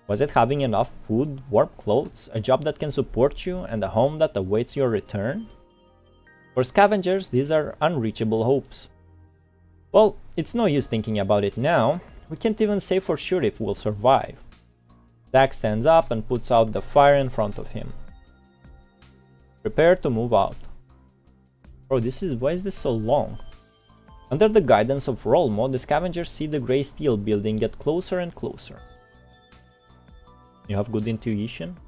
S1: Was it having enough food, warm clothes, a job that can support you, and a home that awaits your return? For scavengers, these are unreachable hopes. Well, it's no use thinking about it now. We can't even say for sure if we'll survive. Zack stands up and puts out the fire in front of him. Prepare to move out. Bro, why is this so long? Under the guidance of Rolmo, the scavengers see the grey steel building get closer and closer. You have good intuition?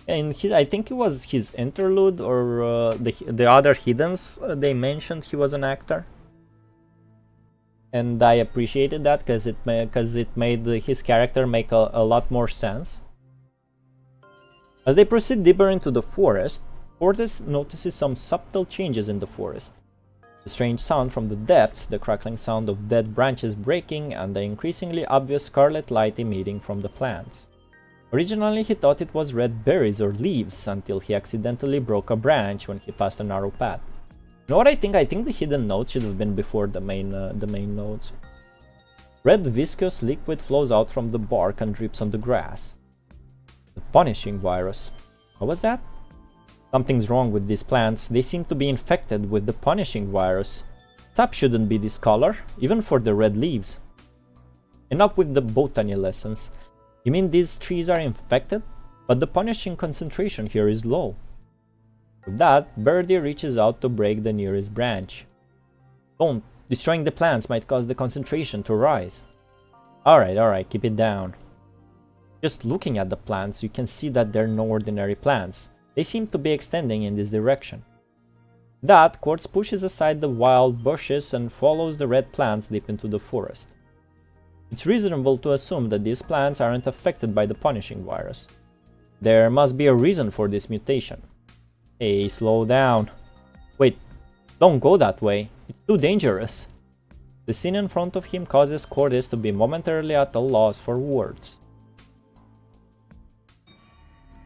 S1: And I think it was his interlude or the other hiddens they mentioned he was an actor. And I appreciated that because it made his character make a lot more sense. As they proceed deeper into the forest, Cortes notices some subtle changes in the forest. The strange sound from the depths, the crackling sound of dead branches breaking, and the increasingly obvious scarlet light emitting from the plants. Originally, he thought it was red berries or leaves until he accidentally broke a branch when he passed a narrow path. You know what I think? I think the hidden nodes should have been before the main nodes. Red viscous liquid flows out from the bark and drips on the grass. The punishing virus. What was that? Something's wrong with these plants. They seem to be infected with the punishing virus. Sap shouldn't be this color, even for the red leaves. Enough with the botany lessons. You mean these trees are infected? but the punishing concentration here is low. With that, Birdie reaches out to break the nearest branch. Don't. Destroying the plants might cause the concentration to rise. Alright, keep it down. Just looking at the plants, you can see that they're no ordinary plants. They seem to be extending in this direction. That, Quartz pushes aside the wild bushes and follows the red plants deep into the forest. It's reasonable to assume that these plants aren't affected by the punishing virus. There must be a reason for this mutation. Hey, slow down. Wait, don't go that way. It's too dangerous. The scene in front of him causes Cordis to be momentarily at a loss for words.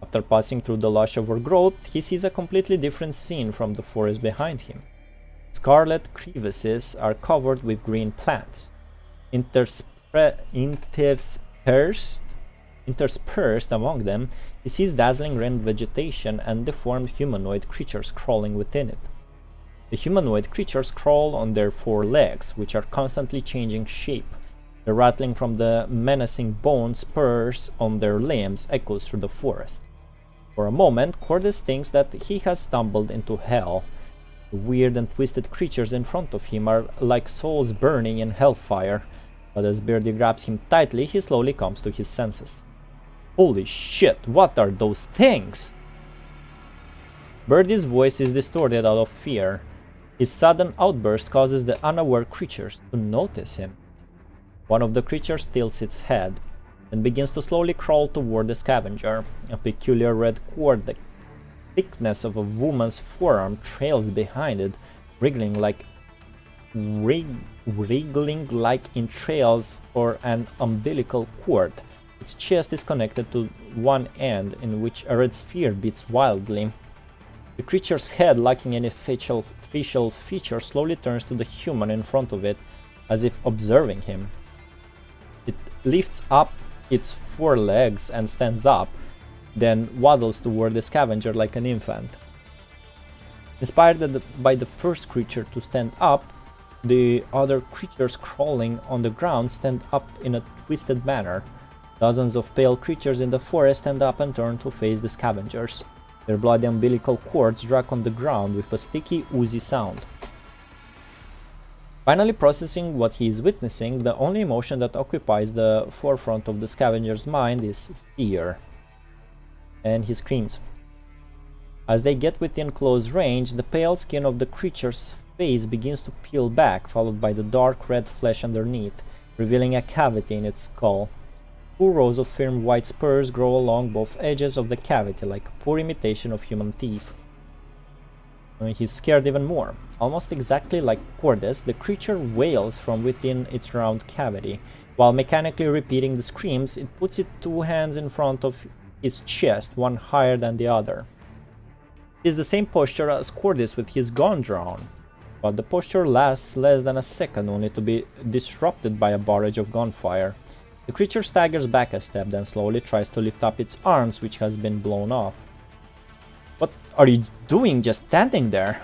S1: After passing through the lush overgrowth, he sees a completely different scene from the forest behind him. Scarlet crevices are covered with green plants. Interspersed among them, he sees dazzling red vegetation and deformed humanoid creatures crawling within it. The humanoid creatures crawl on their four legs, which are constantly changing shape. The rattling from the menacing bone spurs on their limbs echoes through the forest. For a moment, Cordis thinks that he has stumbled into hell. The weird and twisted creatures in front of him are like souls burning in hellfire, but as Birdie grabs him tightly, he slowly comes to his senses. Holy shit, what are those things? Birdie's voice is distorted out of fear. His sudden outburst causes the unaware creatures to notice him. One of the creatures tilts its head and begins to slowly crawl toward the scavenger. A peculiar red cord the thickness of a woman's forearm trails behind it, wriggling like entrails or an umbilical cord. Its chest is connected to one end, in which a red sphere beats wildly. The creature's head, lacking any facial feature, slowly turns to the human in front of it, as if observing him. It lifts up its four legs and stands up, then waddles toward the scavenger like an infant. Inspired by the first creature to stand up, the other creatures crawling on the ground stand up in a twisted manner. Dozens of pale creatures in the forest stand up and turn to face the scavengers. Their bloody umbilical cords drag on the ground with a sticky, oozy sound. Finally processing what he is witnessing, the only emotion that occupies the forefront of the scavenger's mind is fear. And he screams. As they get within close range, the pale skin of the creature's face begins to peel back, followed by the dark red flesh underneath, revealing a cavity in its skull. 2 rows of firm white spurs grow along both edges of the cavity, like a poor imitation of human teeth. He's scared even more. Almost exactly like Cordis, the creature wails from within its round cavity. While mechanically repeating the screams, it puts its 2 hands in front of his chest, one higher than the other. It is the same posture as Cordis with his gun drawn, but the posture lasts less than a second, only to be disrupted by a barrage of gunfire. The creature staggers back a step, then slowly tries to lift up its arms, which has been blown off. What are you doing, just standing there?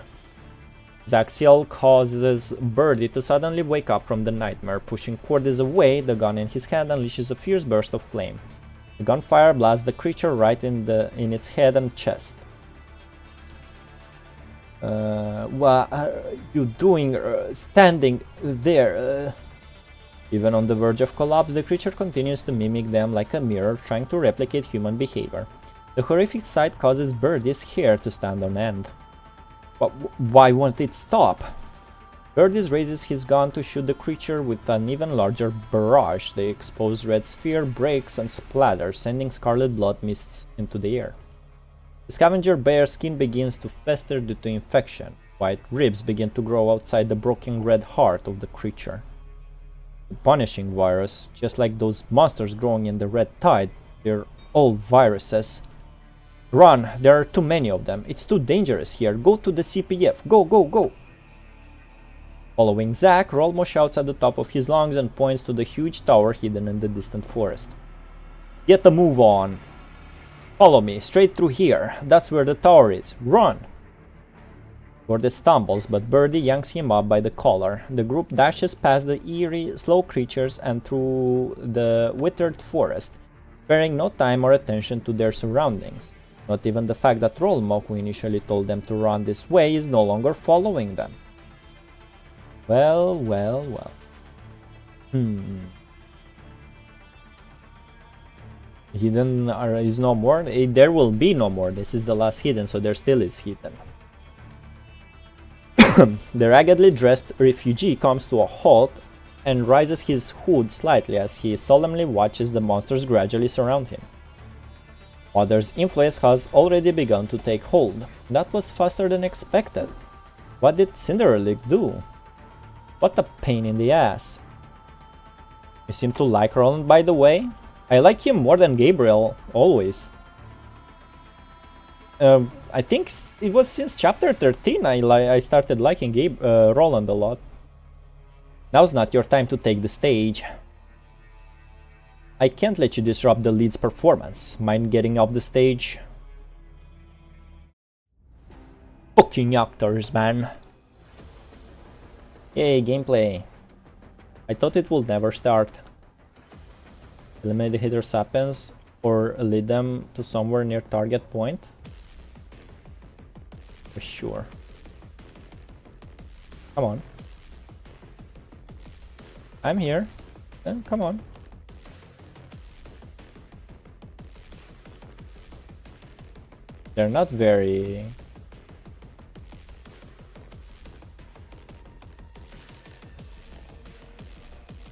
S1: Zaxiel causes Birdie to suddenly wake up from the nightmare. Pushing Cordis away, the gun in his hand unleashes a fierce burst of flame. The gunfire blasts the creature right in its head and chest. What are you doing, standing there? Even on the verge of collapse, the creature continues to mimic them like a mirror, trying to replicate human behavior. The horrific sight causes Birdie's hair to stand on end. But why won't it stop? Birdie raises his gun to shoot the creature with an even larger barrage. The exposed red sphere breaks and splatters, sending scarlet blood mists into the air. The scavenger bear's skin begins to fester due to infection. White ribs begin to grow outside the broken red heart of the creature. The punishing virus, just like those monsters growing in the red tide, they're all viruses. Run, there are too many of them. It's too dangerous here. Go to the CPF. Go, go, go. Following Zack, Rolmo shouts at the top of his lungs and points to the huge tower hidden in the distant forest. Get a move on. Follow me, straight through here. That's where the tower is. Run! Cordis stumbles, but Birdie yanks him up by the collar. The group dashes past the eerie, slow creatures and through the withered forest. sparing no time or attention to their surroundings. Not even the fact that Rollmok, who initially told them to run this way, is no longer following them. Well, well, well. Hidden is no more. There will be no more. This is the last hidden, so there still is hidden. The raggedly dressed refugee comes to a halt and raises his hood slightly as he solemnly watches the monsters gradually surround him. Mother's influence has already begun to take hold. That was faster than expected. What did Cinderelic do? What a pain in the ass. You seem to like Roland, by the way. I like him more than Gabriel, always. I think it was since chapter 13 I started liking Roland a lot. Now's not your time to take the stage. I can't let you disrupt the lead's performance. Mind getting off the stage? Fucking actors, man. Yay, gameplay. I thought it would never start. Eliminate the hitter sapiens or lead them to somewhere near target point. For sure. Come on. I'm here. Then come on. They're not very...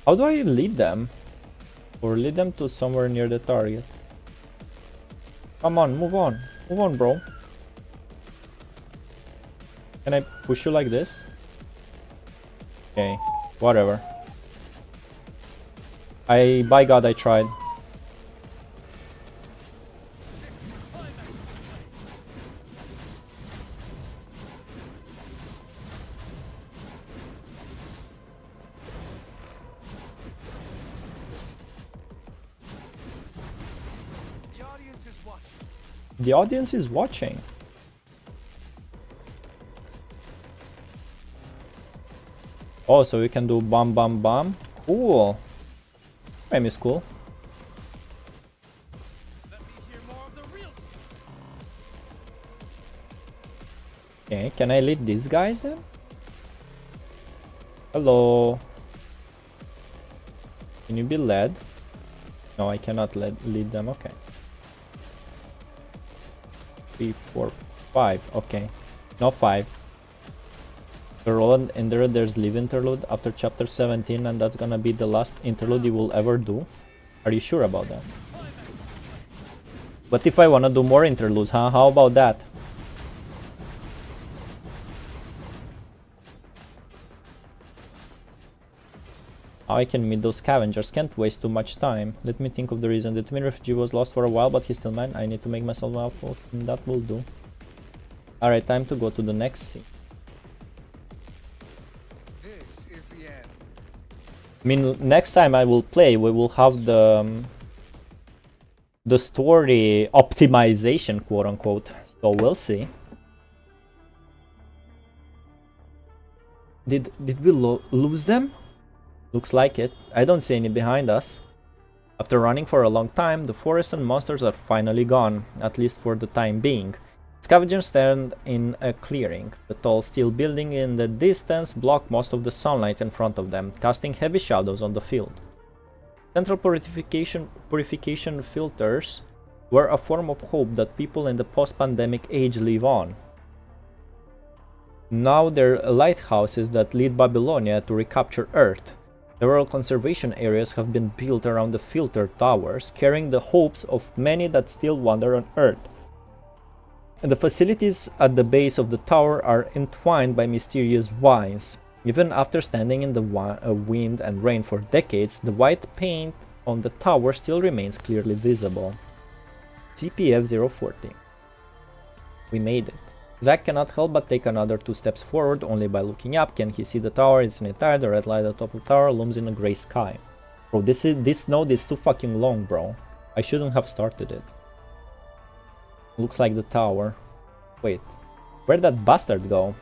S1: How do I lead them? Or lead them to somewhere near the target? Come on, move on. Move on, bro. Can I push you like this? Okay, whatever. By God, I tried. The audience is watching. Oh, so we can do bam bam bam. Cool. Frame is cool. Okay, can I lead these guys then? Hello. Can you be led? No, I cannot lead them. Okay. 3, 4, 5. Okay. No 5. The Roland interlude, there's live interlude after chapter 17, and that's gonna be the last interlude you will ever do. Are you sure about that? What if I wanna do more interludes, huh? How about that? How I can meet those scavengers? Can't waste too much time. Let me think of the reason. The twin refugee was lost for a while, but he's still mine. I need to make myself helpful. That will do. Alright, time to go to the next scene. I mean, next time I will play, we will have the story optimization, quote unquote. So we'll see. Did we lose them? Looks like it. I don't see any behind us. After running for a long time, the forest and monsters are finally gone, at least for the time being. Scavengers stand in a clearing. The tall steel building in the distance block most of the sunlight in front of them, casting heavy shadows on the field. Central purification filters were a form of hope that people in the post-pandemic age live on. Now they're lighthouses that lead Babylonia to recapture Earth. Several conservation areas have been built around the filter towers, carrying the hopes of many that still wander on Earth. The facilities at the base of the tower are entwined by mysterious vines. Even after standing in the wind and rain for decades, the white paint on the tower still remains clearly visible. CPF 040. We made it. Zack cannot help but take another 2 steps forward. Only by looking up can he see the tower. Isn't it tired? The red light at the top of the tower looms in a gray sky. Bro, this node is too fucking long, bro. I shouldn't have started it. Looks like the tower. Wait, where'd that bastard go?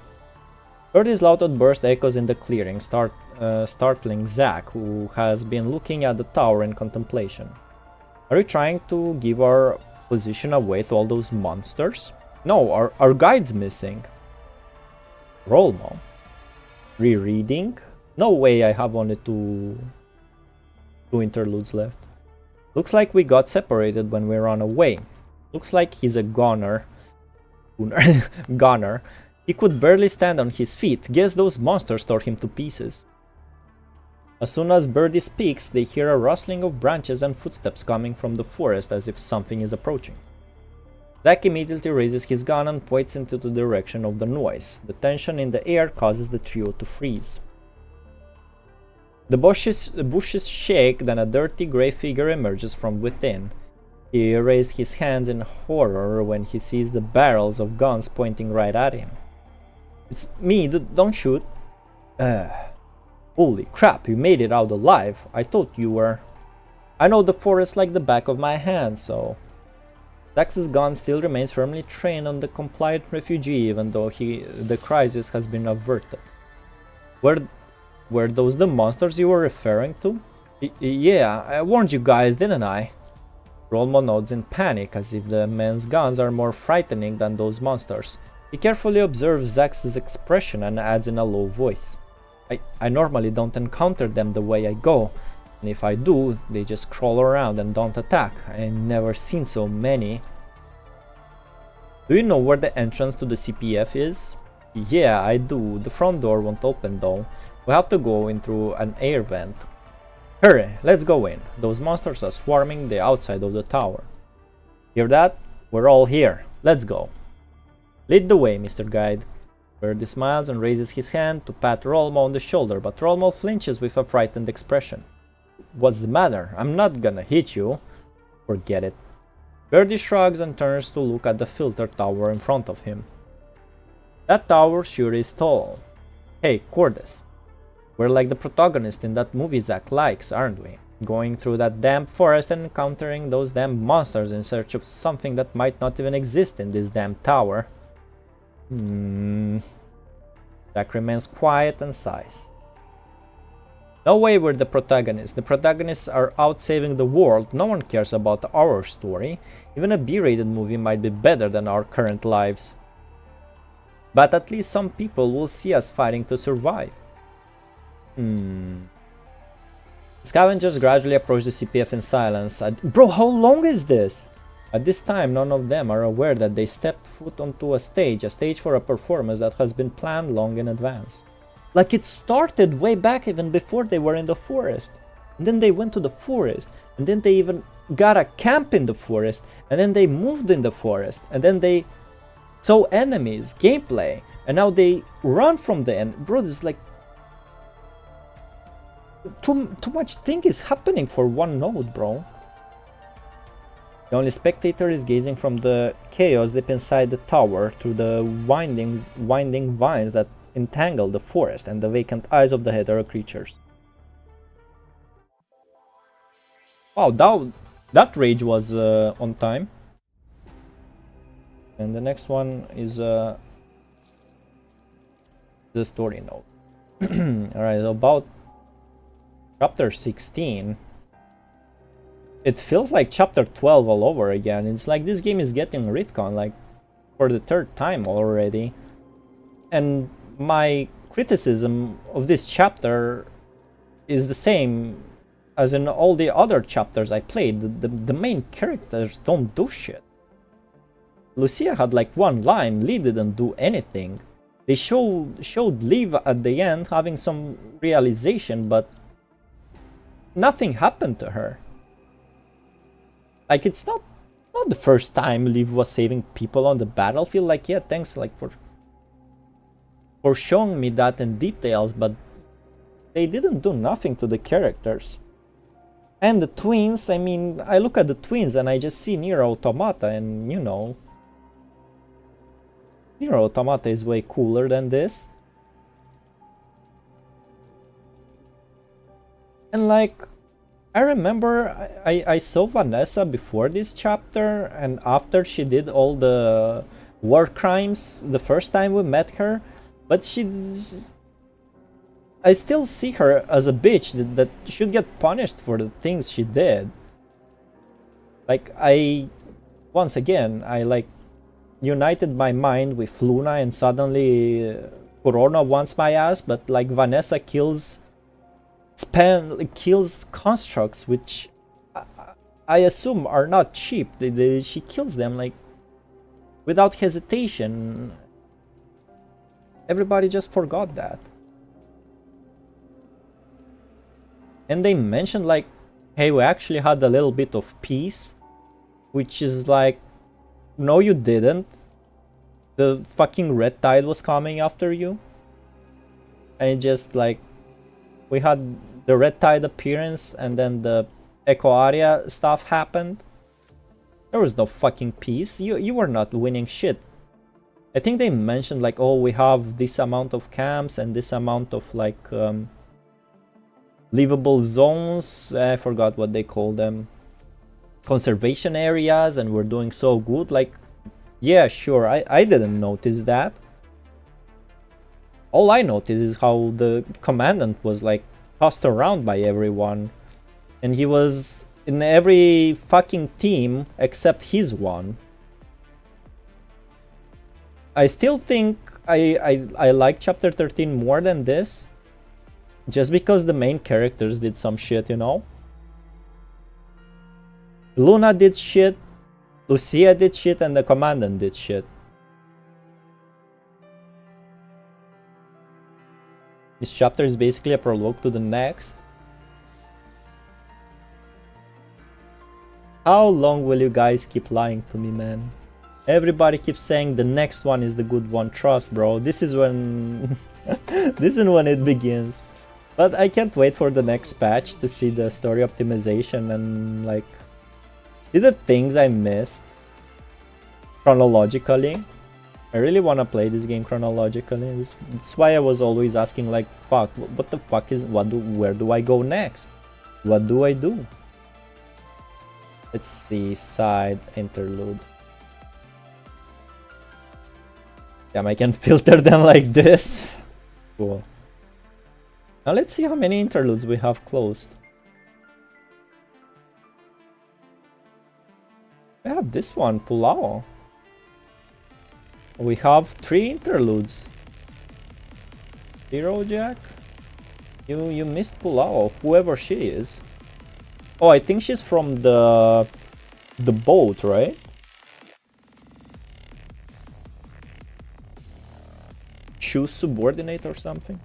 S1: Birdie's loud outburst echoes in the clearing, startling Zack, who has been looking at the tower in contemplation. Are we trying to give our position away to all those monsters? No, our guide's missing. Rolmo. Rereading? No way I have only two interludes left. Looks like we got separated when we ran away. Looks like he's a goner. Goner. He could barely stand on his feet. Guess those monsters tore him to pieces. As soon as Birdie speaks, they hear a rustling of branches and footsteps coming from the forest as if something is approaching. Zack immediately raises his gun and points into the direction of the noise. The tension in the air causes the trio to freeze. The bushes shake, then a dirty grey figure emerges from within. He raised his hands in horror when he sees the barrels of guns pointing right at him. It's me, don't shoot. Holy crap, you made it out alive. I thought you were. I know the forest like the back of my hand, so... Zack's gun still remains firmly trained on the compliant refugee, even though the crisis has been averted. Were those the monsters you were referring to? Yeah, I warned you guys, didn't I? Rolmo nods in panic, as if the men's guns are more frightening than those monsters. He carefully observes Zack's expression and adds in a low voice. I normally don't encounter them the way I go, and if I do, they just crawl around and don't attack. I've never seen so many. Do you know where the entrance to the CPF is? Yeah, I do. The front door won't open though. We have to go in through an air vent. Hurry, let's go in. Those monsters are swarming the outside of the tower. Hear that? We're all here. Let's go. Lead the way, Mr. Guide. Birdie smiles and raises his hand to pat Rolmo on the shoulder, but Rolmo flinches with a frightened expression. What's the matter? I'm not gonna hit you. Forget it. Birdie shrugs and turns to look at the filter tower in front of him. That tower sure is tall. Hey, Cordes. We're like the protagonist in that movie Zack likes, aren't we? Going through that damn forest and encountering those damn monsters in search of something that might not even exist in this damn tower. Zack remains quiet and sighs. No way we're the protagonists. The protagonists are out saving the world. No one cares about our story. Even a B-rated movie might be better than our current lives. But at least some people will see us fighting to survive. Scavengers gradually approach the CPF in silence. Bro, how long is this? At this time, none of them are aware that they stepped foot onto a stage for a performance that has been planned long in advance. Like it started way back even before they were in the forest. And then they went to the forest. And then they even got a camp in the forest. And then they moved in the forest. And then they saw enemies, gameplay. And now they run from the end. Bro, this is like... Too much thing is happening for one node, bro. The only spectator is gazing from the chaos deep inside the tower through the winding vines that entangle the forest and the vacant eyes of the hetero creatures. Wow, that rage was on time. And the next one is the story node. Alright, about chapter 16. It feels like chapter 12 all over again. It's like this game is getting retcon like for the third time already. And my criticism of this chapter is the same as in all the other chapters I played. The main characters don't do shit. Lucia had like one line, Lee didn't do anything. They showed Liv at the end having some realization, but nothing happened to her. Like, it's not the first time Liv was saving people on the battlefield. Like, yeah, thanks like for showing me that in details, but they didn't do nothing to the characters. And the twins, I mean, I look at the twins and I just see Nier Automata, and you know, Nier Automata is way cooler than this. And like, I remember I saw Vanessa before this chapter, and after she did all the war crimes the first time we met her, but I still see her as a bitch that should get punished for the things she did. Like, once again, I like united my mind with Luna, and suddenly Corona wants my ass, but like Vanessa kills constructs, which I assume are not cheap. She kills them like without hesitation. Everybody just forgot that. And they mentioned like, hey, we actually had a little bit of peace, which is like, no, you didn't. The fucking red tide was coming after you. And just like, we had the red tide appearance, and then the Echo Area stuff happened. There was no fucking peace. You were not winning shit. I think they mentioned like, oh, we have this amount of camps and this amount of like livable zones. I forgot what they call them. Conservation areas, and we're doing so good. Like, yeah, sure, I didn't notice that. All I noticed is how the commandant was like tossed around by everyone, and he was in every fucking team except his one. I still think I like chapter 13 more than this, just because the main characters did some shit, you know? Luna did shit, Lucia did shit, and the commandant did shit. This chapter is basically a prologue to the next. How long will you guys keep lying to me, man? Everybody keeps saying the next one is the good one. Trust, bro. This is when this is when it begins. But I can't wait for the next patch to see the story optimization and like the things I missed chronologically. I really want to play this game chronologically. That's why I was always asking like, fuck, what the fuck is, where do I go next? What do I do? Let's see, side interlude. Damn, I can filter them like this. Cool. Now let's see how many interludes we have closed. I have this one, Pulao. We have 3 interludes. Zero Jack? You missed Pulao, whoever she is. Oh, I think she's from the boat, right? Choose subordinate or something.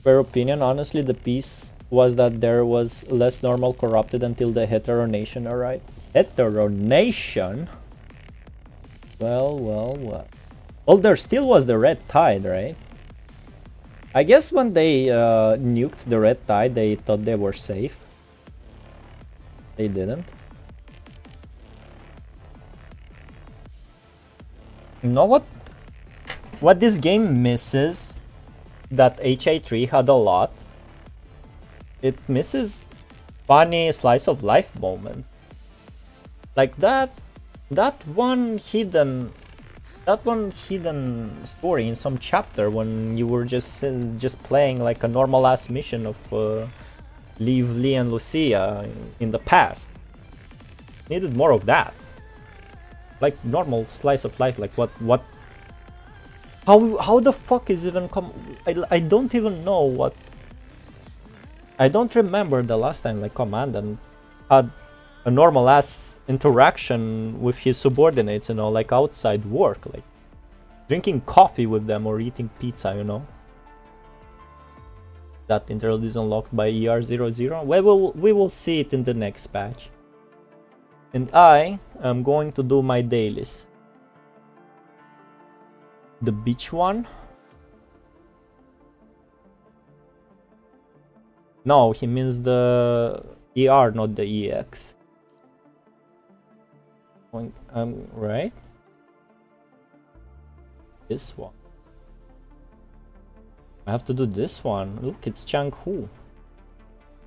S1: Fair opinion, honestly, the piece was that there was less normal corrupted until the heteronation arrived. Heteronation? Well. Well, there still was the red tide, right? I guess when they nuked the red tide, they thought they were safe. They didn't. You know what this game misses that HA3 had a lot? It misses funny slice of life moments. Like that one hidden story in some chapter when you were just playing like a normal ass mission of leave Lee and Lucia in the past. Needed more of that. Like normal slice of life. Like what how the fuck is even I don't even know what. I don't remember the last time like Commandant had a normal ass interaction with his subordinates, you know, like outside work, like drinking coffee with them or eating pizza, you know. That interlude is unlocked by ER00. We will see it in the next patch. And I am going to do my dailies. The beach one? No, he means the ER, not the EX. Right? This one. I have to do this one. Look, it's Changhu.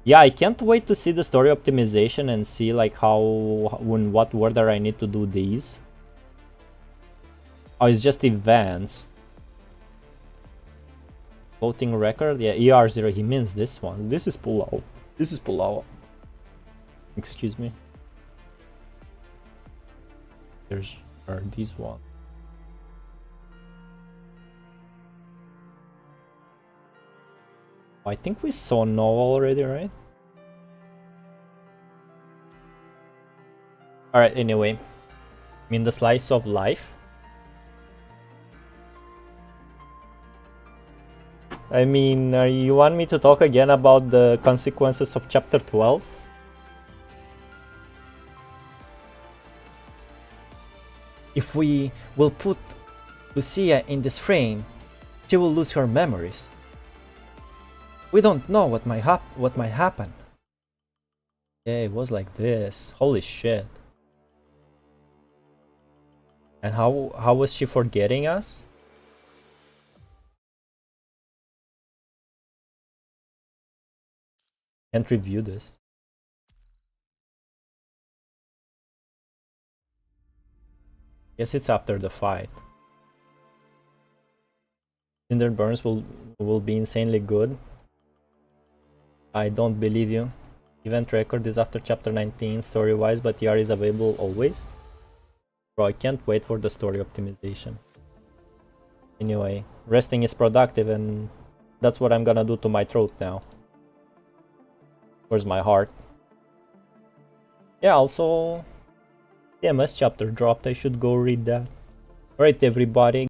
S1: Yeah, I can't wait to see the story optimization and see like how, in what order I need to do these. Oh, it's just events. Voting record? Yeah, ER0, he means this one. This is Pulao. This is Pulao. Excuse me. There's are these ones. I think we saw Nova already, right? Alright, anyway. I mean the slice of life. I mean, you want me to talk again about the consequences of chapter 12? If we will put Lucia in this frame, she will lose her memories. We don't know what might happen. Yeah, it was like this. Holy shit. And how was she forgetting us? Can't review this. Guess it's after the fight. Cinder Burns will be insanely good. I don't believe you. Event record is after chapter 19 story-wise, but TR is available always. Bro, I can't wait for the story optimization. Anyway, resting is productive and that's what I'm gonna do to my throat now. Where's my heart? Yeah, also TMS chapter dropped. I should go read that. Alright everybody.